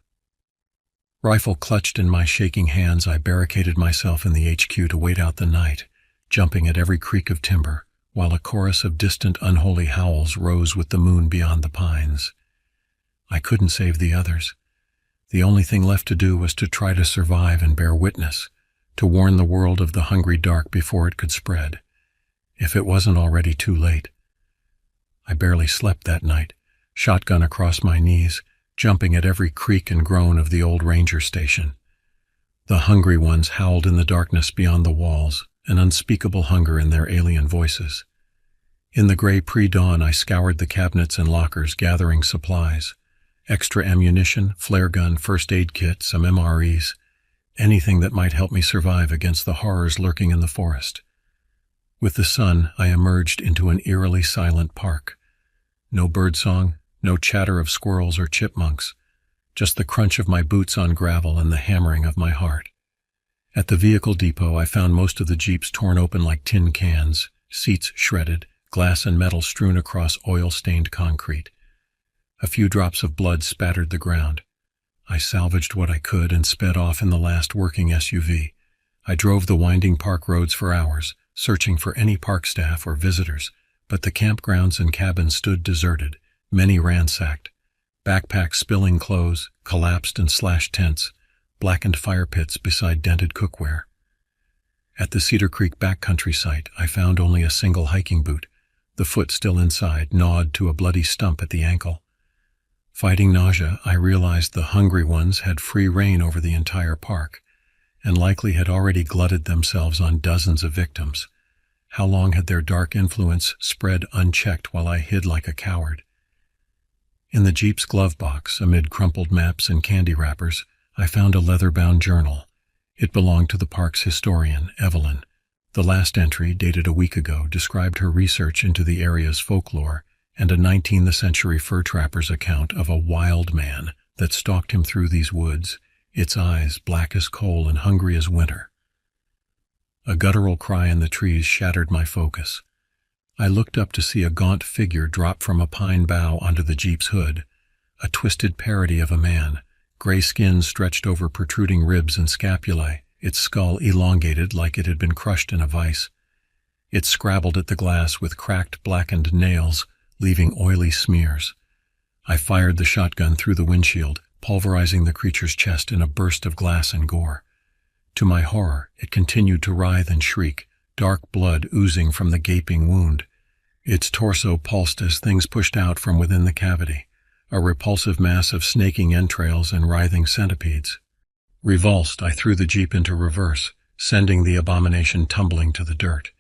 Rifle clutched in my shaking hands, I barricaded myself in the HQ to wait out the night, jumping at every creak of timber, while a chorus of distant, unholy howls rose with the moon beyond the pines. I couldn't save the others. The only thing left to do was to try to survive and bear witness, to warn the world of the hungry dark before it could spread, if it wasn't already too late. I barely slept that night, shotgun across my knees, jumping at every creak and groan of the old ranger station. The hungry ones howled in the darkness beyond the walls, an unspeakable hunger in their alien voices. In the gray pre-dawn, I scoured the cabinets and lockers, gathering supplies. Extra ammunition, flare gun, first aid kit, some MREs, anything that might help me survive against the horrors lurking in the forest. With the sun, I emerged into an eerily silent park. No birdsong, no chatter of squirrels or chipmunks, just the crunch of my boots on gravel and the hammering of my heart. At the vehicle depot, I found most of the Jeeps torn open like tin cans, seats shredded, glass and metal strewn across oil-stained concrete. A few drops of blood spattered the ground. I salvaged what I could and sped off in the last working SUV. I drove the winding park roads for hours, searching for any park staff or visitors, but the campgrounds and cabins stood deserted, many ransacked. Backpacks spilling clothes, collapsed and slashed tents, blackened fire pits beside dented cookware. At the Cedar Creek backcountry site, I found only a single hiking boot, the foot still inside, gnawed to a bloody stump at the ankle. Fighting nausea, I realized the hungry ones had free rein over the entire park, and likely had already glutted themselves on dozens of victims. How long had their dark influence spread unchecked while I hid like a coward? In the Jeep's glove box, amid crumpled maps and candy wrappers, I found a leather-bound journal. It belonged to the park's historian, Evelyn. The last entry, dated a week ago, described her research into the area's folklore and a 19th century fur trapper's account of a wild man that stalked him through these woods, its eyes black as coal and hungry as winter. A guttural cry in the trees shattered my focus. I looked up to see a gaunt figure drop from a pine bough onto the Jeep's hood, a twisted parody of a man, gray skin stretched over protruding ribs and scapulae, its skull elongated like it had been crushed in a vice. It scrabbled at the glass with cracked, blackened nails, leaving oily smears. I fired the shotgun through the windshield, pulverizing the creature's chest in a burst of glass and gore. To my horror, it continued to writhe and shriek, dark blood oozing from the gaping wound. Its torso pulsed as things pushed out from within the cavity, a repulsive mass of snaking entrails and writhing centipedes. Revulsed, I threw the Jeep into reverse, sending the abomination tumbling to the dirt.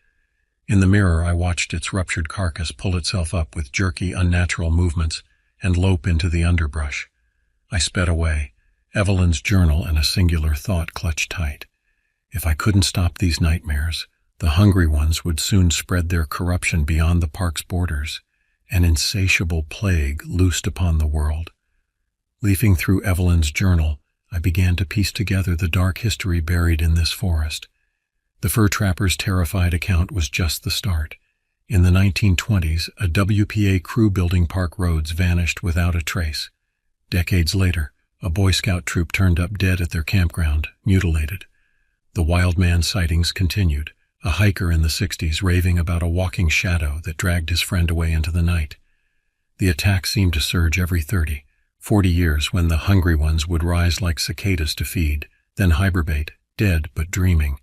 In the mirror, I watched its ruptured carcass pull itself up with jerky, unnatural movements and lope into the underbrush. I sped away, Evelyn's journal and a singular thought clutched tight. If I couldn't stop these nightmares, the hungry ones would soon spread their corruption beyond the park's borders, an insatiable plague loosed upon the world. Leafing through Evelyn's journal, I began to piece together the dark history buried in this forest. The fur trapper's terrified account was just the start. In the 1920s, a WPA crew building park roads vanished without a trace. Decades later, a Boy Scout troop turned up dead at their campground, mutilated. The wild man sightings continued, a hiker in the 60s raving about a walking shadow that dragged his friend away into the night. The attacks seemed to surge every 30, 40 years when the hungry ones would rise like cicadas to feed, then hibernate, dead but dreaming.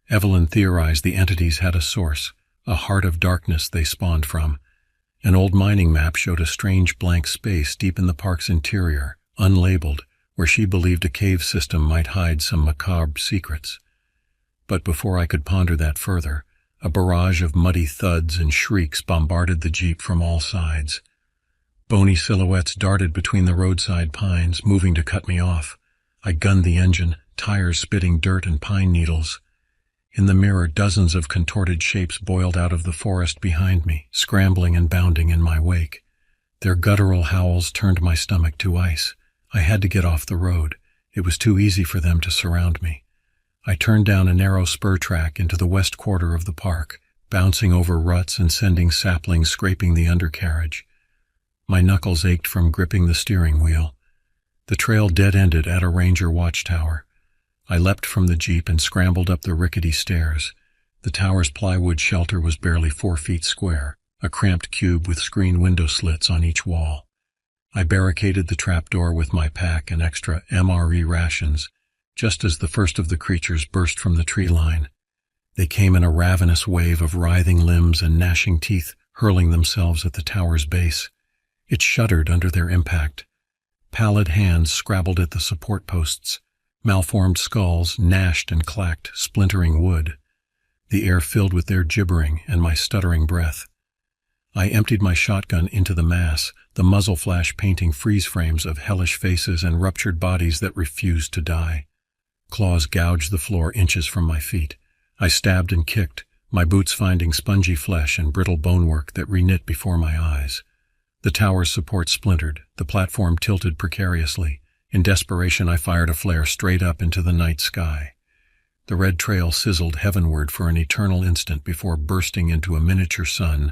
Evelyn theorized the entities had a source, a heart of darkness they spawned from. An old mining map showed a strange blank space deep in the park's interior, unlabeled, where she believed a cave system might hide some macabre secrets. But before I could ponder that further, a barrage of muddy thuds and shrieks bombarded the Jeep from all sides. Bony silhouettes darted between the roadside pines, moving to cut me off. I gunned the engine, tires spitting dirt and pine needles. In the mirror, dozens of contorted shapes boiled out of the forest behind me, scrambling and bounding in my wake. Their guttural howls turned my stomach to ice. I had to get off the road. It was too easy for them to surround me. I turned down a narrow spur track into the west quarter of the park, bouncing over ruts and sending saplings scraping the undercarriage. My knuckles ached from gripping the steering wheel. The trail dead-ended at a ranger watchtower. I leapt from the Jeep and scrambled up the rickety stairs. The tower's plywood shelter was barely 4 feet square, a cramped cube with screen window slits on each wall. I barricaded the trapdoor with my pack and extra MRE rations, just as the first of the creatures burst from the tree line. They came in a ravenous wave of writhing limbs and gnashing teeth, hurling themselves at the tower's base. It shuddered under their impact. Pallid hands scrabbled at the support posts. Malformed skulls gnashed and clacked, splintering wood. The air filled with their gibbering and my stuttering breath. I emptied my shotgun into the mass, the muzzle flash painting freeze frames of hellish faces and ruptured bodies that refused to die. Claws gouged the floor inches from my feet. I stabbed and kicked, my boots finding spongy flesh and brittle bonework that reknit before my eyes. The tower's support splintered, the platform tilted precariously. In desperation, I fired a flare straight up into the night sky. The red trail sizzled heavenward for an eternal instant before bursting into a miniature sun,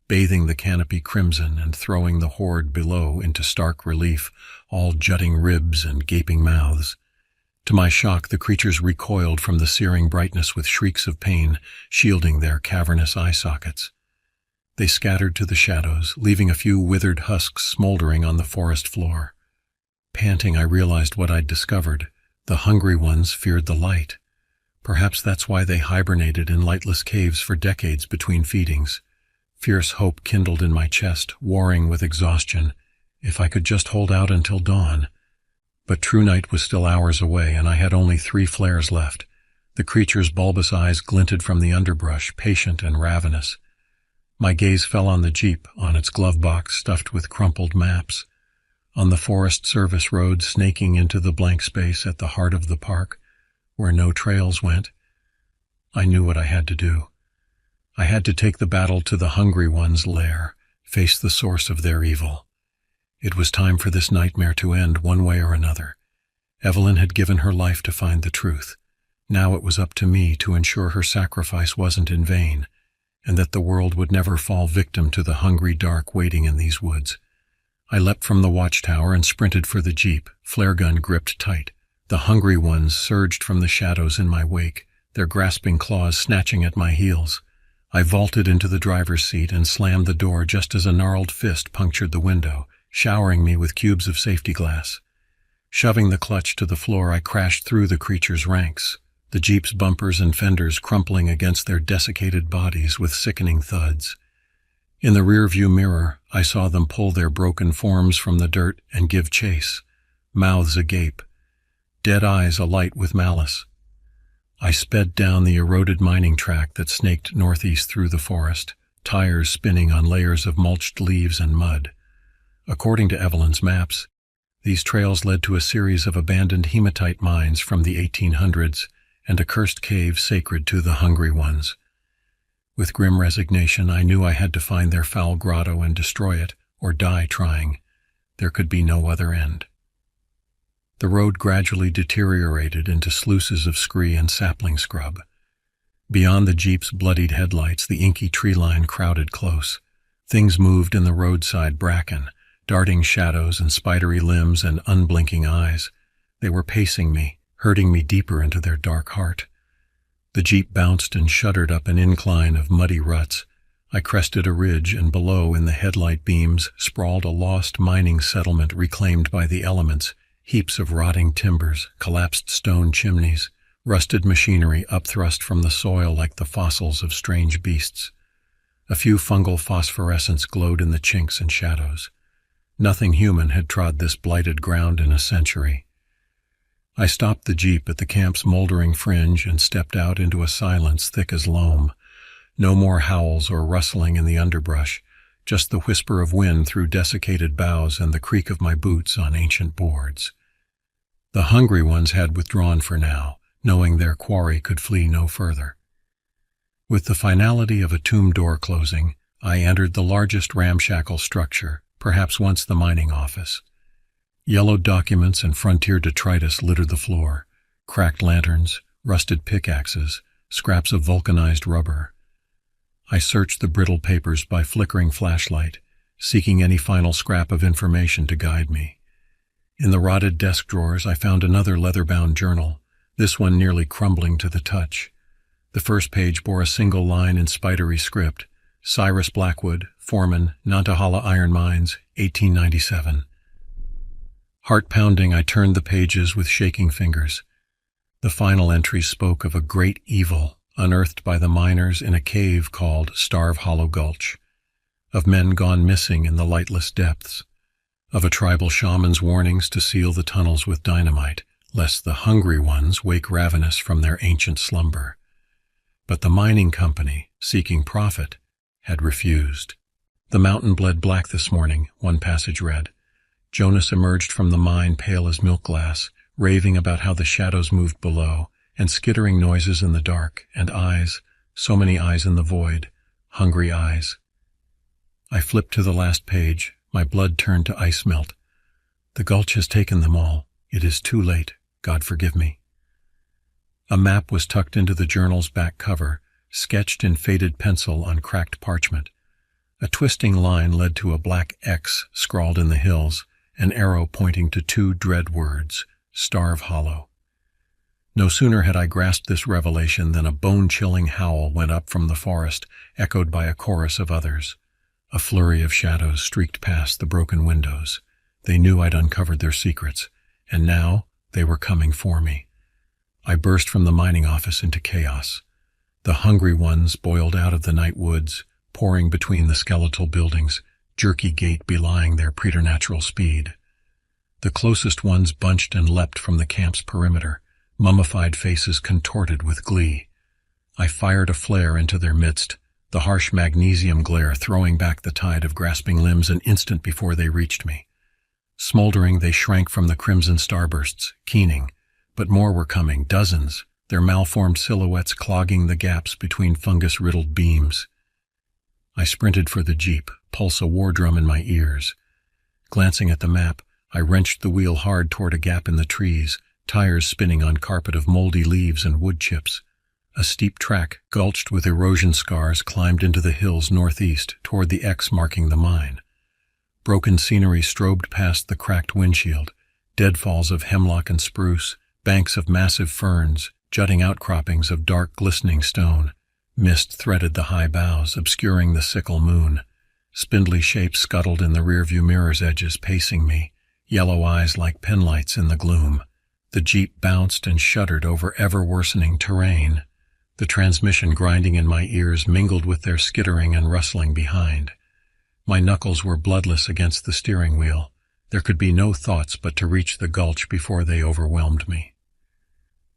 bathing the canopy crimson and throwing the horde below into stark relief, all jutting ribs and gaping mouths. To my shock, the creatures recoiled from the searing brightness with shrieks of pain, shielding their cavernous eye sockets. They scattered to the shadows, leaving a few withered husks smoldering on the forest floor. Panting, I realized what I'd discovered. The hungry ones feared the light. Perhaps that's why they hibernated in lightless caves for decades between feedings. Fierce hope kindled in my chest, warring with exhaustion. If I could just hold out until dawn. But true night was still hours away, and I had only 3 flares left. The creature's bulbous eyes glinted from the underbrush, patient and ravenous. My gaze fell on the Jeep, on its glove box stuffed with crumpled maps, on the Forest Service road snaking into the blank space at the heart of the park, where no trails went. I knew what I had to do. I had to take the battle to the hungry ones' lair, face the source of their evil. It was time for this nightmare to end one way or another. Evelyn had given her life to find the truth. Now it was up to me to ensure her sacrifice wasn't in vain, and that the world would never fall victim to the hungry dark waiting in these woods. I leapt from the watchtower and sprinted for the Jeep, flare gun gripped tight. The hungry ones surged from the shadows in my wake, their grasping claws snatching at my heels. I vaulted into the driver's seat and slammed the door just as a gnarled fist punctured the window, showering me with cubes of safety glass. Shoving the clutch to the floor, I crashed through the creature's ranks, the Jeep's bumpers and fenders crumpling against their desiccated bodies with sickening thuds. In the rearview mirror, I saw them pull their broken forms from the dirt and give chase, mouths agape, dead eyes alight with malice. I sped down the eroded mining track that snaked northeast through the forest, tires spinning on layers of mulched leaves and mud. According to Evelyn's maps, these trails led to a series of abandoned hematite mines from the 1800s and a cursed cave sacred to the hungry ones. With grim resignation, I knew I had to find their foul grotto and destroy it, or die trying. There could be no other end. The road gradually deteriorated into sluices of scree and sapling scrub. Beyond the Jeep's bloodied headlights, the inky tree line crowded close. Things moved in the roadside bracken, darting shadows and spidery limbs and unblinking eyes. They were pacing me, hurting me deeper into their dark heart. The Jeep bounced and shuddered up an incline of muddy ruts. I crested a ridge, and below, in the headlight beams, sprawled a lost mining settlement reclaimed by the elements, heaps of rotting timbers, collapsed stone chimneys, rusted machinery upthrust from the soil like the fossils of strange beasts. A few fungal phosphorescents glowed in the chinks and shadows. Nothing human had trod this blighted ground in a century. I stopped the Jeep at the camp's moldering fringe and stepped out into a silence thick as loam. No more howls or rustling in the underbrush, just the whisper of wind through desiccated boughs and the creak of my boots on ancient boards. The hungry ones had withdrawn for now, knowing their quarry could flee no further. With the finality of a tomb door closing, I entered the largest ramshackle structure, perhaps once the mining office. Yellowed documents and frontier detritus littered the floor, cracked lanterns, rusted pickaxes, scraps of vulcanized rubber. I searched the brittle papers by flickering flashlight, seeking any final scrap of information to guide me. In the rotted desk drawers, I found another leather-bound journal, this one nearly crumbling to the touch. The first page bore a single line in spidery script: Cyrus Blackwood, foreman, Nantahala Iron Mines, 1897. Heart-pounding, I turned the pages with shaking fingers. The final entry spoke of a great evil unearthed by the miners in a cave called Starve Hollow Gulch, of men gone missing in the lightless depths, of a tribal shaman's warnings to seal the tunnels with dynamite, lest the hungry ones wake ravenous from their ancient slumber. But the mining company, seeking profit, had refused. "The mountain bled black this morning," one passage read. Jonas emerged from the mine pale as milk glass, raving about how the shadows moved below, and skittering noises in the dark, and eyes, so many eyes in the void, hungry eyes. I flipped to the last page, my blood turned to ice melt. "The gulch has taken them all. It is too late. God forgive me." A map was tucked into the journal's back cover, sketched in faded pencil on cracked parchment. A twisting line led to a black X scrawled in the hills, an arrow pointing to two dread words: Starve Hollow. No sooner had I grasped this revelation than a bone-chilling howl went up from the forest, echoed by a chorus of others. A flurry of shadows streaked past the broken windows. They knew I'd uncovered their secrets, and now they were coming for me. I burst from the mining office into chaos. The hungry ones boiled out of the night woods, pouring between the skeletal buildings, jerky gait belying their preternatural speed. The closest ones bunched and leapt from the camp's perimeter, mummified faces contorted with glee. I fired a flare into their midst, the harsh magnesium glare throwing back the tide of grasping limbs an instant before they reached me. Smoldering, they shrank from the crimson starbursts, keening, but more were coming, dozens, their malformed silhouettes clogging the gaps between fungus-riddled beams. I sprinted for the jeep, pulse a war drum in my ears. Glancing at the map, I wrenched the wheel hard toward a gap in the trees, tires spinning on carpet of moldy leaves and wood chips. A steep track, gulched with erosion scars, climbed into the hills northeast toward the X marking the mine. Broken scenery strobed past the cracked windshield, deadfalls of hemlock and spruce, banks of massive ferns, jutting outcroppings of dark glistening stone. Mist threaded the high boughs, obscuring the sickle moon. Spindly shapes scuttled in the rearview mirror's edges, pacing me, yellow eyes like penlights in the gloom. The jeep bounced and shuddered over ever-worsening terrain. The transmission grinding in my ears mingled with their skittering and rustling behind. My knuckles were bloodless against the steering wheel. There could be no thoughts but to reach the gulch before they overwhelmed me.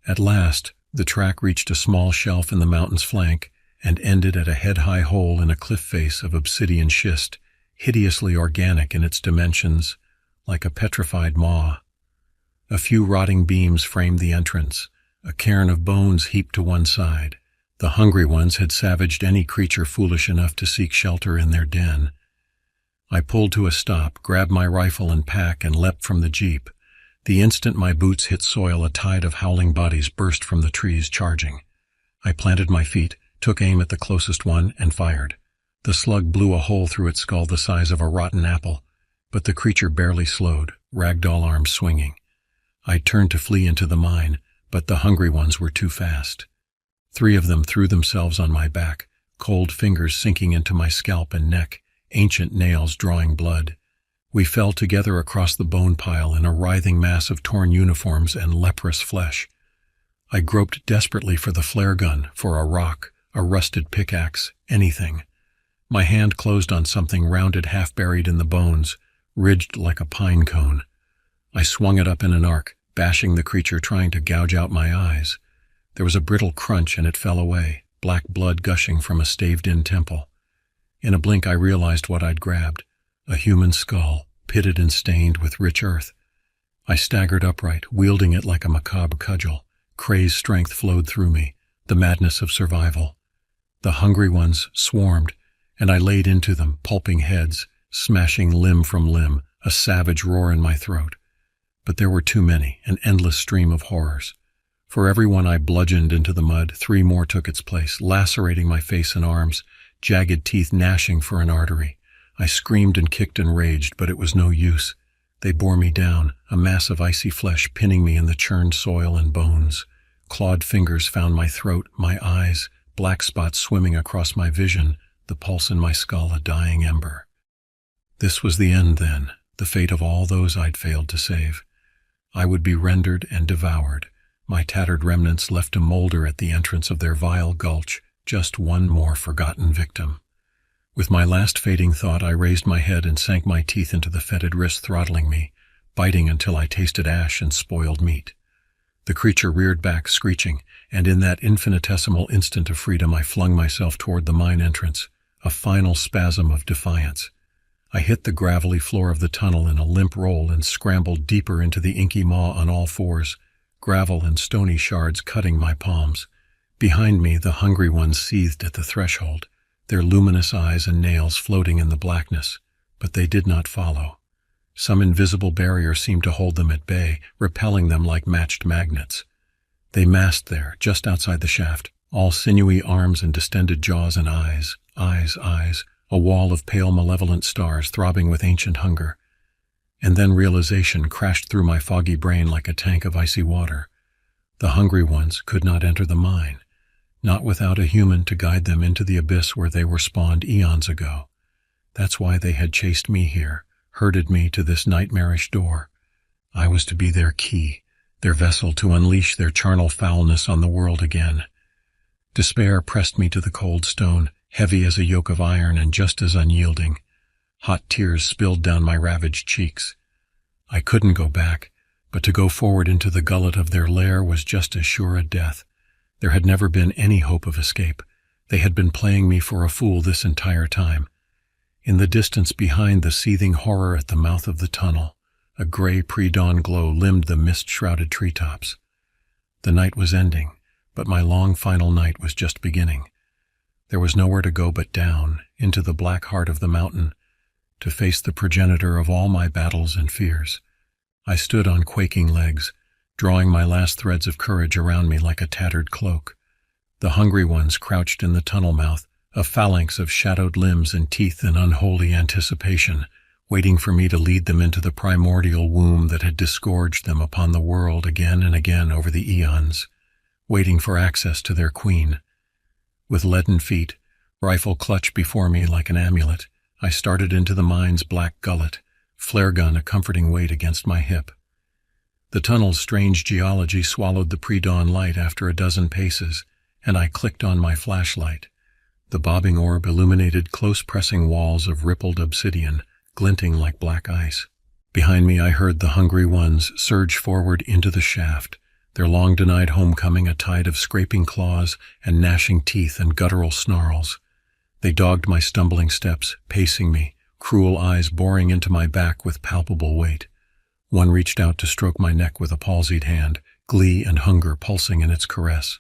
At last, the track reached a small shelf in the mountain's flank and ended at a head-high hole in a cliff face of obsidian schist, hideously organic in its dimensions, like a petrified maw. A few rotting beams framed the entrance, a cairn of bones heaped to one side. The hungry ones had savaged any creature foolish enough to seek shelter in their den. I pulled to a stop, grabbed my rifle and pack, and leapt from the jeep. The instant my boots hit soil, a tide of howling bodies burst from the trees, charging. I planted my feet, took aim at the closest one, and fired. The slug blew a hole through its skull the size of a rotten apple, but the creature barely slowed, ragdoll arms swinging. I turned to flee into the mine, but the hungry ones were too fast. 3 of them threw themselves on my back, cold fingers sinking into my scalp and neck, ancient nails drawing blood. We fell together across the bone pile in a writhing mass of torn uniforms and leprous flesh. I groped desperately for the flare gun, for a rock, a rusted pickaxe, anything. My hand closed on something rounded, half buried in the bones, ridged like a pine cone. I swung it up in an arc, bashing the creature, trying to gouge out my eyes. There was a brittle crunch and it fell away, black blood gushing from a staved-in temple. In a blink I realized what I'd grabbed. A human skull, pitted and stained with rich earth. I staggered upright, wielding it like a macabre cudgel. Crazed strength flowed through me, the madness of survival. The hungry ones swarmed, and I laid into them, pulping heads, smashing limb from limb, a savage roar in my throat. But there were too many, an endless stream of horrors. For every one I bludgeoned into the mud, 3 more took its place, lacerating my face and arms, jagged teeth gnashing for an artery. I screamed and kicked and raged, but it was no use. They bore me down, a mass of icy flesh pinning me in the churned soil and bones. Clawed fingers found my throat, my eyes, black spots swimming across my vision, the pulse in my skull a dying ember. This was the end then, the fate of all those I'd failed to save. I would be rendered and devoured, my tattered remnants left to molder at the entrance of their vile gulch, just one more forgotten victim. With my last fading thought, I raised my head and sank my teeth into the fetid wrist throttling me, biting until I tasted ash and spoiled meat. The creature reared back, screeching, and in that infinitesimal instant of freedom I flung myself toward the mine entrance, a final spasm of defiance. I hit the gravelly floor of the tunnel in a limp roll and scrambled deeper into the inky maw on all fours, gravel and stony shards cutting my palms. Behind me, the hungry ones seethed at the threshold, their luminous eyes and nails floating in the blackness, but they did not follow. Some invisible barrier seemed to hold them at bay, repelling them like matched magnets. They massed there, just outside the shaft, all sinewy arms and distended jaws and eyes, a wall of pale malevolent stars throbbing with ancient hunger. And then realization crashed through my foggy brain like a tank of icy water. The hungry ones could not enter the mine, not without a human to guide them into the abyss where they were spawned eons ago. That's why they had chased me here, herded me to this nightmarish door. I was to be their key, their vessel to unleash their charnel foulness on the world again. Despair pressed me to the cold stone, heavy as a yoke of iron and just as unyielding. Hot tears spilled down my ravaged cheeks. I couldn't go back, but to go forward into the gullet of their lair was just as sure a death. There had never been any hope of escape. They had been playing me for a fool this entire time. In the distance behind the seething horror at the mouth of the tunnel, a gray pre-dawn glow limned the mist-shrouded treetops. The night was ending, but my long final night was just beginning. There was nowhere to go but down, into the black heart of the mountain, to face the progenitor of all my battles and fears. I stood on quaking legs, drawing my last threads of courage around me like a tattered cloak. The hungry ones crouched in the tunnel mouth, a phalanx of shadowed limbs and teeth in unholy anticipation, waiting for me to lead them into the primordial womb that had disgorged them upon the world again and again over the eons, waiting for access to their queen. With leaden feet, rifle clutched before me like an amulet, I started into the mine's black gullet, flare gun a comforting weight against my hip. The tunnel's strange geology swallowed the pre-dawn light after a dozen paces, and I clicked on my flashlight. The bobbing orb illuminated close-pressing walls of rippled obsidian, glinting like black ice. Behind me I heard the hungry ones surge forward into the shaft, their long-denied homecoming a tide of scraping claws and gnashing teeth and guttural snarls. They dogged my stumbling steps, pacing me, cruel eyes boring into my back with palpable weight. One reached out to stroke my neck with a palsied hand, glee and hunger pulsing in its caress.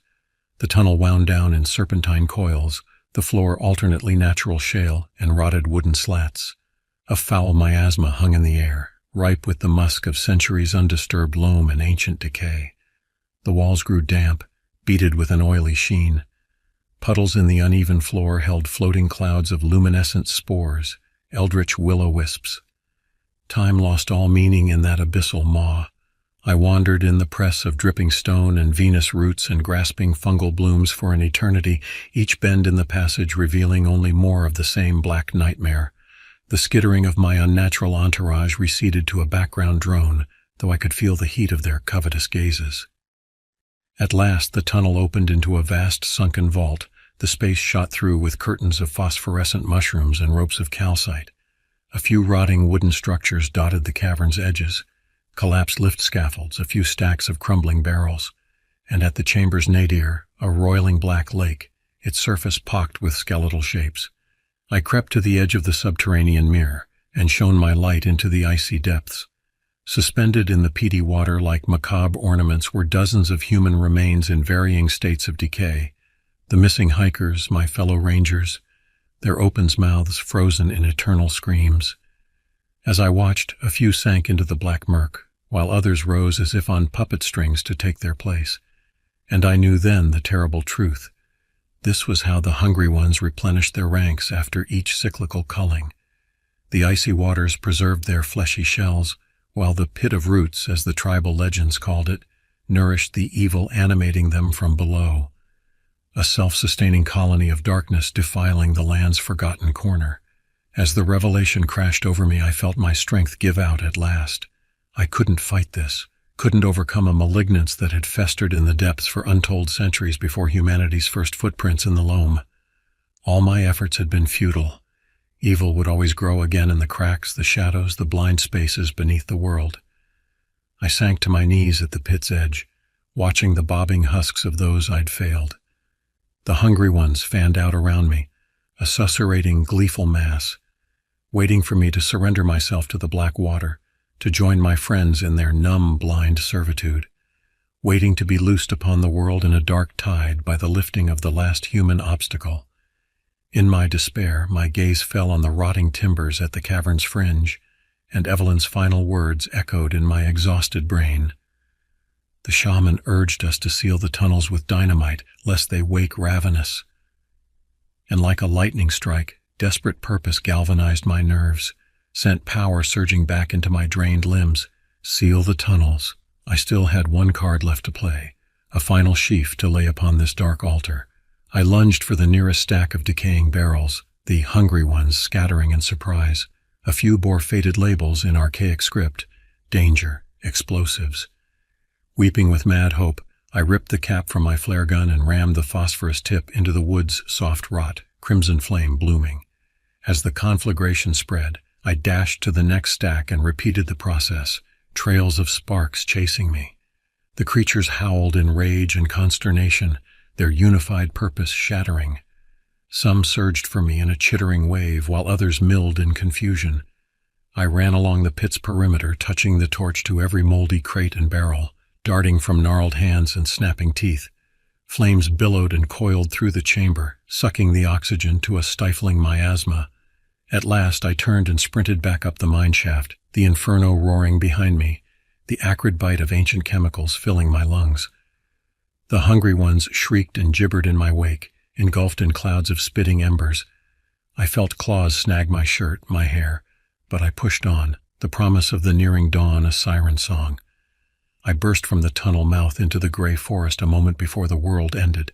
The tunnel wound down in serpentine coils, the floor alternately natural shale and rotted wooden slats. A foul miasma hung in the air, ripe with the musk of centuries' undisturbed loam and ancient decay. The walls grew damp, beaded with an oily sheen. Puddles in the uneven floor held floating clouds of luminescent spores, eldritch will-o'-wisps. Time lost all meaning in that abyssal maw. I wandered in the press of dripping stone and Venus roots and grasping fungal blooms for an eternity, each bend in the passage revealing only more of the same black nightmare. The skittering of my unnatural entourage receded to a background drone, though I could feel the heat of their covetous gazes. At last the tunnel opened into a vast sunken vault, the space shot through with curtains of phosphorescent mushrooms and ropes of calcite. A few rotting wooden structures dotted the cavern's edges, collapsed lift scaffolds, a few stacks of crumbling barrels, and at the chamber's nadir, a roiling black lake, its surface pocked with skeletal shapes. I crept to the edge of the subterranean mirror and shone my light into the icy depths. Suspended in the peaty water like macabre ornaments were dozens of human remains in varying states of decay, the missing hikers, my fellow rangers, their open mouths frozen in eternal screams. As I watched, a few sank into the black murk, while others rose as if on puppet strings to take their place. And I knew then the terrible truth. This was how the hungry ones replenished their ranks after each cyclical culling. The icy waters preserved their fleshy shells, while the pit of roots, as the tribal legends called it, nourished the evil animating them from below. A self-sustaining colony of darkness defiling the land's forgotten corner. As the revelation crashed over me, I felt my strength give out at last. I couldn't fight this, couldn't overcome a malignance that had festered in the depths for untold centuries before humanity's first footprints in the loam. All my efforts had been futile. Evil would always grow again in the cracks, the shadows, the blind spaces beneath the world. I sank to my knees at the pit's edge, watching the bobbing husks of those I'd failed. The hungry ones fanned out around me, a susurrating, gleeful mass, waiting for me to surrender myself to the black water, to join my friends in their numb, blind servitude, waiting to be loosed upon the world in a dark tide by the lifting of the last human obstacle. In my despair, my gaze fell on the rotting timbers at the cavern's fringe, and Evelyn's final words echoed in my exhausted brain. The shaman urged us to seal the tunnels with dynamite, lest they wake ravenous. And like a lightning strike, desperate purpose galvanized my nerves, sent power surging back into my drained limbs. Seal the tunnels. I still had one card left to play, a final sheaf to lay upon this dark altar. I lunged for the nearest stack of decaying barrels, the hungry ones scattering in surprise. A few bore faded labels in archaic script: danger, explosives. Weeping with mad hope, I ripped the cap from my flare gun and rammed the phosphorus tip into the wood's soft rot, crimson flame blooming. As the conflagration spread, I dashed to the next stack and repeated the process, trails of sparks chasing me. The creatures howled in rage and consternation, their unified purpose shattering. Some surged for me in a chittering wave, while others milled in confusion. I ran along the pit's perimeter, touching the torch to every moldy crate and barrel, darting from gnarled hands and snapping teeth. Flames billowed and coiled through the chamber, sucking the oxygen to a stifling miasma. At last I turned and sprinted back up the mine shaft, the inferno roaring behind me, the acrid bite of ancient chemicals filling my lungs. The hungry ones shrieked and gibbered in my wake, engulfed in clouds of spitting embers. I felt claws snag my shirt, my hair, but I pushed on, the promise of the nearing dawn a siren song. I burst from the tunnel mouth into the gray forest a moment before the world ended.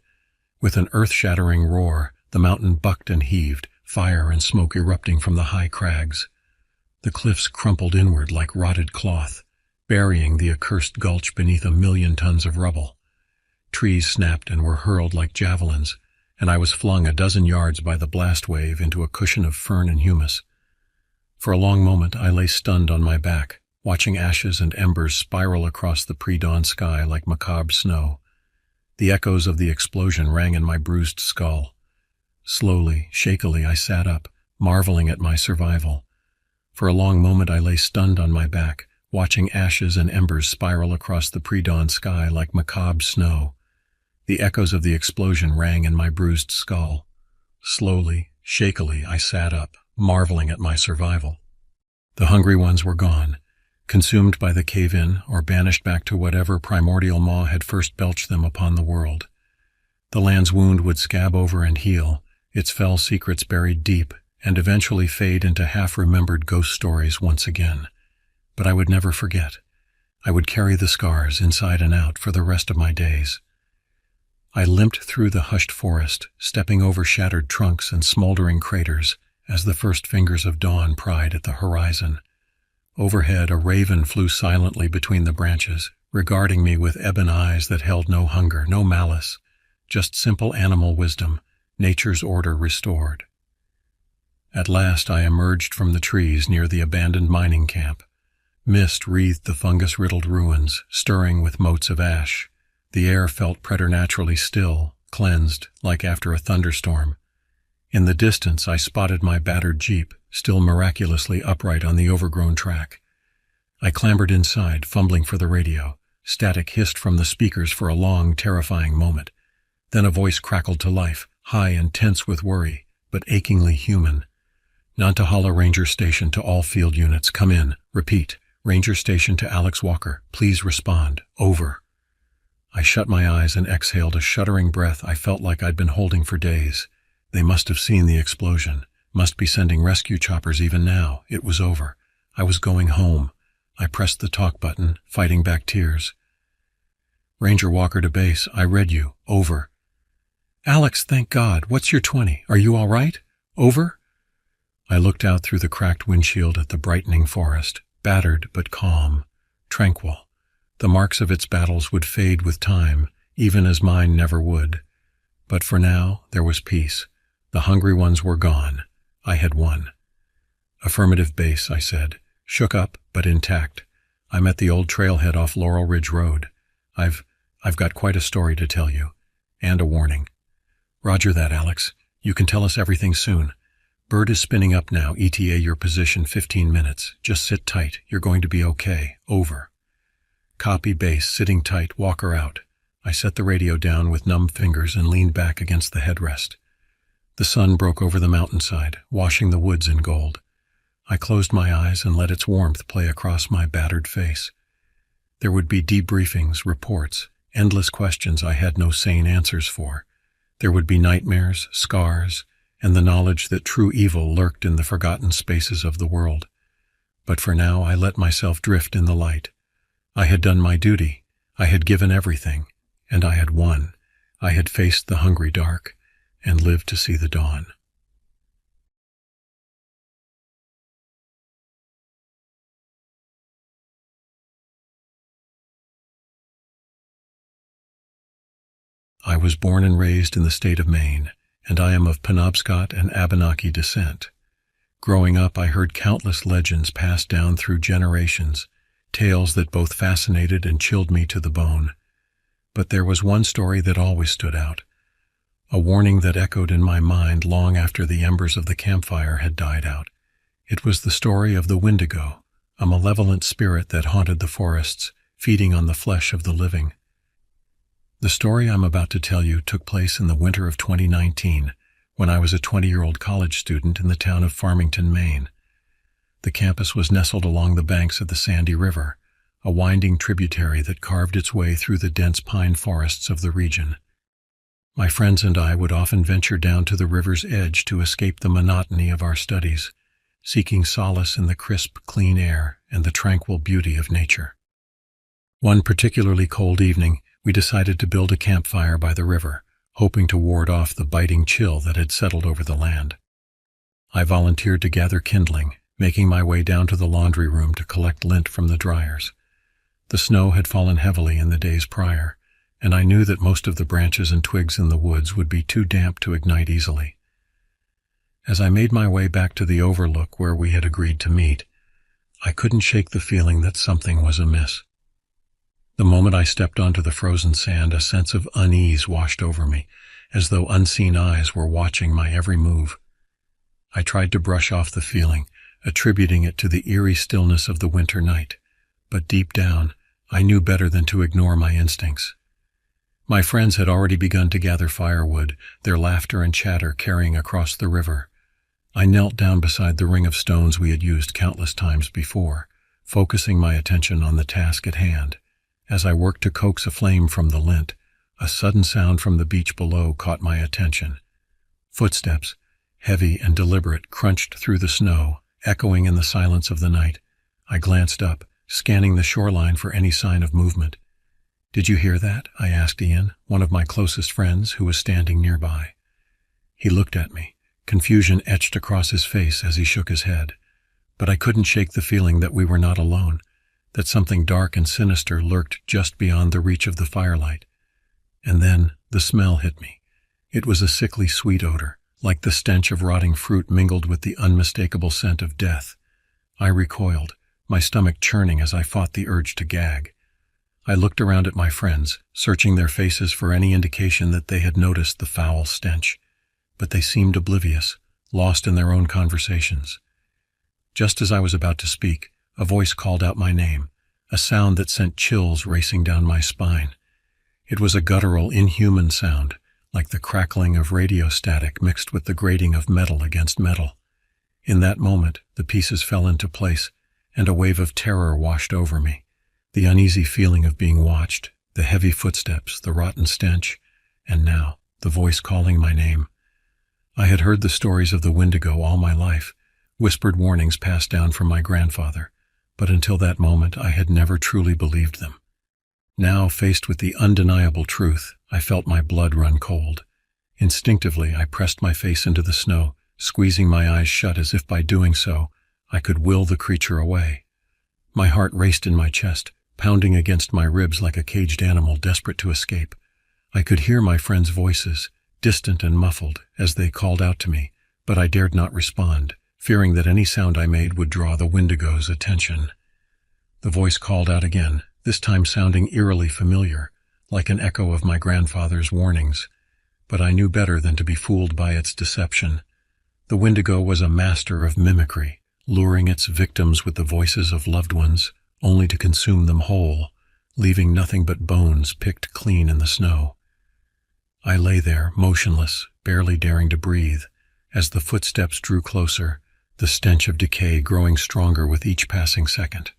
With an earth-shattering roar, the mountain bucked and heaved, fire and smoke erupting from the high crags. The cliffs crumpled inward like rotted cloth, burying the accursed gulch beneath 1,000,000 tons of rubble. Trees snapped and were hurled like javelins, and I was flung a dozen yards by the blast wave into a cushion of fern and humus. For a long moment I lay stunned on my back, watching ashes and embers spiral across the pre-dawn sky like macabre snow. The echoes of the explosion rang in my bruised skull. Slowly, shakily, I sat up, marveling at my survival. For a long moment I lay stunned on my back, watching ashes and embers spiral across the pre-dawn sky like macabre snow. The echoes of the explosion rang in my bruised skull. Slowly, shakily, I sat up, marveling at my survival. The hungry ones were gone, consumed by the cave-in or banished back to whatever primordial maw had first belched them upon the world. The land's wound would scab over and heal, its fell secrets buried deep, and eventually fade into half-remembered ghost stories once again. But I would never forget. I would carry the scars inside and out for the rest of my days. I limped through the hushed forest, stepping over shattered trunks and smoldering craters as the first fingers of dawn pried at the horizon. Overhead, a raven flew silently between the branches, regarding me with ebon eyes that held no hunger, no malice, just simple animal wisdom, nature's order restored. At last I emerged from the trees near the abandoned mining camp. Mist wreathed the fungus-riddled ruins, stirring with motes of ash. The air felt preternaturally still, cleansed, like after a thunderstorm. In the distance I spotted my battered jeep, still miraculously upright on the overgrown track. I clambered inside, fumbling for the radio. Static hissed from the speakers for a long, terrifying moment. Then a voice crackled to life, high and tense with worry, but achingly human. Nantahala Ranger Station to all field units, come in. Repeat. Ranger Station to Alex Walker, please respond. Over. I shut my eyes and exhaled a shuddering breath I felt like I'd been holding for days. They must have seen the explosion, must be sending rescue choppers even now. It was over. I was going home. I pressed the talk button, fighting back tears. Ranger Walker to base, I read you. Over. Alex, thank God. What's your 20? Are you all right? Over? I looked out through the cracked windshield at the brightening forest, battered but calm, tranquil. The marks of its battles would fade with time, even as mine never would. But for now, there was peace. The hungry ones were gone. I had won. Affirmative base, I said, shook up but intact. I'm at the old trailhead off Laurel Ridge Road. I've got quite a story to tell you. And a warning. Roger that, Alex. You can tell us everything soon. Bird is spinning up now, ETA your position 15 minutes. Just sit tight. You're going to be okay. Over. Copy base, sitting tight, Walker out. I set the radio down with numb fingers and leaned back against the headrest. The sun broke over the mountainside, washing the woods in gold. I closed my eyes and let its warmth play across my battered face. There would be debriefings, reports, endless questions I had no sane answers for. There would be nightmares, scars, and the knowledge that true evil lurked in the forgotten spaces of the world. But for now I let myself drift in the light. I had done my duty. I had given everything, and I had won. I had faced the hungry dark and lived to see the dawn. I was born and raised in the state of Maine, and I am of Penobscot and Abenaki descent. Growing up, I heard countless legends passed down through generations, tales that both fascinated and chilled me to the bone. But there was one story that always stood out, a warning that echoed in my mind long after the embers of the campfire had died out. It was the story of the Wendigo, a malevolent spirit that haunted the forests, feeding on the flesh of the living. The story I'm about to tell you took place in the winter of 2019, when I was a 20-year-old college student in the town of Farmington, Maine. The campus was nestled along the banks of the Sandy River, a winding tributary that carved its way through the dense pine forests of the region. My friends and I would often venture down to the river's edge to escape the monotony of our studies, seeking solace in the crisp, clean air and the tranquil beauty of nature. One particularly cold evening, we decided to build a campfire by the river, hoping to ward off the biting chill that had settled over the land. I volunteered to gather kindling, making my way down to the laundry room to collect lint from the dryers. The snow had fallen heavily in the days prior, and I knew that most of the branches and twigs in the woods would be too damp to ignite easily. As I made my way back to the overlook where we had agreed to meet, I couldn't shake the feeling that something was amiss. The moment I stepped onto the frozen sand, a sense of unease washed over me, as though unseen eyes were watching my every move. I tried to brush off the feeling, attributing it to the eerie stillness of the winter night, but deep down, I knew better than to ignore my instincts. My friends had already begun to gather firewood, their laughter and chatter carrying across the river. I knelt down beside the ring of stones we had used countless times before, focusing my attention on the task at hand. As I worked to coax a flame from the lint, a sudden sound from the beach below caught my attention. Footsteps, heavy and deliberate, crunched through the snow, echoing in the silence of the night. I glanced up, scanning the shoreline for any sign of movement. "Did you hear that?" I asked Ian, one of my closest friends, who was standing nearby. He looked at me, confusion etched across his face as he shook his head. But I couldn't shake the feeling that we were not alone, that something dark and sinister lurked just beyond the reach of the firelight. And then the smell hit me. It was a sickly sweet odor, like the stench of rotting fruit mingled with the unmistakable scent of death. I recoiled, my stomach churning as I fought the urge to gag. I looked around at my friends, searching their faces for any indication that they had noticed the foul stench, but they seemed oblivious, lost in their own conversations. Just as I was about to speak, a voice called out my name, a sound that sent chills racing down my spine. It was a guttural, inhuman sound, like the crackling of radio static mixed with the grating of metal against metal. In that moment, the pieces fell into place, and a wave of terror washed over me. The uneasy feeling of being watched, The heavy footsteps, the rotten stench, and now the voice calling my name. I had heard the stories of the Wendigo all my life, whispered warnings passed down from my grandfather, but until that moment I had never truly believed them. Now, faced with the undeniable truth, I felt my blood run cold. Instinctively, I pressed my face into the snow, squeezing my eyes shut as if by doing so, I could will the creature away. My heart raced in my chest, pounding against my ribs like a caged animal desperate to escape. I could hear my friends' voices, distant and muffled, as they called out to me, but I dared not respond, fearing that any sound I made would draw the Wendigo's attention. The voice called out again, this time sounding eerily familiar, like an echo of my grandfather's warnings. But I knew better than to be fooled by its deception. The Wendigo was a master of mimicry, luring its victims with the voices of loved ones, only to consume them whole, leaving nothing but bones picked clean in the snow. I lay there, motionless, barely daring to breathe, as the footsteps drew closer, the stench of decay growing stronger with each passing second.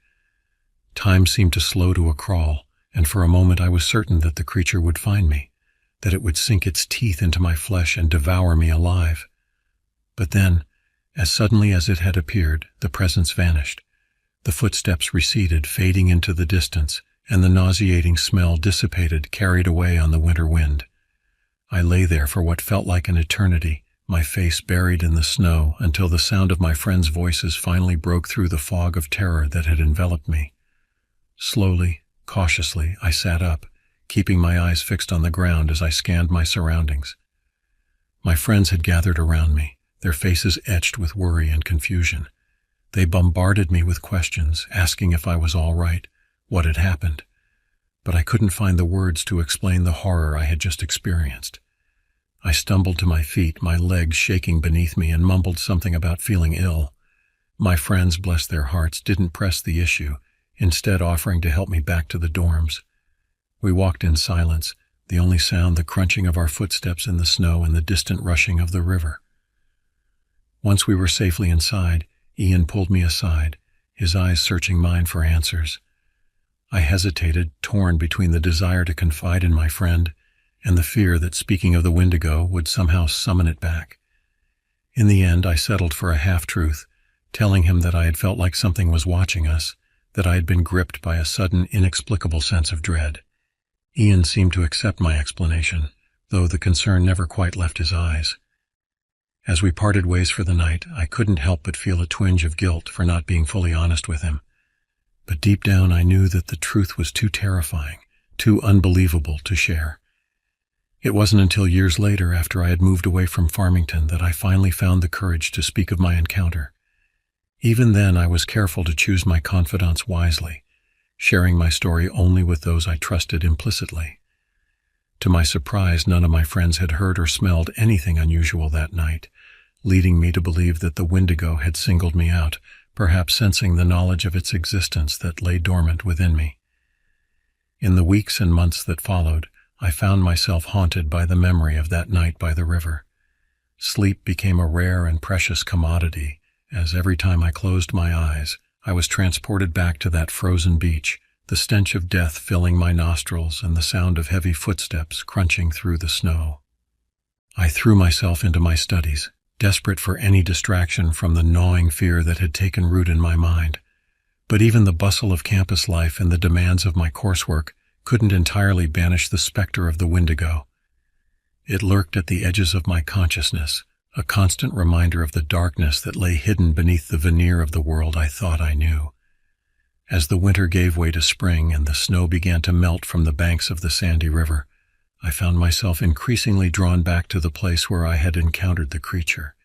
Time seemed to slow to a crawl, and for a moment I was certain that the creature would find me, that it would sink its teeth into my flesh and devour me alive. But then, as suddenly as it had appeared, the presence vanished. The footsteps receded, fading into the distance, and the nauseating smell dissipated, carried away on the winter wind. I lay there for what felt like an eternity, my face buried in the snow, until the sound of my friends' voices finally broke through the fog of terror that had enveloped me. Slowly, cautiously, I sat up, keeping my eyes fixed on the ground as I scanned my surroundings. My friends had gathered around me, their faces etched with worry and confusion. They bombarded me with questions, asking if I was all right, what had happened. But I couldn't find the words to explain the horror I had just experienced. I stumbled to my feet, my legs shaking beneath me, and mumbled something about feeling ill. My friends, bless their hearts, didn't press the issue, instead offering to help me back to the dorms. We walked in silence, the only sound the crunching of our footsteps in the snow and the distant rushing of the river. Once we were safely inside, Ian pulled me aside, his eyes searching mine for answers. I hesitated, torn between the desire to confide in my friend and the fear that speaking of the Wendigo would somehow summon it back. In the end, I settled for a half-truth, telling him that I had felt like something was watching us, that I had been gripped by a sudden, inexplicable sense of dread. Ian seemed to accept my explanation, though the concern never quite left his eyes. As we parted ways for the night, I couldn't help but feel a twinge of guilt for not being fully honest with him. But deep down I knew that the truth was too terrifying, too unbelievable to share. It wasn't until years later, after I had moved away from Farmington, that I finally found the courage to speak of my encounter. Even then I was careful to choose my confidants wisely, sharing my story only with those I trusted implicitly. To my surprise, none of my friends had heard or smelled anything unusual that night, leading me to believe that the Wendigo had singled me out, perhaps sensing the knowledge of its existence that lay dormant within me. In the weeks and months that followed, I found myself haunted by the memory of that night by the river. Sleep became a rare and precious commodity, as every time I closed my eyes, I was transported back to that frozen beach, the stench of death filling my nostrils and the sound of heavy footsteps crunching through the snow. I threw myself into my studies, desperate for any distraction from the gnawing fear that had taken root in my mind. But even the bustle of campus life and the demands of my coursework couldn't entirely banish the specter of the Wendigo. It lurked at the edges of my consciousness, a constant reminder of the darkness that lay hidden beneath the veneer of the world I thought I knew. As the winter gave way to spring and the snow began to melt from the banks of the sandy river, I found myself increasingly drawn back to the place where I had encountered the creature.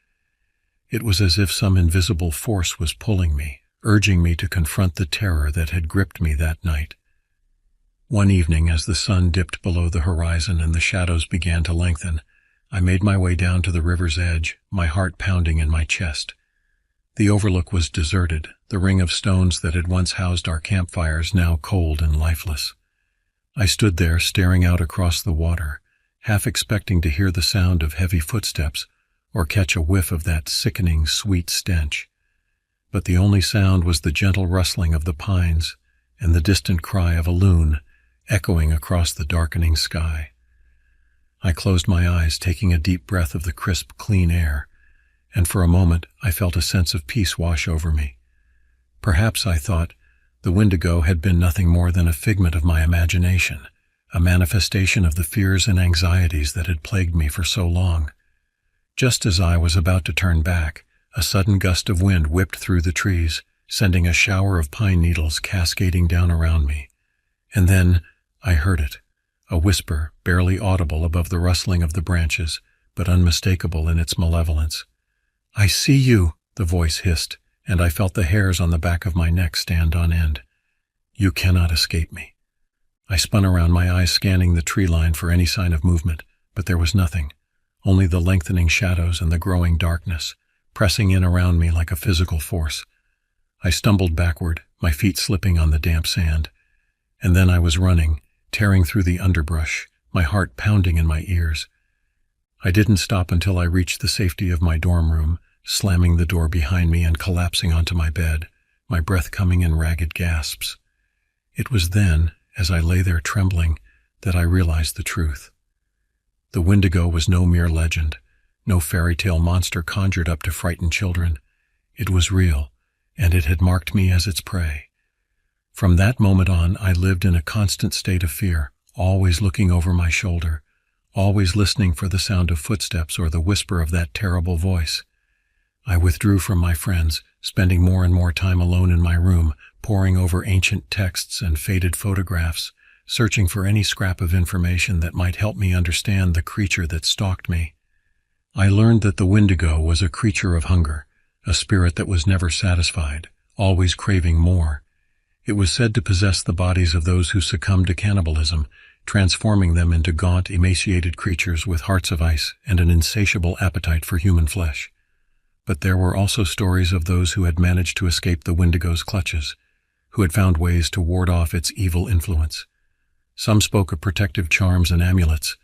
It was as if some invisible force was pulling me, urging me to confront the terror that had gripped me that night. One evening, as the sun dipped below the horizon and the shadows began to lengthen, I made my way down to the river's edge, my heart pounding in my chest. The overlook was deserted, the ring of stones that had once housed our campfires now cold and lifeless. I stood there, staring out across the water, half expecting to hear the sound of heavy footsteps or catch a whiff of that sickening, sweet stench. But the only sound was the gentle rustling of the pines and the distant cry of a loon, echoing across the darkening sky. I closed my eyes, taking a deep breath of the crisp, clean air, and for a moment I felt a sense of peace wash over me. Perhaps, I thought, the Wendigo had been nothing more than a figment of my imagination, a manifestation of the fears and anxieties that had plagued me for so long. Just as I was about to turn back, a sudden gust of wind whipped through the trees, sending a shower of pine needles cascading down around me. And then I heard it, a whisper, barely audible above the rustling of the branches, but unmistakable in its malevolence. "I see you," the voice hissed, and I felt the hairs on the back of my neck stand on end. "You cannot escape me." I spun around, my eyes scanning the tree line for any sign of movement, but there was nothing, only the lengthening shadows and the growing darkness, pressing in around me like a physical force. I stumbled backward, my feet slipping on the damp sand, and then I was running, tearing through the underbrush, my heart pounding in my ears. I didn't stop until I reached the safety of my dorm room, slamming the door behind me and collapsing onto my bed, my breath coming in ragged gasps. It was then, as I lay there trembling, that I realized the truth. The Wendigo was no mere legend, no fairy tale monster conjured up to frighten children. It was real, and it had marked me as its prey. From that moment on, I lived in a constant state of fear, always looking over my shoulder, always listening for the sound of footsteps or the whisper of that terrible voice. I withdrew from my friends, spending more and more time alone in my room, poring over ancient texts and faded photographs, searching for any scrap of information that might help me understand the creature that stalked me. I learned that the Wendigo was a creature of hunger, a spirit that was never satisfied, always craving more. It was said to possess the bodies of those who succumbed to cannibalism, transforming them into gaunt, emaciated creatures with hearts of ice and an insatiable appetite for human flesh. But there were also stories of those who had managed to escape the Wendigo's clutches, who had found ways to ward off its evil influence. Some spoke of protective charms and amulets,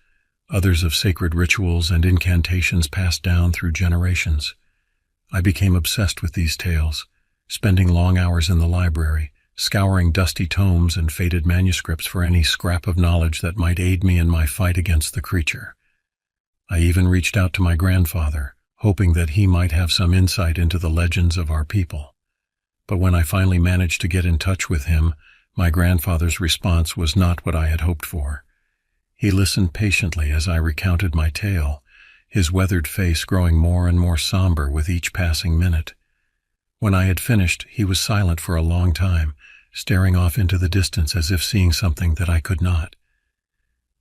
others of sacred rituals and incantations passed down through generations. I became obsessed with these tales, spending long hours in the library, scouring dusty tomes and faded manuscripts for any scrap of knowledge that might aid me in my fight against the creature. I even reached out to my grandfather, hoping that he might have some insight into the legends of our people. But when I finally managed to get in touch with him, my grandfather's response was not what I had hoped for. He listened patiently as I recounted my tale, his weathered face growing more and more somber with each passing minute. When I had finished, he was silent for a long time, staring off into the distance as if seeing something that I could not.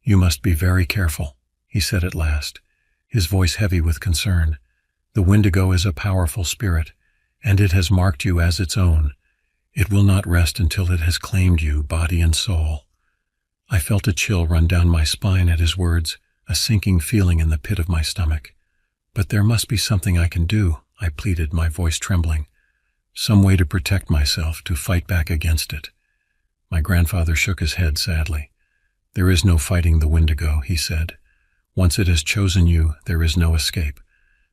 "You must be very careful," he said at last, his voice heavy with concern. "The Wendigo is a powerful spirit, and it has marked you as its own. It will not rest until it has claimed you, body and soul." I felt a chill run down my spine at his words, a sinking feeling in the pit of my stomach. "But there must be something I can do," I pleaded, my voice trembling. "Some way to protect myself, to fight back against it." My grandfather shook his head sadly. "There is no fighting the Wendigo," he said. "Once it has chosen you, there is no escape.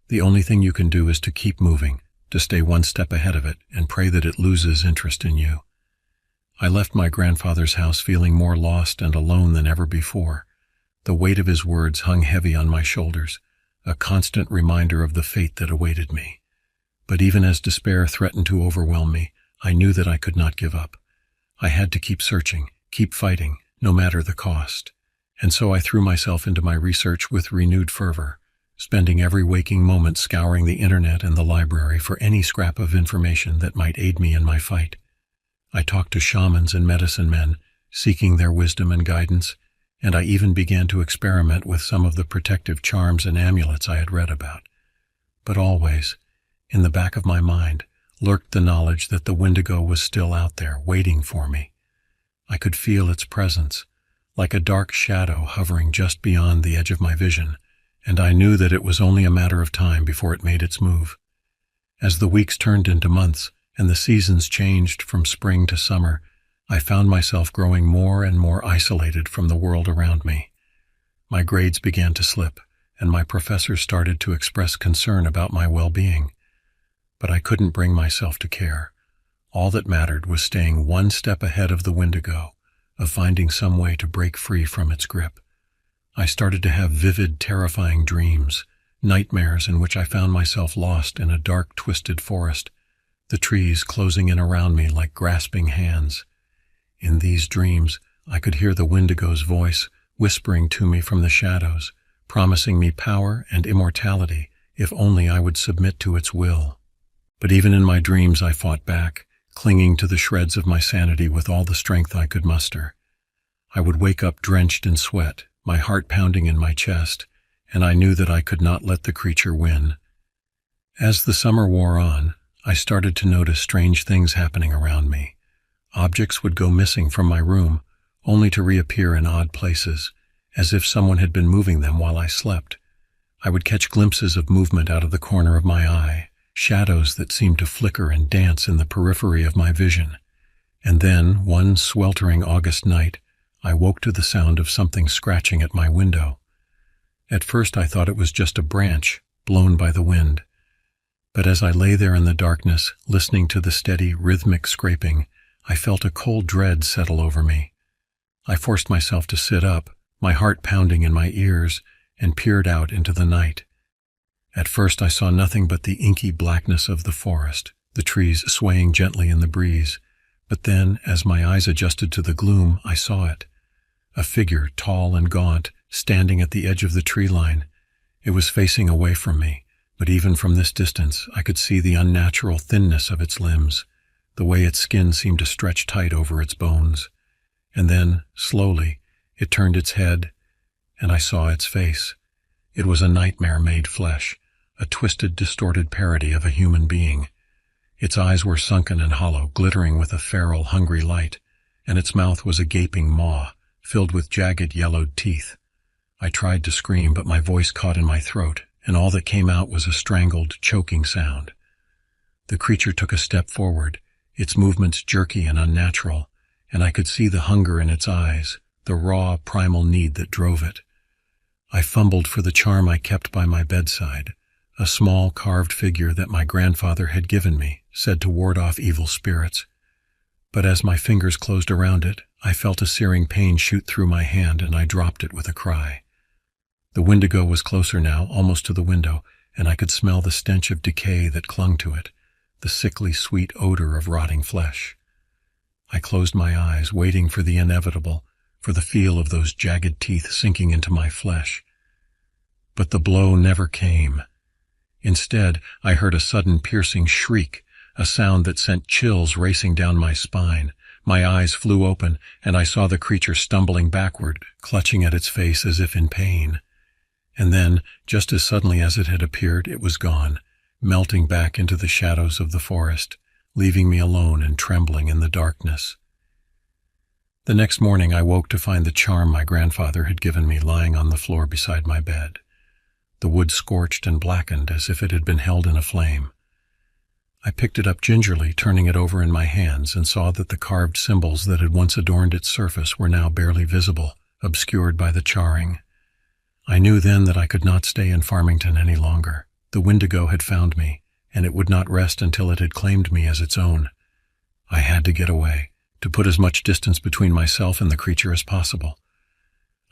The only thing you can do is to keep moving, to stay one step ahead of it and pray that it loses interest in you." I left my grandfather's house feeling more lost and alone than ever before. The weight of his words hung heavy on my shoulders, a constant reminder of the fate that awaited me. But even as despair threatened to overwhelm me, I knew that I could not give up. I had to keep searching, keep fighting, no matter the cost. And so I threw myself into my research with renewed fervor, spending every waking moment scouring the internet and the library for any scrap of information that might aid me in my fight. I talked to shamans and medicine men, seeking their wisdom and guidance, and I even began to experiment with some of the protective charms and amulets I had read about. But always, in the back of my mind, lurked the knowledge that the Wendigo was still out there, waiting for me. I could feel its presence, like a dark shadow hovering just beyond the edge of my vision, and I knew that it was only a matter of time before it made its move. As the weeks turned into months, and the seasons changed from spring to summer, I found myself growing more and more isolated from the world around me. My grades began to slip, and my professors started to express concern about my well-being. But I couldn't bring myself to care. All that mattered was staying one step ahead of the Wendigo, of finding some way to break free from its grip. I started to have vivid, terrifying dreams, nightmares in which I found myself lost in a dark, twisted forest, the trees closing in around me like grasping hands. In these dreams, I could hear the Wendigo's voice whispering to me from the shadows, promising me power and immortality if only I would submit to its will. But even in my dreams I fought back, clinging to the shreds of my sanity with all the strength I could muster. I would wake up drenched in sweat, my heart pounding in my chest, and I knew that I could not let the creature win. As the summer wore on, I started to notice strange things happening around me. Objects would go missing from my room, only to reappear in odd places, as if someone had been moving them while I slept. I would catch glimpses of movement out of the corner of my eye, shadows that seemed to flicker and dance in the periphery of my vision. And then, one sweltering August night, I woke to the sound of something scratching at my window. At first I thought it was just a branch, blown by the wind. But as I lay there in the darkness, listening to the steady, rhythmic scraping, I felt a cold dread settle over me. I forced myself to sit up, my heart pounding in my ears, and peered out into the night. At first I saw nothing but the inky blackness of the forest, the trees swaying gently in the breeze. But then, as my eyes adjusted to the gloom, I saw it. A figure, tall and gaunt, standing at the edge of the tree line. It was facing away from me, but even from this distance I could see the unnatural thinness of its limbs, the way its skin seemed to stretch tight over its bones. And then, slowly, it turned its head, and I saw its face. It was a nightmare made flesh, a twisted, distorted parody of a human being. Its eyes were sunken and hollow, glittering with a feral, hungry light, and its mouth was a gaping maw, filled with jagged, yellowed teeth. I tried to scream, but my voice caught in my throat, and all that came out was a strangled, choking sound. The creature took a step forward, its movements jerky and unnatural, and I could see the hunger in its eyes, the raw, primal need that drove it. I fumbled for the charm I kept by my bedside, a small carved figure that my grandfather had given me, said to ward off evil spirits. But as my fingers closed around it, I felt a searing pain shoot through my hand, and I dropped it with a cry. The Wendigo was closer now, almost to the window, and I could smell the stench of decay that clung to it, the sickly sweet odor of rotting flesh. I closed my eyes, waiting for the inevitable, for the feel of those jagged teeth sinking into my flesh. But the blow never came. Instead, I heard a sudden piercing shriek, a sound that sent chills racing down my spine. My eyes flew open, and I saw the creature stumbling backward, clutching at its face as if in pain. And then, just as suddenly as it had appeared, it was gone, melting back into the shadows of the forest, leaving me alone and trembling in the darkness. The next morning I woke to find the charm my grandfather had given me lying on the floor beside my bed. The wood scorched and blackened as if it had been held in a flame. I picked it up gingerly, turning it over in my hands, and saw that the carved symbols that had once adorned its surface were now barely visible, obscured by the charring. I knew then that I could not stay in Farmington any longer. The Wendigo had found me, and it would not rest until it had claimed me as its own. I had to get away, to put as much distance between myself and the creature as possible.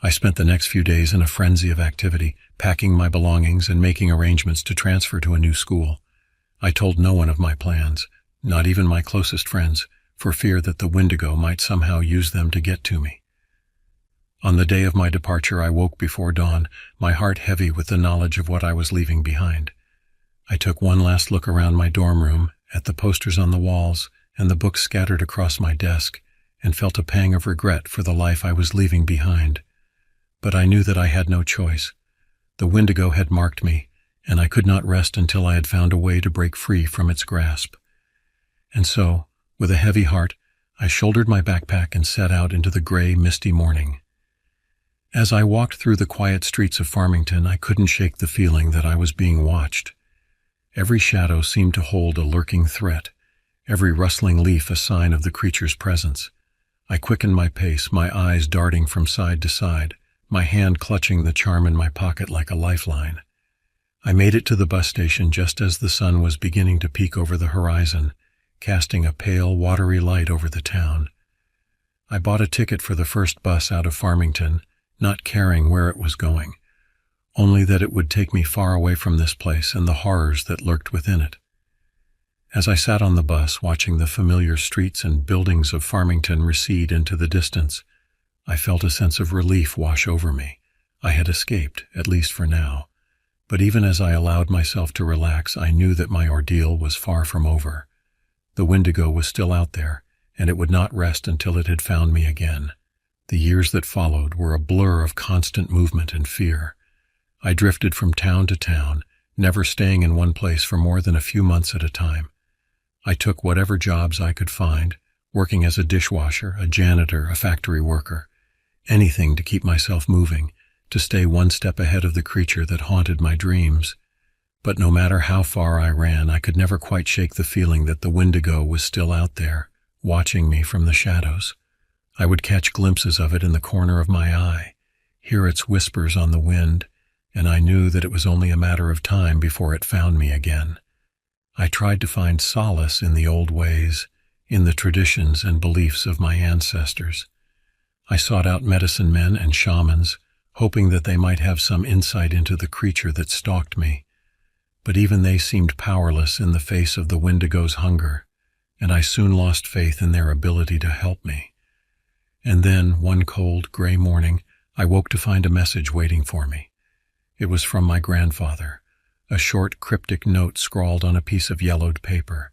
I spent the next few days in a frenzy of activity, packing my belongings and making arrangements to transfer to a new school. I told no one of my plans, not even my closest friends, for fear that the Wendigo might somehow use them to get to me. On the day of my departure, I woke before dawn, my heart heavy with the knowledge of what I was leaving behind. I took one last look around my dorm room, at the posters on the walls and the books scattered across my desk, and felt a pang of regret for the life I was leaving behind. But I knew that I had no choice. The Wendigo had marked me, and I could not rest until I had found a way to break free from its grasp. And so, with a heavy heart, I shouldered my backpack and set out into the gray, misty morning. As I walked through the quiet streets of Farmington, I couldn't shake the feeling that I was being watched. Every shadow seemed to hold a lurking threat, every rustling leaf a sign of the creature's presence. I quickened my pace, my eyes darting from side to side, my hand clutching the charm in my pocket like a lifeline. I made it to the bus station just as the sun was beginning to peek over the horizon, casting a pale, watery light over the town. I bought a ticket for the first bus out of Farmington, not caring where it was going, only that it would take me far away from this place and the horrors that lurked within it. As I sat on the bus watching the familiar streets and buildings of Farmington recede into the distance, I felt a sense of relief wash over me. I had escaped, at least for now. But even as I allowed myself to relax, I knew that my ordeal was far from over. The Wendigo was still out there, and it would not rest until it had found me again. The years that followed were a blur of constant movement and fear. I drifted from town to town, never staying in one place for more than a few months at a time. I took whatever jobs I could find, working as a dishwasher, a janitor, a factory worker, anything to keep myself moving, to stay one step ahead of the creature that haunted my dreams. But no matter how far I ran, I could never quite shake the feeling that the Wendigo was still out there, watching me from the shadows. I would catch glimpses of it in the corner of my eye, hear its whispers on the wind, and I knew that it was only a matter of time before it found me again. I tried to find solace in the old ways, in the traditions and beliefs of my ancestors. I sought out medicine men and shamans, hoping that they might have some insight into the creature that stalked me. But even they seemed powerless in the face of the Wendigo's hunger, and I soon lost faith in their ability to help me. And then, one cold, gray morning, I woke to find a message waiting for me. It was from my grandfather, a short, cryptic note scrawled on a piece of yellowed paper.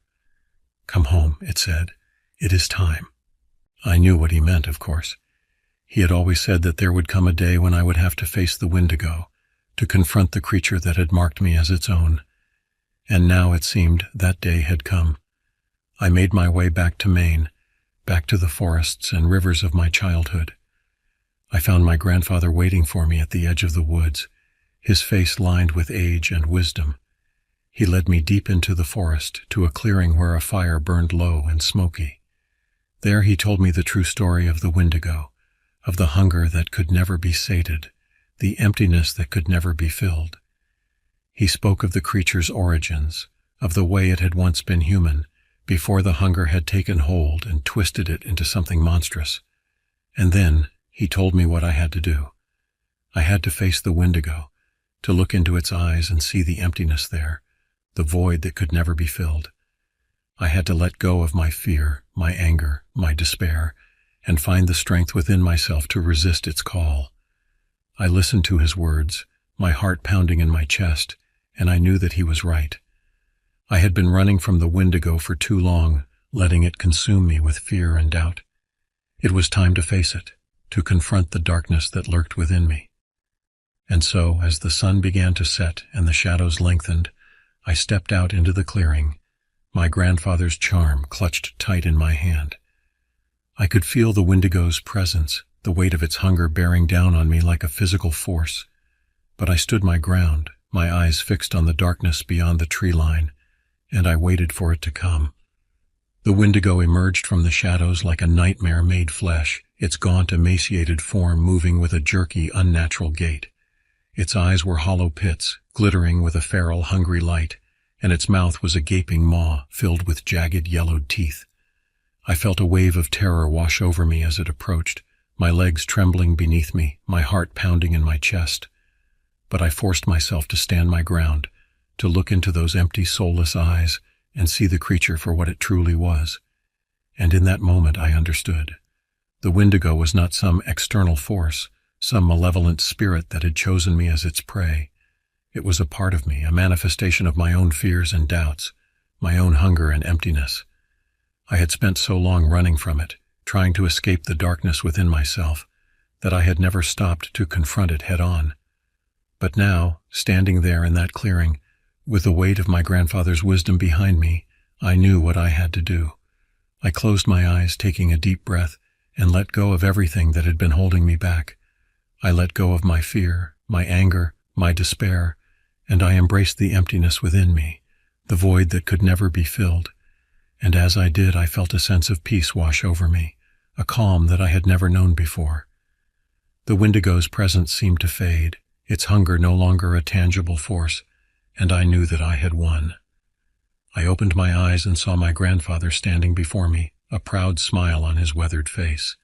"Come home," it said. "It is time." I knew what he meant, of course. He had always said that there would come a day when I would have to face the Wendigo, to confront the creature that had marked me as its own. And now it seemed that day had come. I made my way back to Maine, back to the forests and rivers of my childhood. I found my grandfather waiting for me at the edge of the woods, his face lined with age and wisdom. He led me deep into the forest, to a clearing where a fire burned low and smoky. There he told me the true story of the Wendigo, of the hunger that could never be sated, the emptiness that could never be filled. He spoke of the creature's origins, of the way it had once been human, before the hunger had taken hold and twisted it into something monstrous. And then he told me what I had to do. I had to face the Wendigo, to look into its eyes and see the emptiness there, the void that could never be filled. I had to let go of my fear, my anger, my despair, and find the strength within myself to resist its call. I listened to his words, my heart pounding in my chest, and I knew that he was right. I had been running from the Wendigo for too long, letting it consume me with fear and doubt. It was time to face it, to confront the darkness that lurked within me. And so, as the sun began to set and the shadows lengthened, I stepped out into the clearing, my grandfather's charm clutched tight in my hand. I could feel the Wendigo's presence, the weight of its hunger bearing down on me like a physical force. But I stood my ground, my eyes fixed on the darkness beyond the tree line, and I waited for it to come. The Wendigo emerged from the shadows like a nightmare made flesh, its gaunt, emaciated form moving with a jerky, unnatural gait. Its eyes were hollow pits, glittering with a feral, hungry light, and its mouth was a gaping maw filled with jagged, yellowed teeth. I felt a wave of terror wash over me as it approached, my legs trembling beneath me, my heart pounding in my chest. But I forced myself to stand my ground, to look into those empty, soulless eyes and see the creature for what it truly was. And in that moment I understood. The Wendigo was not some external force, some malevolent spirit that had chosen me as its prey. It was a part of me, a manifestation of my own fears and doubts, my own hunger and emptiness. I had spent so long running from it, trying to escape the darkness within myself, that I had never stopped to confront it head-on. But now, standing there in that clearing, with the weight of my grandfather's wisdom behind me, I knew what I had to do. I closed my eyes, taking a deep breath, and let go of everything that had been holding me back. I let go of my fear, my anger, my despair, and I embraced the emptiness within me, the void that could never be filled. And as I did, I felt a sense of peace wash over me, a calm that I had never known before. The Wendigo's presence seemed to fade, its hunger no longer a tangible force, and I knew that I had won. I opened my eyes and saw my grandfather standing before me, a proud smile on his weathered face.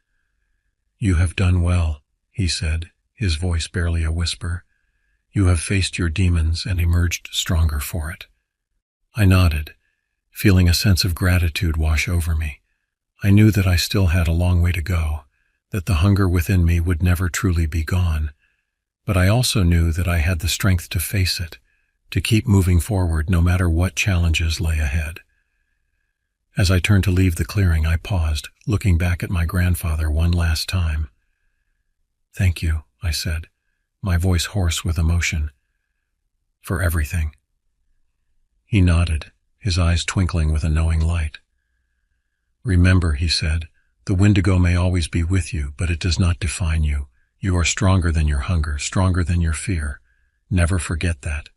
"You have done well," he said, his voice barely a whisper. "You have faced your demons and emerged stronger for it." I nodded, feeling a sense of gratitude wash over me. I knew that I still had a long way to go, that the hunger within me would never truly be gone, but I also knew that I had the strength to face it, to keep moving forward no matter what challenges lay ahead. As I turned to leave the clearing, I paused, looking back at my grandfather one last time. "Thank you," I said, my voice hoarse with emotion, "for everything." He nodded, his eyes twinkling with a knowing light. "Remember," he said, "the Wendigo may always be with you, but it does not define you. You are stronger than your hunger, stronger than your fear. Never forget that."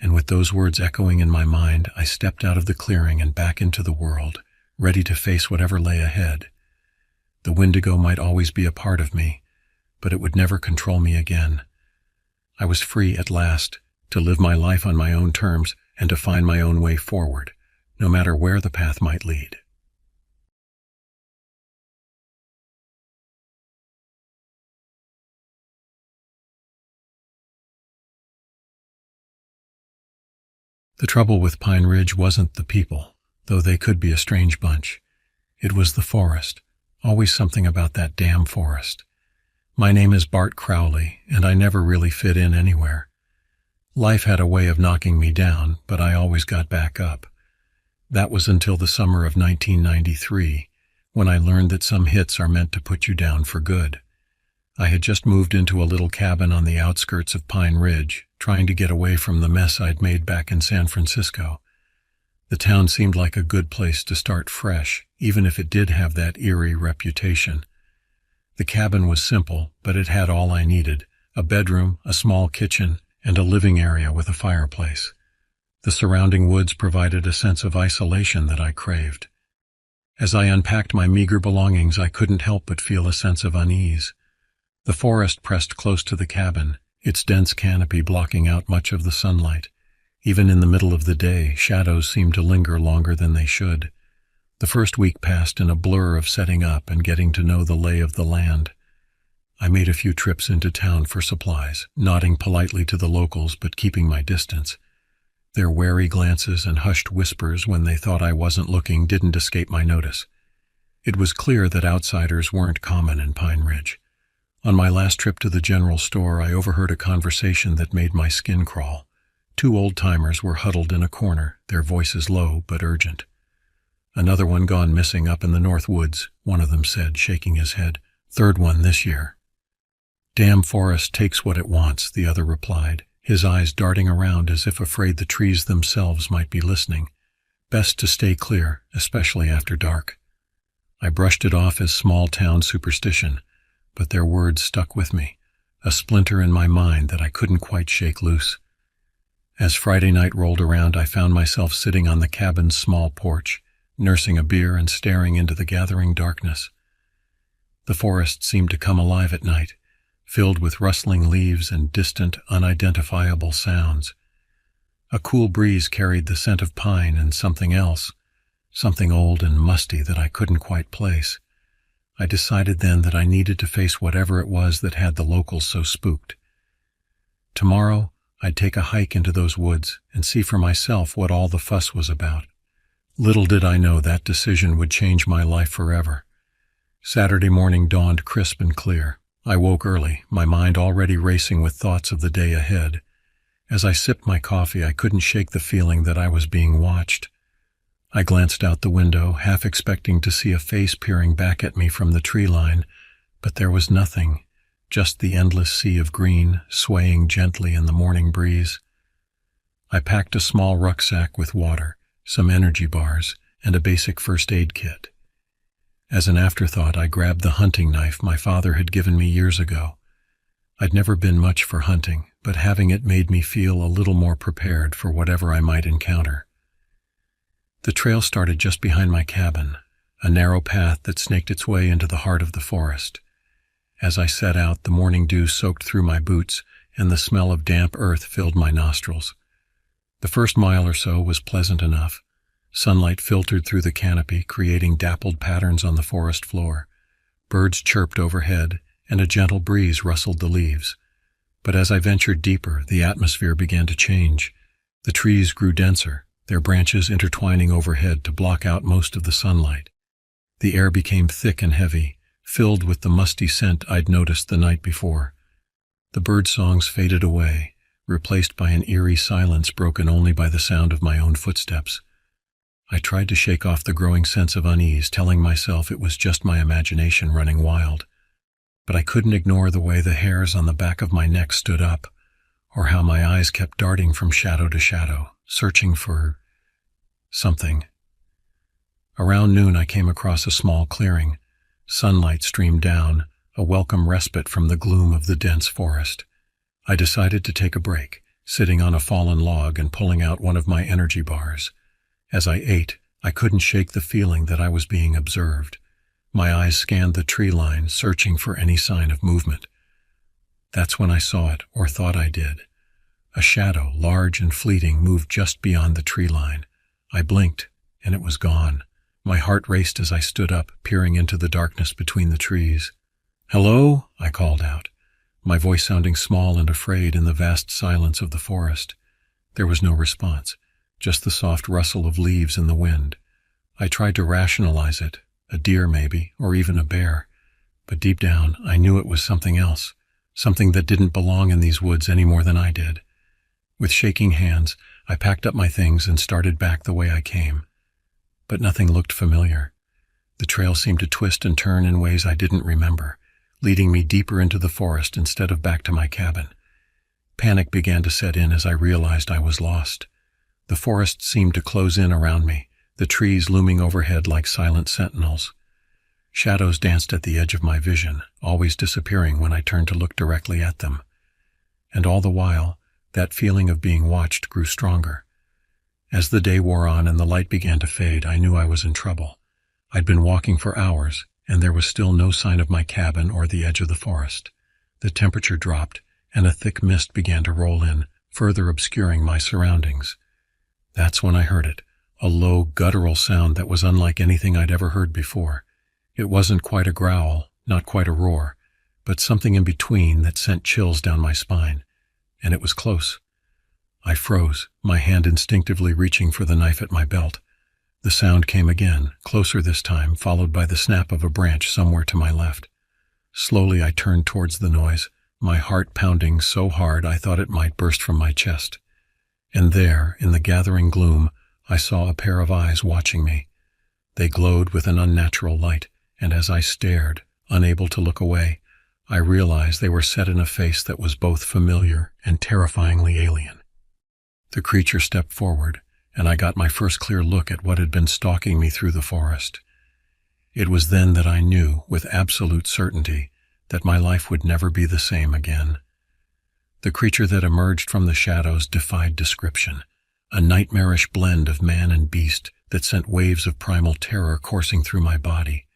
And with those words echoing in my mind, I stepped out of the clearing and back into the world, ready to face whatever lay ahead. The Wendigo might always be a part of me, but it would never control me again. I was free at last, to live my life on my own terms and to find my own way forward, no matter where the path might lead. The trouble with Pine Ridge wasn't the people, though they could be a strange bunch. It was the forest, always something about that damn forest. My name is Bart Crowley, and I never really fit in anywhere. Life had a way of knocking me down, but I always got back up. That was until the summer of 1993, when I learned that some hits are meant to put you down for good. I had just moved into a little cabin on the outskirts of Pine Ridge, trying to get away from the mess I'd made back in San Francisco. The town seemed like a good place to start fresh, even if it did have that eerie reputation. The cabin was simple, but it had all I needed: a bedroom, a small kitchen, and a living area with a fireplace. The surrounding woods provided a sense of isolation that I craved. As I unpacked my meager belongings, I couldn't help but feel a sense of unease. The forest pressed close to the cabin, its dense canopy blocking out much of the sunlight. Even in the middle of the day, shadows seemed to linger longer than they should. The first week passed in a blur of setting up and getting to know the lay of the land. I made a few trips into town for supplies, nodding politely to the locals but keeping my distance. Their wary glances and hushed whispers when they thought I wasn't looking didn't escape my notice. It was clear that outsiders weren't common in Pine Ridge. On my last trip to the general store, I overheard a conversation that made my skin crawl. Two old-timers were huddled in a corner, their voices low but urgent. "Another one gone missing up in the North Woods," one of them said, shaking his head. "Third one this year." "Damn forest takes what it wants," the other replied, his eyes darting around as if afraid the trees themselves might be listening. "Best to stay clear, especially after dark." I brushed it off as small-town superstition, but their words stuck with me, a splinter in my mind that I couldn't quite shake loose. As Friday night rolled around, I found myself sitting on the cabin's small porch, nursing a beer and staring into the gathering darkness. The forest seemed to come alive at night, filled with rustling leaves and distant, unidentifiable sounds. A cool breeze carried the scent of pine and something else, something old and musty that I couldn't quite place. I decided then that I needed to face whatever it was that had the locals so spooked. Tomorrow, I'd take a hike into those woods and see for myself what all the fuss was about. Little did I know that decision would change my life forever. Saturday morning dawned crisp and clear. I woke early, my mind already racing with thoughts of the day ahead. As I sipped my coffee, I couldn't shake the feeling that I was being watched. I glanced out the window, half expecting to see a face peering back at me from the tree line, but there was nothing, just the endless sea of green, swaying gently in the morning breeze. I packed a small rucksack with water, some energy bars, and a basic first aid kit. As an afterthought, I grabbed the hunting knife my father had given me years ago. I'd never been much for hunting, but having it made me feel a little more prepared for whatever I might encounter. The trail started just behind my cabin, a narrow path that snaked its way into the heart of the forest. As I set out, the morning dew soaked through my boots, and the smell of damp earth filled my nostrils. The first mile or so was pleasant enough. Sunlight filtered through the canopy, creating dappled patterns on the forest floor. Birds chirped overhead, and a gentle breeze rustled the leaves. But as I ventured deeper, the atmosphere began to change. The trees grew denser, their branches intertwining overhead to block out most of the sunlight. The air became thick and heavy, filled with the musty scent I'd noticed the night before. The bird songs faded away, replaced by an eerie silence broken only by the sound of my own footsteps. I tried to shake off the growing sense of unease, telling myself it was just my imagination running wild. But I couldn't ignore the way the hairs on the back of my neck stood up, or how my eyes kept darting from shadow to shadow, searching for something. Around noon I came across a small clearing. Sunlight streamed down, a welcome respite from the gloom of the dense forest. I decided to take a break, sitting on a fallen log and pulling out one of my energy bars. As I ate, I couldn't shake the feeling that I was being observed. My eyes scanned the tree line, searching for any sign of movement. That's when I saw it, or thought I did. A shadow, large and fleeting, moved just beyond the tree line. I blinked, and it was gone. My heart raced as I stood up, peering into the darkness between the trees. "Hello?" I called out, my voice sounding small and afraid in the vast silence of the forest. There was no response, just the soft rustle of leaves in the wind. I tried to rationalize it, a deer maybe, or even a bear. But deep down, I knew it was something else, something that didn't belong in these woods any more than I did. With shaking hands, I packed up my things and started back the way I came. But nothing looked familiar. The trail seemed to twist and turn in ways I didn't remember, leading me deeper into the forest instead of back to my cabin. Panic began to set in as I realized I was lost. The forest seemed to close in around me, the trees looming overhead like silent sentinels. Shadows danced at the edge of my vision, always disappearing when I turned to look directly at them. And all the while, that feeling of being watched grew stronger. As the day wore on and the light began to fade, I knew I was in trouble. I'd been walking for hours, and there was still no sign of my cabin or the edge of the forest. The temperature dropped, and a thick mist began to roll in, further obscuring my surroundings. That's when I heard it, a low, guttural sound that was unlike anything I'd ever heard before. It wasn't quite a growl, not quite a roar, but something in between that sent chills down my spine. And it was close. I froze, my hand instinctively reaching for the knife at my belt. The sound came again, closer this time, followed by the snap of a branch somewhere to my left. Slowly I turned towards the noise, my heart pounding so hard I thought it might burst from my chest. And there, in the gathering gloom, I saw a pair of eyes watching me. They glowed with an unnatural light, and as I stared, unable to look away, I realized they were set in a face that was both familiar and terrifyingly alien. The creature stepped forward, and I got my first clear look at what had been stalking me through the forest. It was then that I knew, with absolute certainty, that my life would never be the same again. The creature that emerged from the shadows defied description, a nightmarish blend of man and beast that sent waves of primal terror coursing through my body.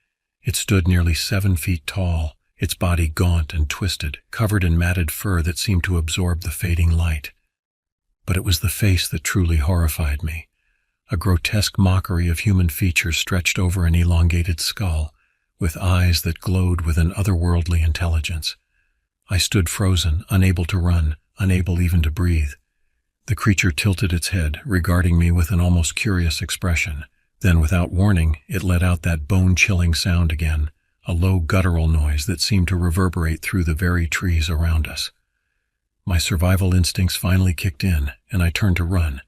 It stood nearly 7 feet tall, its body gaunt and twisted, covered in matted fur that seemed to absorb the fading light. But it was the face that truly horrified me, a grotesque mockery of human features stretched over an elongated skull, with eyes that glowed with an otherworldly intelligence. I stood frozen, unable to run, unable even to breathe. The creature tilted its head, regarding me with an almost curious expression. Then, without warning, it let out that bone-chilling sound again, a low guttural noise that seemed to reverberate through the very trees around us. My survival instincts finally kicked in, and I turned to run,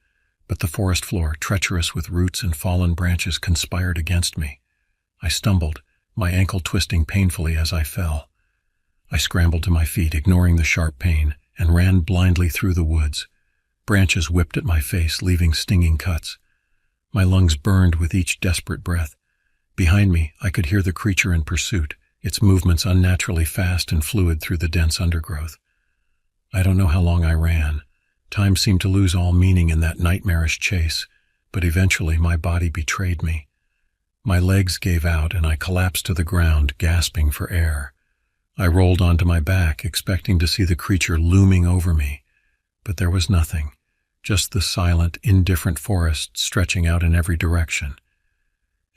but the forest floor, treacherous with roots and fallen branches, conspired against me. I stumbled, my ankle twisting painfully as I fell. I scrambled to my feet, ignoring the sharp pain, and ran blindly through the woods. Branches whipped at my face, leaving stinging cuts. My lungs burned with each desperate breath. Behind me, I could hear the creature in pursuit, its movements unnaturally fast and fluid through the dense undergrowth. I don't know how long I ran. Time seemed to lose all meaning in that nightmarish chase, but eventually my body betrayed me. My legs gave out and I collapsed to the ground, gasping for air. I rolled onto my back, expecting to see the creature looming over me, but there was nothing, just the silent, indifferent forest stretching out in every direction.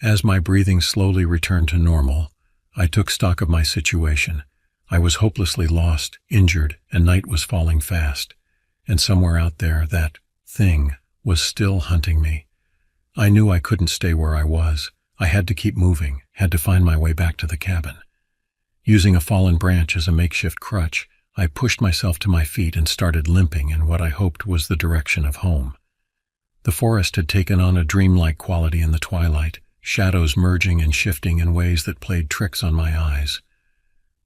As my breathing slowly returned to normal, I took stock of my situation. I was hopelessly lost, injured, and night was falling fast. And somewhere out there, that thing was still hunting me. I knew I couldn't stay where I was. I had to keep moving, had to find my way back to the cabin. Using a fallen branch as a makeshift crutch, I pushed myself to my feet and started limping in what I hoped was the direction of home. The forest had taken on a dreamlike quality in the twilight, shadows merging and shifting in ways that played tricks on my eyes.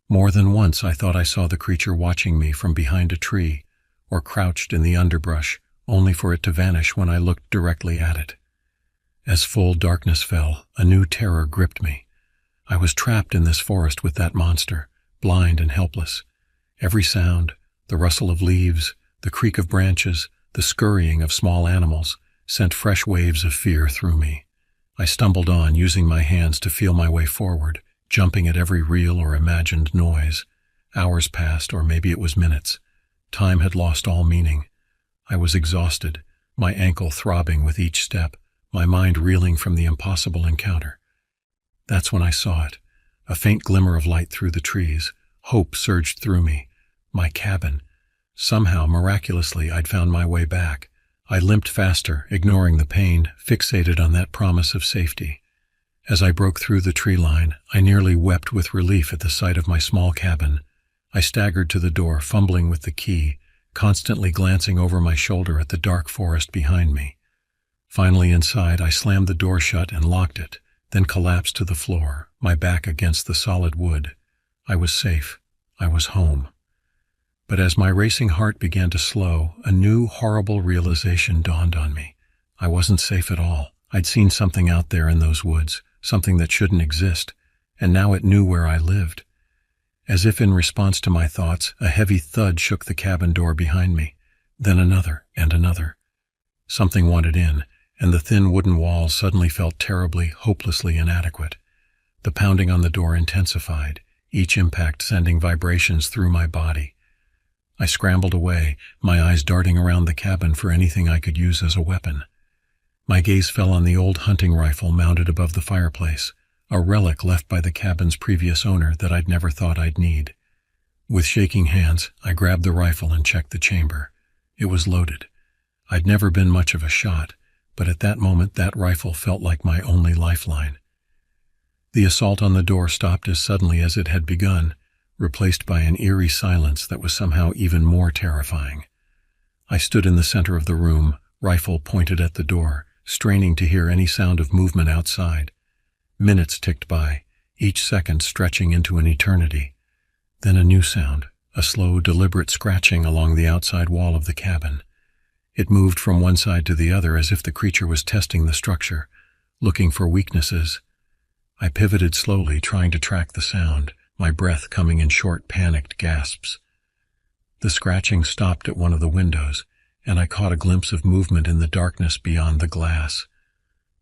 More than once I thought I saw the creature watching me from behind a tree or crouched in the underbrush, only for it to vanish when I looked directly at it. As full darkness fell, a new terror gripped me. I was trapped in this forest with that monster, blind and helpless. Every sound, the rustle of leaves, the creak of branches, the scurrying of small animals, sent fresh waves of fear through me. I stumbled on, using my hands to feel my way forward, jumping at every real or imagined noise. Hours passed, or maybe it was minutes. Time had lost all meaning. I was exhausted, my ankle throbbing with each step, my mind reeling from the impossible encounter. That's when I saw it, a faint glimmer of light through the trees. Hope surged through me. My cabin. Somehow, miraculously, I'd found my way back. I limped faster, ignoring the pain, fixated on that promise of safety. As I broke through the tree line, I nearly wept with relief at the sight of my small cabin. I staggered to the door, fumbling with the key, constantly glancing over my shoulder at the dark forest behind me. Finally inside, I slammed the door shut and locked it, then collapsed to the floor, my back against the solid wood. I was safe. I was home. But as my racing heart began to slow, a new, horrible realization dawned on me. I wasn't safe at all. I'd seen something out there in those woods, something that shouldn't exist, and now it knew where I lived. As if in response to my thoughts, a heavy thud shook the cabin door behind me, then another and another. Something wanted in, and the thin wooden walls suddenly felt terribly, hopelessly inadequate. The pounding on the door intensified, each impact sending vibrations through my body. I scrambled away, my eyes darting around the cabin for anything I could use as a weapon. My gaze fell on the old hunting rifle mounted above the fireplace, a relic left by the cabin's previous owner that I'd never thought I'd need. With shaking hands, I grabbed the rifle and checked the chamber. It was loaded. I'd never been much of a shot, but at that moment that rifle felt like my only lifeline. The assault on the door stopped as suddenly as it had begun, replaced by an eerie silence that was somehow even more terrifying. I stood in the center of the room, rifle pointed at the door, straining to hear any sound of movement outside. Minutes ticked by, each second stretching into an eternity. Then a new sound, a slow, deliberate scratching along the outside wall of the cabin. It moved from one side to the other as if the creature was testing the structure, looking for weaknesses. I pivoted slowly, trying to track the sound, my breath coming in short, panicked gasps. The scratching stopped at one of the windows, and I caught a glimpse of movement in the darkness beyond the glass.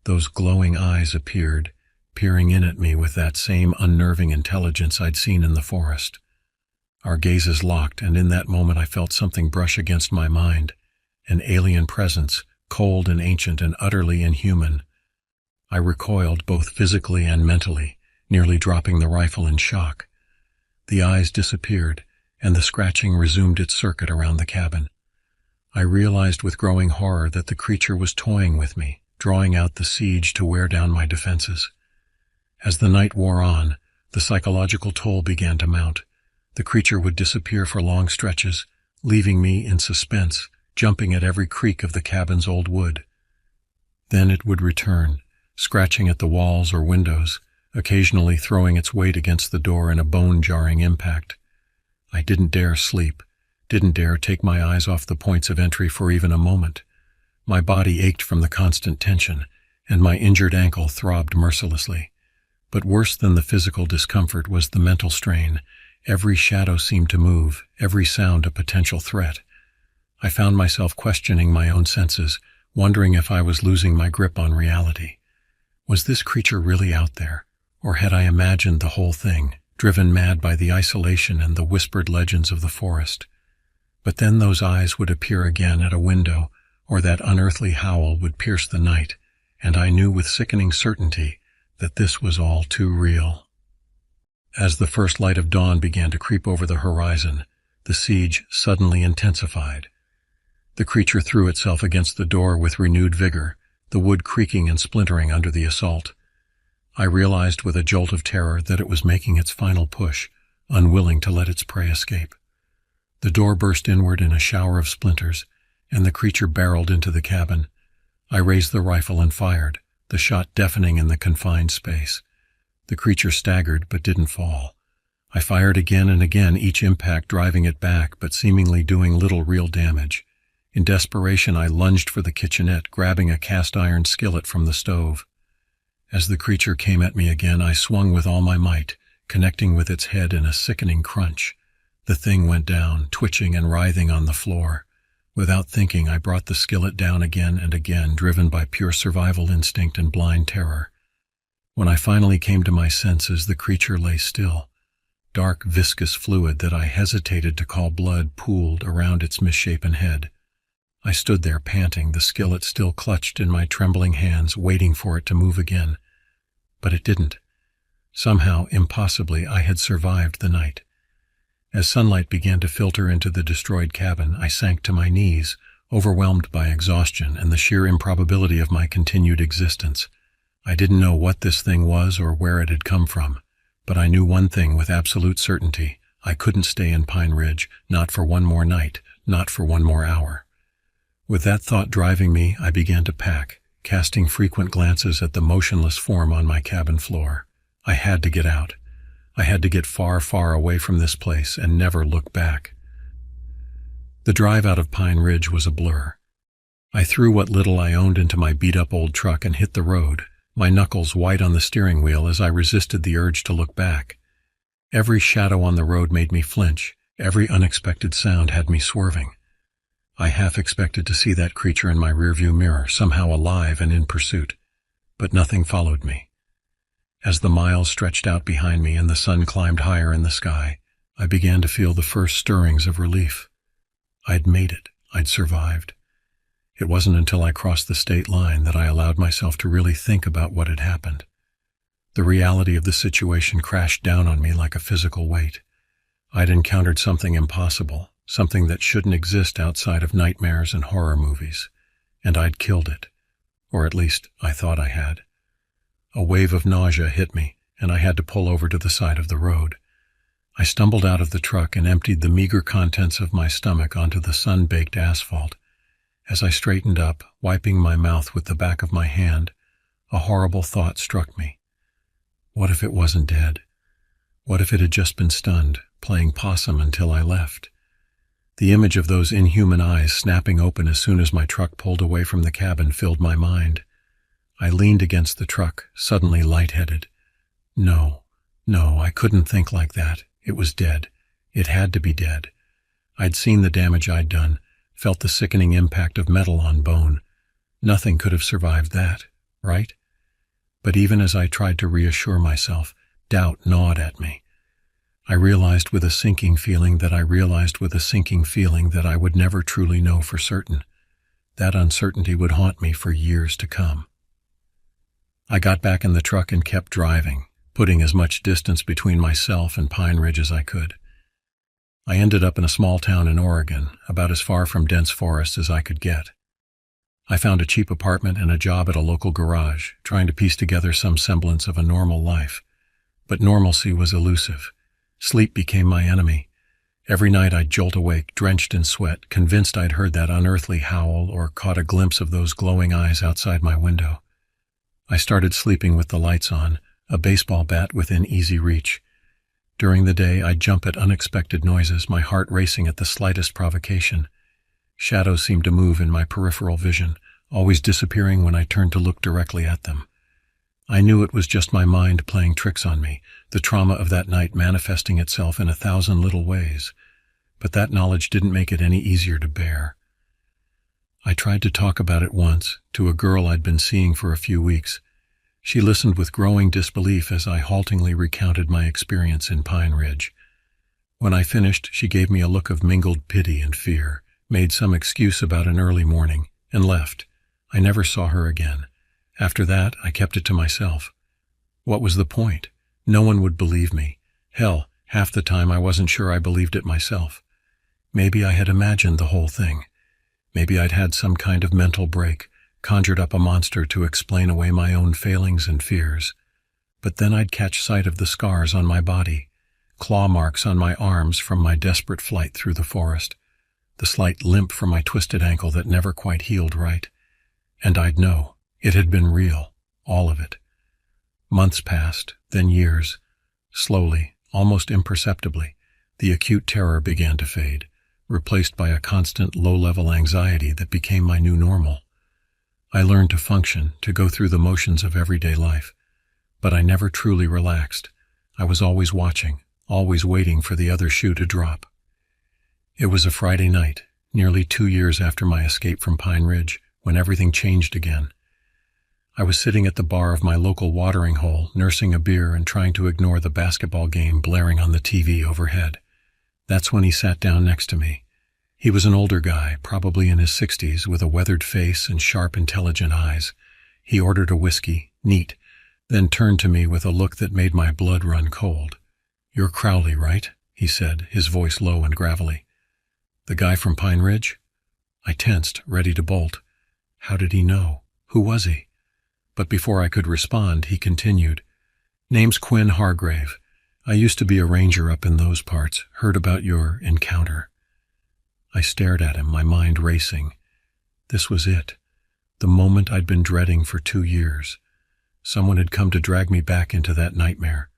Those glowing eyes appeared, peering in at me with that same unnerving intelligence I'd seen in the forest. Our gazes locked, and in that moment I felt something brush against my mind, an alien presence, cold and ancient and utterly inhuman. I recoiled both physically and mentally, nearly dropping the rifle in shock. The eyes disappeared, and the scratching resumed its circuit around the cabin. I realized with growing horror that the creature was toying with me, drawing out the siege to wear down my defenses. As the night wore on, the psychological toll began to mount. The creature would disappear for long stretches, leaving me in suspense, jumping at every creak of the cabin's old wood. Then it would return, scratching at the walls or windows, occasionally throwing its weight against the door in a bone-jarring impact. I didn't dare sleep, didn't dare take my eyes off the points of entry for even a moment. My body ached from the constant tension, and my injured ankle throbbed mercilessly. But worse than the physical discomfort was the mental strain. Every shadow seemed to move, every sound a potential threat. I found myself questioning my own senses, wondering if I was losing my grip on reality. Was this creature really out there, or had I imagined the whole thing, driven mad by the isolation and the whispered legends of the forest? But then those eyes would appear again at a window, or that unearthly howl would pierce the night, and I knew with sickening certainty that this was all too real. As the first light of dawn began to creep over the horizon, the siege suddenly intensified. The creature threw itself against the door with renewed vigor, the wood creaking and splintering under the assault. I realized with a jolt of terror that it was making its final push, unwilling to let its prey escape. The door burst inward in a shower of splinters, and the creature barreled into the cabin. I raised the rifle and fired, the shot deafening in the confined space. The creature staggered but didn't fall. I fired again and again, each impact driving it back but seemingly doing little real damage. In desperation, I lunged for the kitchenette, grabbing a cast-iron skillet from the stove. As the creature came at me again, I swung with all my might, connecting with its head in a sickening crunch. The thing went down, twitching and writhing on the floor. Without thinking, I brought the skillet down again and again, driven by pure survival instinct and blind terror. When I finally came to my senses, the creature lay still. Dark, viscous fluid that I hesitated to call blood pooled around its misshapen head. I stood there panting, the skillet still clutched in my trembling hands, waiting for it to move again. But it didn't. Somehow, impossibly, I had survived the night. As sunlight began to filter into the destroyed cabin, I sank to my knees, overwhelmed by exhaustion and the sheer improbability of my continued existence. I didn't know what this thing was or where it had come from, but I knew one thing with absolute certainty. I couldn't stay in Pine Ridge, not for one more night, not for one more hour. With that thought driving me, I began to pack, casting frequent glances at the motionless form on my cabin floor. I had to get out. I had to get far, far away from this place and never look back. The drive out of Pine Ridge was a blur. I threw what little I owned into my beat-up old truck and hit the road, my knuckles white on the steering wheel as I resisted the urge to look back. Every shadow on the road made me flinch. Every unexpected sound had me swerving. I half expected to see that creature in my rearview mirror, somehow alive and in pursuit, but nothing followed me. As the miles stretched out behind me and the sun climbed higher in the sky, I began to feel the first stirrings of relief. I'd made it. I'd survived. It wasn't until I crossed the state line that I allowed myself to really think about what had happened. The reality of the situation crashed down on me like a physical weight. I'd encountered something impossible, something that shouldn't exist outside of nightmares and horror movies, and I'd killed it, or at least I thought I had. A wave of nausea hit me, and I had to pull over to the side of the road. I stumbled out of the truck and emptied the meager contents of my stomach onto the sun-baked asphalt. As I straightened up, wiping my mouth with the back of my hand, a horrible thought struck me. What if it wasn't dead? What if it had just been stunned, playing possum until I left? The image of those inhuman eyes snapping open as soon as my truck pulled away from the cabin filled my mind. I leaned against the truck, suddenly lightheaded. No, I couldn't think like that. It was dead. It had to be dead. I'd seen the damage I'd done, felt the sickening impact of metal on bone. Nothing could have survived that, right? But even as I tried to reassure myself, doubt gnawed at me. I realized with a sinking feeling that I would never truly know for certain. That uncertainty would haunt me for years to come. I got back in the truck and kept driving, putting as much distance between myself and Pine Ridge as I could. I ended up in a small town in Oregon, about as far from dense forest as I could get. I found a cheap apartment and a job at a local garage, trying to piece together some semblance of a normal life. But normalcy was elusive. Sleep became my enemy. Every night I'd jolt awake, drenched in sweat, convinced I'd heard that unearthly howl or caught a glimpse of those glowing eyes outside my window. I started sleeping with the lights on, a baseball bat within easy reach. During the day, I'd jump at unexpected noises, my heart racing at the slightest provocation. Shadows seemed to move in my peripheral vision, always disappearing when I turned to look directly at them. I knew it was just my mind playing tricks on me, the trauma of that night manifesting itself in 1,000 little ways. But that knowledge didn't make it any easier to bear. I tried to talk about it once, to a girl I'd been seeing for a few weeks. She listened with growing disbelief as I haltingly recounted my experience in Pine Ridge. When I finished, she gave me a look of mingled pity and fear, made some excuse about an early morning, and left. I never saw her again. After that, I kept it to myself. What was the point? No one would believe me. Hell, half the time I wasn't sure I believed it myself. Maybe I had imagined the whole thing. Maybe I'd had some kind of mental break, conjured up a monster to explain away my own failings and fears. But then I'd catch sight of the scars on my body, claw marks on my arms from my desperate flight through the forest, the slight limp from my twisted ankle that never quite healed right. And I'd know it had been real, all of it. Months passed, then years. Slowly, almost imperceptibly, the acute terror began to fade, replaced by a constant low-level anxiety that became my new normal. I learned to function, to go through the motions of everyday life, but I never truly relaxed. I was always watching, always waiting for the other shoe to drop. It was a Friday night, nearly 2 years after my escape from Pine Ridge, when everything changed again. I was sitting at the bar of my local watering hole, nursing a beer and trying to ignore the basketball game blaring on the TV overhead. That's when he sat down next to me. He was an older guy, probably in his 60s, with a weathered face and sharp, intelligent eyes. He ordered a whiskey, neat, then turned to me with a look that made my blood run cold. "You're Crowley, right?" he said, his voice low and gravelly. "The guy from Pine Ridge?" I tensed, ready to bolt. How did he know? Who was he? But before I could respond, he continued, "Name's Quinn Hargrave. I used to be a ranger up in those parts, heard about your encounter." I stared at him, my mind racing. This was it, the moment I'd been dreading for 2 years. Someone had come to drag me back into that nightmare.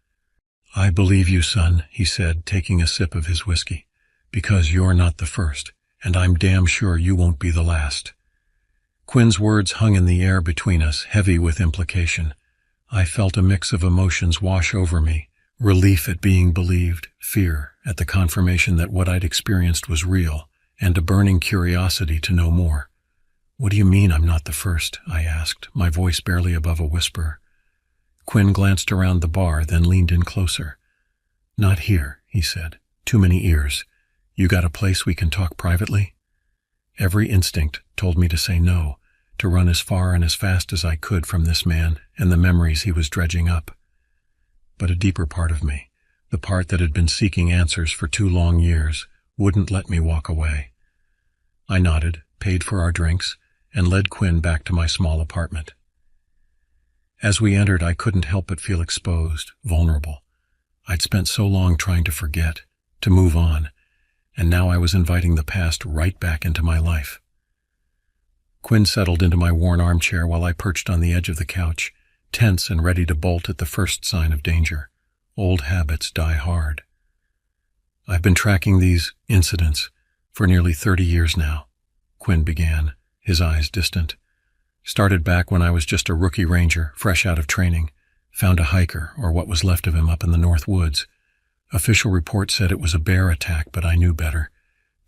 "I believe you, son," he said, taking a sip of his whiskey, "because you're not the first, and I'm damn sure you won't be the last." Quinn's words hung in the air between us, heavy with implication. I felt a mix of emotions wash over me, relief at being believed, fear at the confirmation that what I'd experienced was real, and a burning curiosity to know more. "What do you mean I'm not the first?" I asked, my voice barely above a whisper. Quinn glanced around the bar, then leaned in closer. "Not here," he said. "Too many ears. You got a place we can talk privately?" Every instinct told me to say no, to run as far and as fast as I could from this man and the memories he was dredging up. But a deeper part of me, the part that had been seeking answers for 2 long years, wouldn't let me walk away. I nodded, paid for our drinks, and led Quinn back to my small apartment. As we entered, I couldn't help but feel exposed, vulnerable. I'd spent so long trying to forget, to move on, and now I was inviting the past right back into my life. Quinn settled into my worn armchair while I perched on the edge of the couch, tense and ready to bolt at the first sign of danger. Old habits die hard. "I've been tracking these incidents for nearly 30 years now," Quinn began, his eyes distant. "Started back when I was just a rookie ranger, fresh out of training. Found a hiker, or what was left of him, up in the North Woods. Official report said it was a bear attack, but I knew better.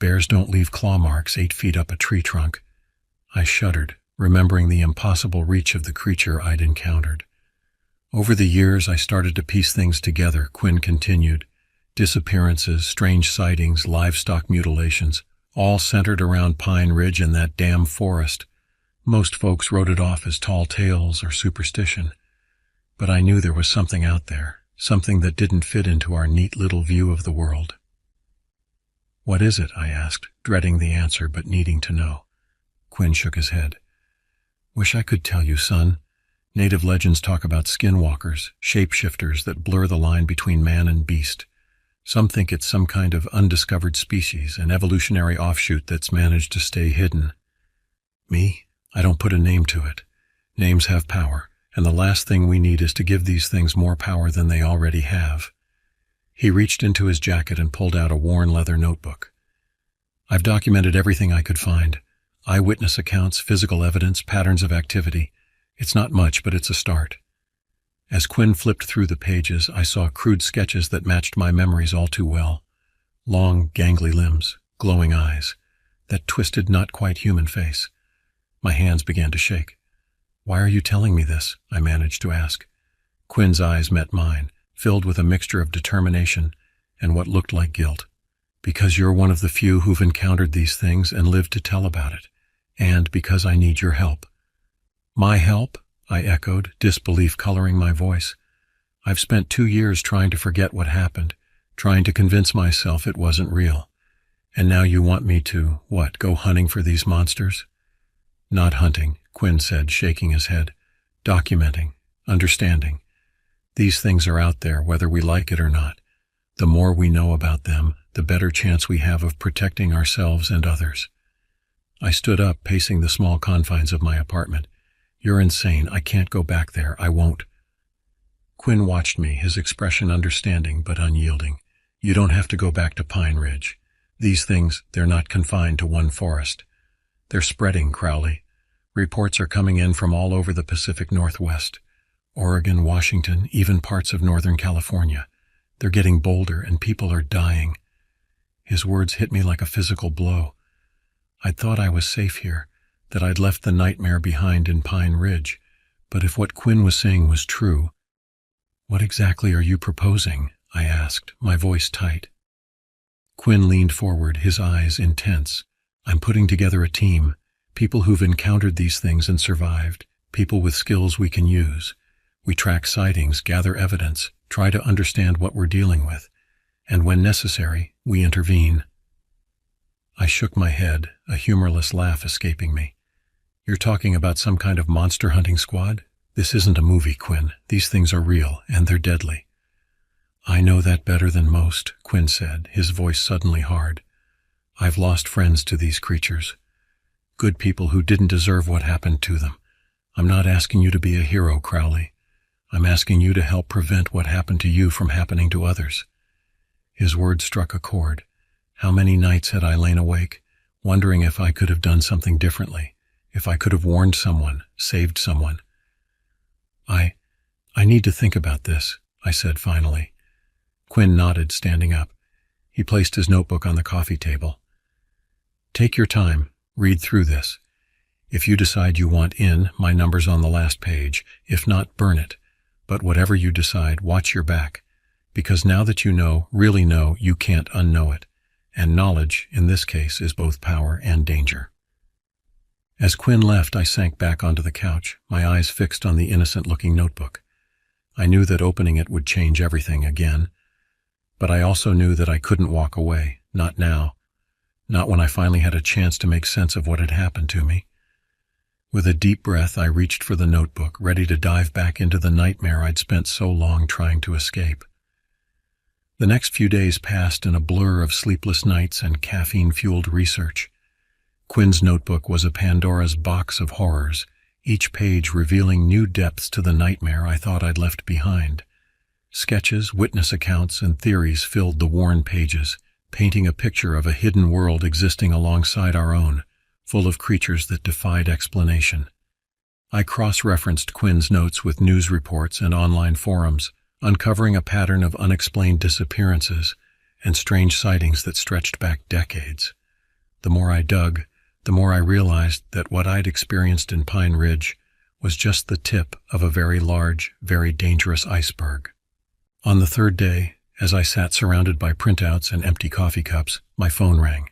Bears don't leave claw marks 8 feet up a tree trunk." I shuddered, remembering the impossible reach of the creature I'd encountered. "Over the years, I started to piece things together," Quinn continued. "Disappearances, strange sightings, livestock mutilations, all centered around Pine Ridge and that damn forest. Most folks wrote it off as tall tales or superstition. But I knew there was something out there, something that didn't fit into our neat little view of the world." "What is it?" I asked, dreading the answer but needing to know. Quinn shook his head. "Wish I could tell you, son. Native legends talk about skinwalkers, shapeshifters that blur the line between man and beast. Some think it's some kind of undiscovered species, an evolutionary offshoot that's managed to stay hidden. Me? I don't put a name to it. Names have power, and the last thing we need is to give these things more power than they already have." He reached into his jacket and pulled out a worn leather notebook. "I've documented everything I could find. Eyewitness accounts, physical evidence, patterns of activity. It's not much, but it's a start." As Quinn flipped through the pages, I saw crude sketches that matched my memories all too well. Long, gangly limbs, glowing eyes, that twisted, not quite human face. My hands began to shake. "Why are you telling me this?" I managed to ask. Quinn's eyes met mine, filled with a mixture of determination and what looked like guilt. "Because you're one of the few who've encountered these things and lived to tell about it. And because I need your help." "My help?" I echoed, disbelief coloring my voice. "I've spent 2 years trying to forget what happened, trying to convince myself it wasn't real. And now you want me to, what, go hunting for these monsters? Not hunting, Quinn said, shaking his head. Documenting, understanding. These things are out there, whether we like it or not. The more we know about them, the better chance we have of protecting ourselves and others. I stood up, pacing the small confines of my apartment. You're insane. I can't go back there. I won't. Quinn watched me, his expression understanding but unyielding. You don't have to go back to Pine Ridge. These things, they're not confined to one forest. They're spreading, Crowley. Reports are coming in from all over the Pacific Northwest. Oregon, Washington, even parts of Northern California. They're getting bolder and people are dying. His words hit me like a physical blow. I'd thought I was safe here, that I'd left the nightmare behind in Pine Ridge. But if what Quinn was saying was true, what exactly are you proposing? I asked, my voice tight. Quinn leaned forward, his eyes intense. I'm putting together a team, people who've encountered these things and survived, people with skills we can use. We track sightings, gather evidence, try to understand what we're dealing with, and when necessary, we intervene. I shook my head, a humorless laugh escaping me. You're talking about some kind of monster hunting squad? This isn't a movie, Quinn. These things are real, and they're deadly. I know that better than most, Quinn said, his voice suddenly hard. I've lost friends to these creatures. Good people who didn't deserve what happened to them. I'm not asking you to be a hero, Crowley. I'm asking you to help prevent what happened to you from happening to others. His words struck a chord. How many nights had I lain awake, wondering if I could have done something differently, if I could have warned someone, saved someone. I need to think about this, I said finally. Quinn nodded, standing up. He placed his notebook on the coffee table. Take your time, read through this. If you decide you want in, my number's on the last page. If not, burn it. But whatever you decide, watch your back. Because now that you know, really know, you can't unknow it. And knowledge, in this case, is both power and danger. As Quinn left, I sank back onto the couch, my eyes fixed on the innocent-looking notebook. I knew that opening it would change everything again. But I also knew that I couldn't walk away, not now. Not when I finally had a chance to make sense of what had happened to me. With a deep breath, I reached for the notebook, ready to dive back into the nightmare I'd spent so long trying to escape. The next few days passed in a blur of sleepless nights and caffeine-fueled research. Quinn's notebook was a Pandora's box of horrors, each page revealing new depths to the nightmare I thought I'd left behind. Sketches, witness accounts, and theories filled the worn pages, painting a picture of a hidden world existing alongside our own, full of creatures that defied explanation. I cross-referenced Quinn's notes with news reports and online forums, uncovering a pattern of unexplained disappearances and strange sightings that stretched back decades. The more I dug, the more I realized that what I'd experienced in Pine Ridge was just the tip of a very large, very dangerous iceberg. On the third day, as I sat surrounded by printouts and empty coffee cups, my phone rang.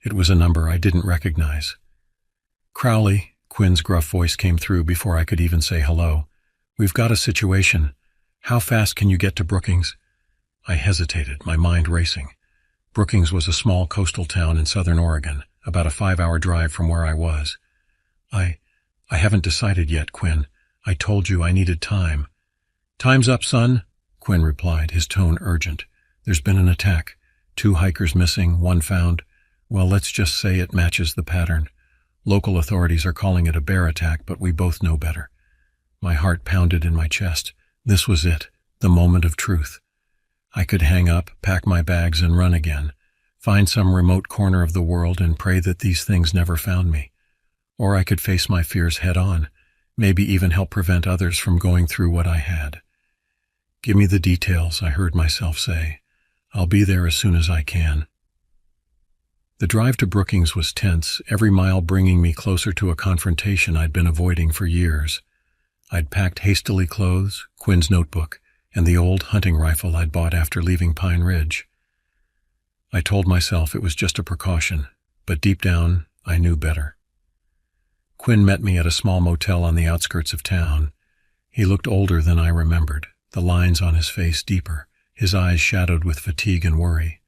It was a number I didn't recognize. Crowley, Quinn's gruff voice came through before I could even say hello. We've got a situation. How fast can you get to Brookings? I hesitated, my mind racing. Brookings was a small coastal town in southern Oregon, about a 5-hour drive from where I was. I haven't decided yet, Quinn. I told you I needed time. Time's up, son, Quinn replied, his tone urgent. There's been an attack. 2 hikers missing, 1 found. Well, let's just say it matches the pattern. Local authorities are calling it a bear attack, but we both know better. My heart pounded in my chest. This was it, the moment of truth. I could hang up, pack my bags, and run again. Find some remote corner of the world and pray that these things never found me. Or I could face my fears head-on, maybe even help prevent others from going through what I had. Give me the details, I heard myself say. I'll be there as soon as I can. The drive to Brookings was tense, every mile bringing me closer to a confrontation I'd been avoiding for years. I'd packed hastily clothes, Quinn's notebook, and the old hunting rifle I'd bought after leaving Pine Ridge. I told myself it was just a precaution, but deep down, I knew better. Quinn met me at a small motel on the outskirts of town. He looked older than I remembered, the lines on his face deeper, his eyes shadowed with fatigue and worry.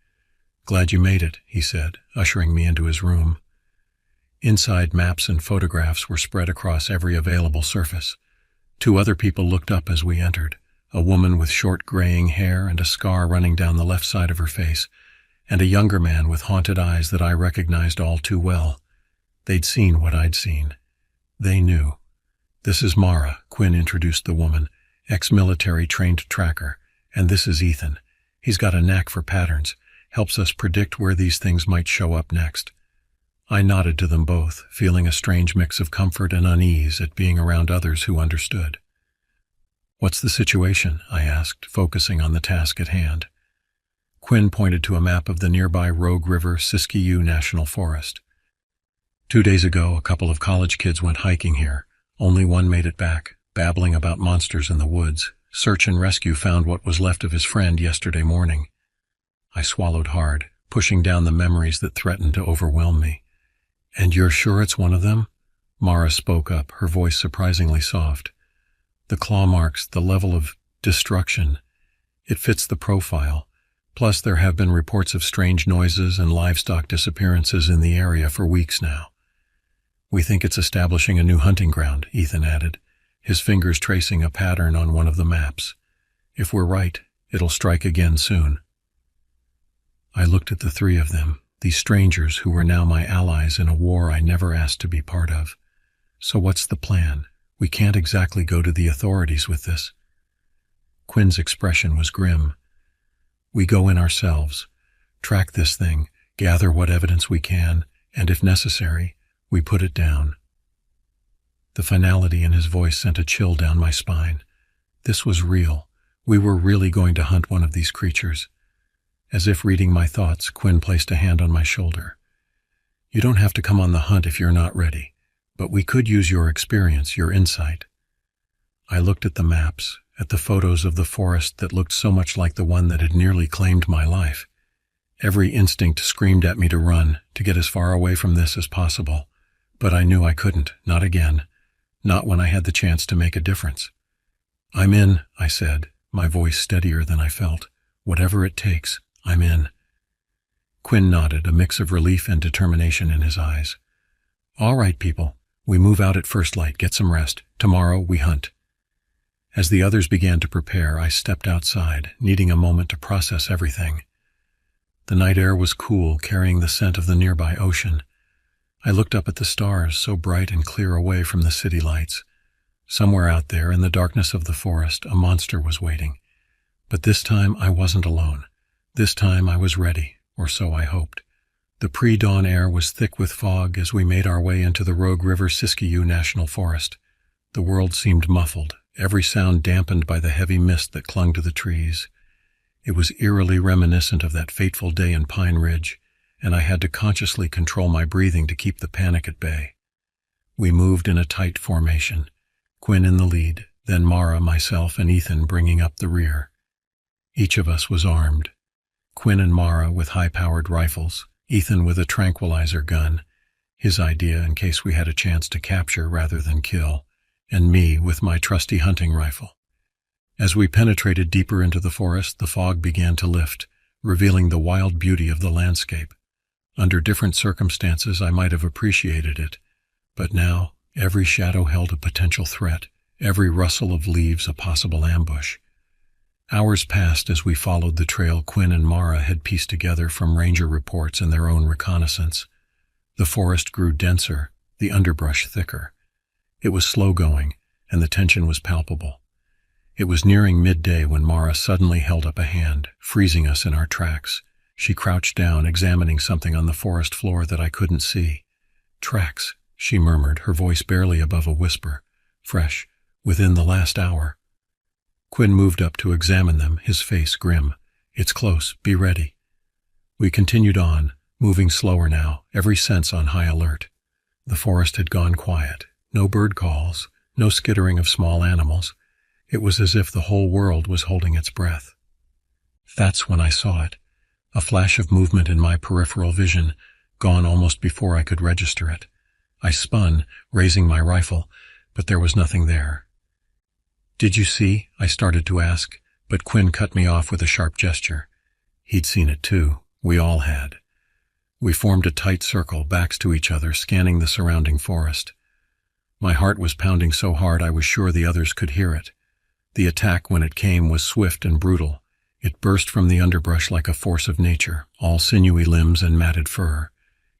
"Glad you made it," he said, ushering me into his room. Inside, maps and photographs were spread across every available surface. Two other people looked up as we entered, a woman with short graying hair and a scar running down the left side of her face, and a younger man with haunted eyes that I recognized all too well. They'd seen what I'd seen. They knew. "This is Mara," Quinn introduced the woman, ex-military trained tracker, "and this is Ethan. He's got a knack for patterns, helps us predict where these things might show up next." I nodded to them both, feeling a strange mix of comfort and unease at being around others who understood. "What's the situation?" I asked, focusing on the task at hand. Quinn pointed to a map of the nearby Rogue River Siskiyou National Forest. 2 days ago, a couple of college kids went hiking here. Only one made it back, babbling about monsters in the woods. Search and rescue found what was left of his friend yesterday morning. I swallowed hard, pushing down the memories that threatened to overwhelm me. "And you're sure it's one of them?" Mara spoke up, her voice surprisingly soft. "The claw marks, the level of destruction. It fits the profile. Plus, there have been reports of strange noises and livestock disappearances in the area for weeks now." "We think it's establishing a new hunting ground," Ethan added, his fingers tracing a pattern on one of the maps. "If we're right, it'll strike again soon." I looked at the three of them, these strangers who were now my allies in a war I never asked to be part of. "So what's the plan? We can't exactly go to the authorities with this." Quinn's expression was grim. "We go in ourselves, track this thing, gather what evidence we can, and if necessary, we put it down." The finality in his voice sent a chill down my spine. This was real. We were really going to hunt one of these creatures. As if reading my thoughts, Quinn placed a hand on my shoulder. "You don't have to come on the hunt if you're not ready, but we could use your experience, your insight." I looked at the maps, at the photos of the forest that looked so much like the one that had nearly claimed my life. Every instinct screamed at me to run, to get as far away from this as possible. But I knew I couldn't, not again, not when I had the chance to make a difference. "I'm in," I said, my voice steadier than I felt. "Whatever it takes, I'm in." Quinn nodded, a mix of relief and determination in his eyes. "All right, people. We move out at first light, get some rest. Tomorrow we hunt." As the others began to prepare, I stepped outside, needing a moment to process everything. The night air was cool, carrying the scent of the nearby ocean. I looked up at the stars, so bright and clear away from the city lights. Somewhere out there, in the darkness of the forest, a monster was waiting. But this time I wasn't alone. This time I was ready, or so I hoped. The pre-dawn air was thick with fog as we made our way into the Rogue River Siskiyou National Forest. The world seemed muffled, every sound dampened by the heavy mist that clung to the trees. It was eerily reminiscent of that fateful day in Pine Ridge, and I had to consciously control my breathing to keep the panic at bay. We moved in a tight formation, Quinn in the lead, then Mara, myself, and Ethan bringing up the rear. Each of us was armed. Quinn and Mara with high-powered rifles, Ethan with a tranquilizer gun, his idea in case we had a chance to capture rather than kill, and me with my trusty hunting rifle. As we penetrated deeper into the forest, the fog began to lift, revealing the wild beauty of the landscape. Under different circumstances, I might have appreciated it, but now every shadow held a potential threat, every rustle of leaves a possible ambush. Hours passed as we followed the trail Quinn and Mara had pieced together from ranger reports and their own reconnaissance. The forest grew denser, the underbrush thicker. It was slow going, and the tension was palpable. It was nearing midday when Mara suddenly held up a hand, freezing us in our tracks. She crouched down, examining something on the forest floor that I couldn't see. "Tracks," she murmured, her voice barely above a whisper. "Fresh, within the last hour." Quinn moved up to examine them, his face grim. "It's close, be ready." We continued on, moving slower now, every sense on high alert. The forest had gone quiet. No bird calls, no skittering of small animals. It was as if the whole world was holding its breath. That's when I saw it. A flash of movement in my peripheral vision, gone almost before I could register it. I spun, raising my rifle, but there was nothing there. "Did you see?" I started to ask, But Quinn cut me off with a sharp gesture. He'd seen it too. We all had. We formed a tight circle, backs to each other, scanning the surrounding forest. My heart was pounding so hard I was sure the others could hear it. The attack, when it came, was swift and brutal. It burst from the underbrush like a force of nature, all sinewy limbs and matted fur.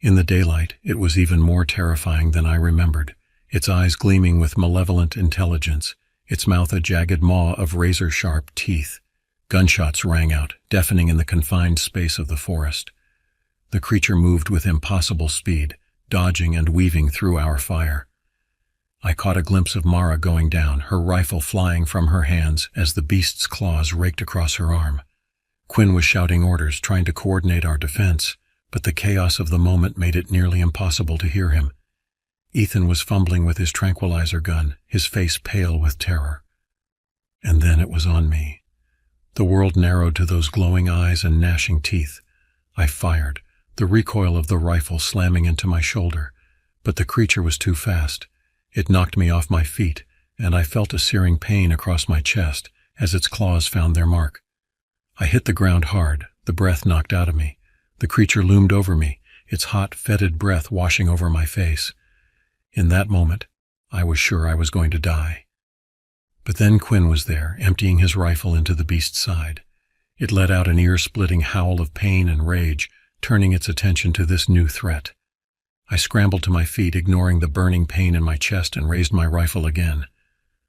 In the daylight, it was even more terrifying than I remembered, its eyes gleaming with malevolent intelligence, its mouth a jagged maw of razor-sharp teeth. Gunshots rang out, deafening in the confined space of the forest. The creature moved with impossible speed, dodging and weaving through our fire. I caught a glimpse of Mara going down, her rifle flying from her hands as the beast's claws raked across her arm. Quinn was shouting orders, trying to coordinate our defense, but the chaos of the moment made it nearly impossible to hear him. Ethan was fumbling with his tranquilizer gun, his face pale with terror. And then it was on me. The world narrowed to those glowing eyes and gnashing teeth. I fired, the recoil of the rifle slamming into my shoulder, but the creature was too fast. It knocked me off my feet, and I felt a searing pain across my chest as its claws found their mark. I hit the ground hard, the breath knocked out of me. The creature loomed over me, its hot, fetid breath washing over my face. In that moment, I was sure I was going to die. But then Quinn was there, emptying his rifle into the beast's side. It let out an ear-splitting howl of pain and rage, turning its attention to this new threat. I scrambled to my feet, ignoring the burning pain in my chest, and raised my rifle again.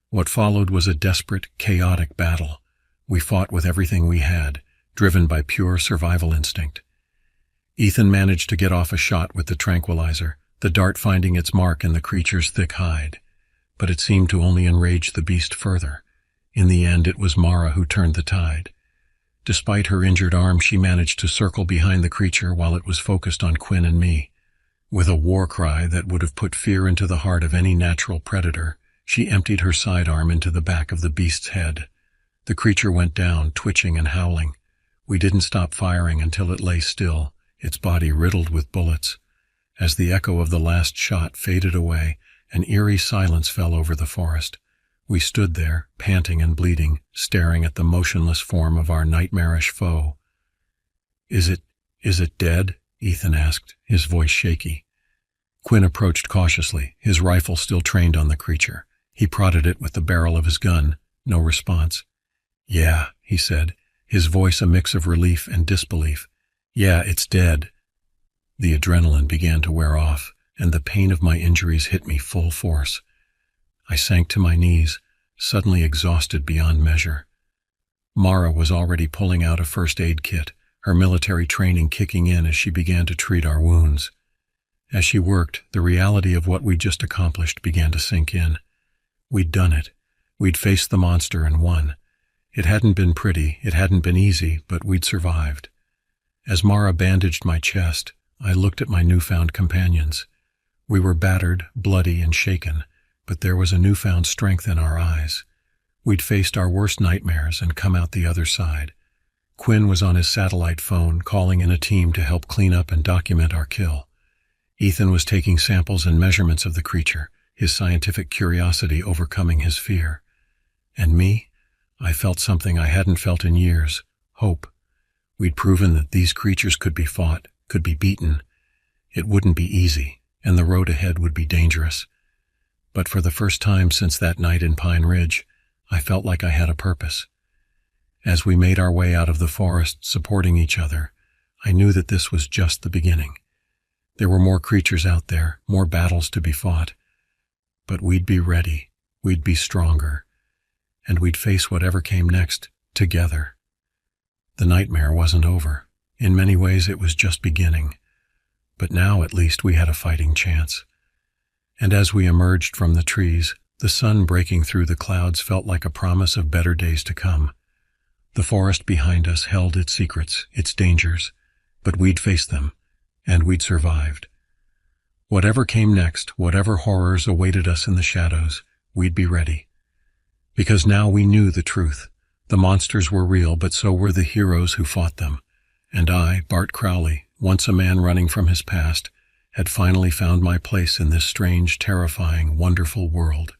What followed was a desperate, chaotic battle. We fought with everything we had, driven by pure survival instinct. Ethan managed to get off a shot with the tranquilizer, the dart finding its mark in the creature's thick hide. But it seemed to only enrage the beast further. In the end, it was Mara who turned the tide. Despite her injured arm, she managed to circle behind the creature while it was focused on Quinn and me. With a war cry that would have put fear into the heart of any natural predator, she emptied her sidearm into the back of the beast's head. The creature went down, twitching and howling. We didn't stop firing until it lay still, its body riddled with bullets. As the echo of the last shot faded away, an eerie silence fell over the forest. We stood there, panting and bleeding, staring at the motionless form of our nightmarish foe. Is it dead?" Ethan asked, his voice shaky. Quinn approached cautiously, his rifle still trained on the creature. He prodded it with the barrel of his gun. No response. "Yeah," he said, his voice a mix of relief and disbelief. "Yeah, it's dead." The adrenaline began to wear off, and the pain of my injuries hit me full force. I sank to my knees, suddenly exhausted beyond measure. Mara was already pulling out a first aid kit, her military training kicking in as she began to treat our wounds. As she worked, the reality of what we'd just accomplished began to sink in. We'd done it. We'd faced the monster and won. It hadn't been pretty, it hadn't been easy, but we'd survived. As Mara bandaged my chest, I looked at my newfound companions. We were battered, bloody, and shaken, but there was a newfound strength in our eyes. We'd faced our worst nightmares and come out the other side. Quinn was on his satellite phone, calling in a team to help clean up and document our kill. Ethan was taking samples and measurements of the creature, his scientific curiosity overcoming his fear. And me? I felt something I hadn't felt in years, hope. We'd proven that these creatures could be fought, could be beaten. It wouldn't be easy, and the road ahead would be dangerous. But for the first time since that night in Pine Ridge, I felt like I had a purpose. As we made our way out of the forest, supporting each other, I knew that this was just the beginning. There were more creatures out there, more battles to be fought. But we'd be ready, we'd be stronger, and we'd face whatever came next, together. The nightmare wasn't over. In many ways it was just beginning. But now at least we had a fighting chance. And as we emerged from the trees, the sun breaking through the clouds felt like a promise of better days to come. The forest behind us held its secrets, its dangers, but we'd faced them, and we'd survived. Whatever came next, whatever horrors awaited us in the shadows, we'd be ready. Because now we knew the truth. The monsters were real, but so were the heroes who fought them. And I, Bart Crowley, once a man running from his past, had finally found my place in this strange, terrifying, wonderful world.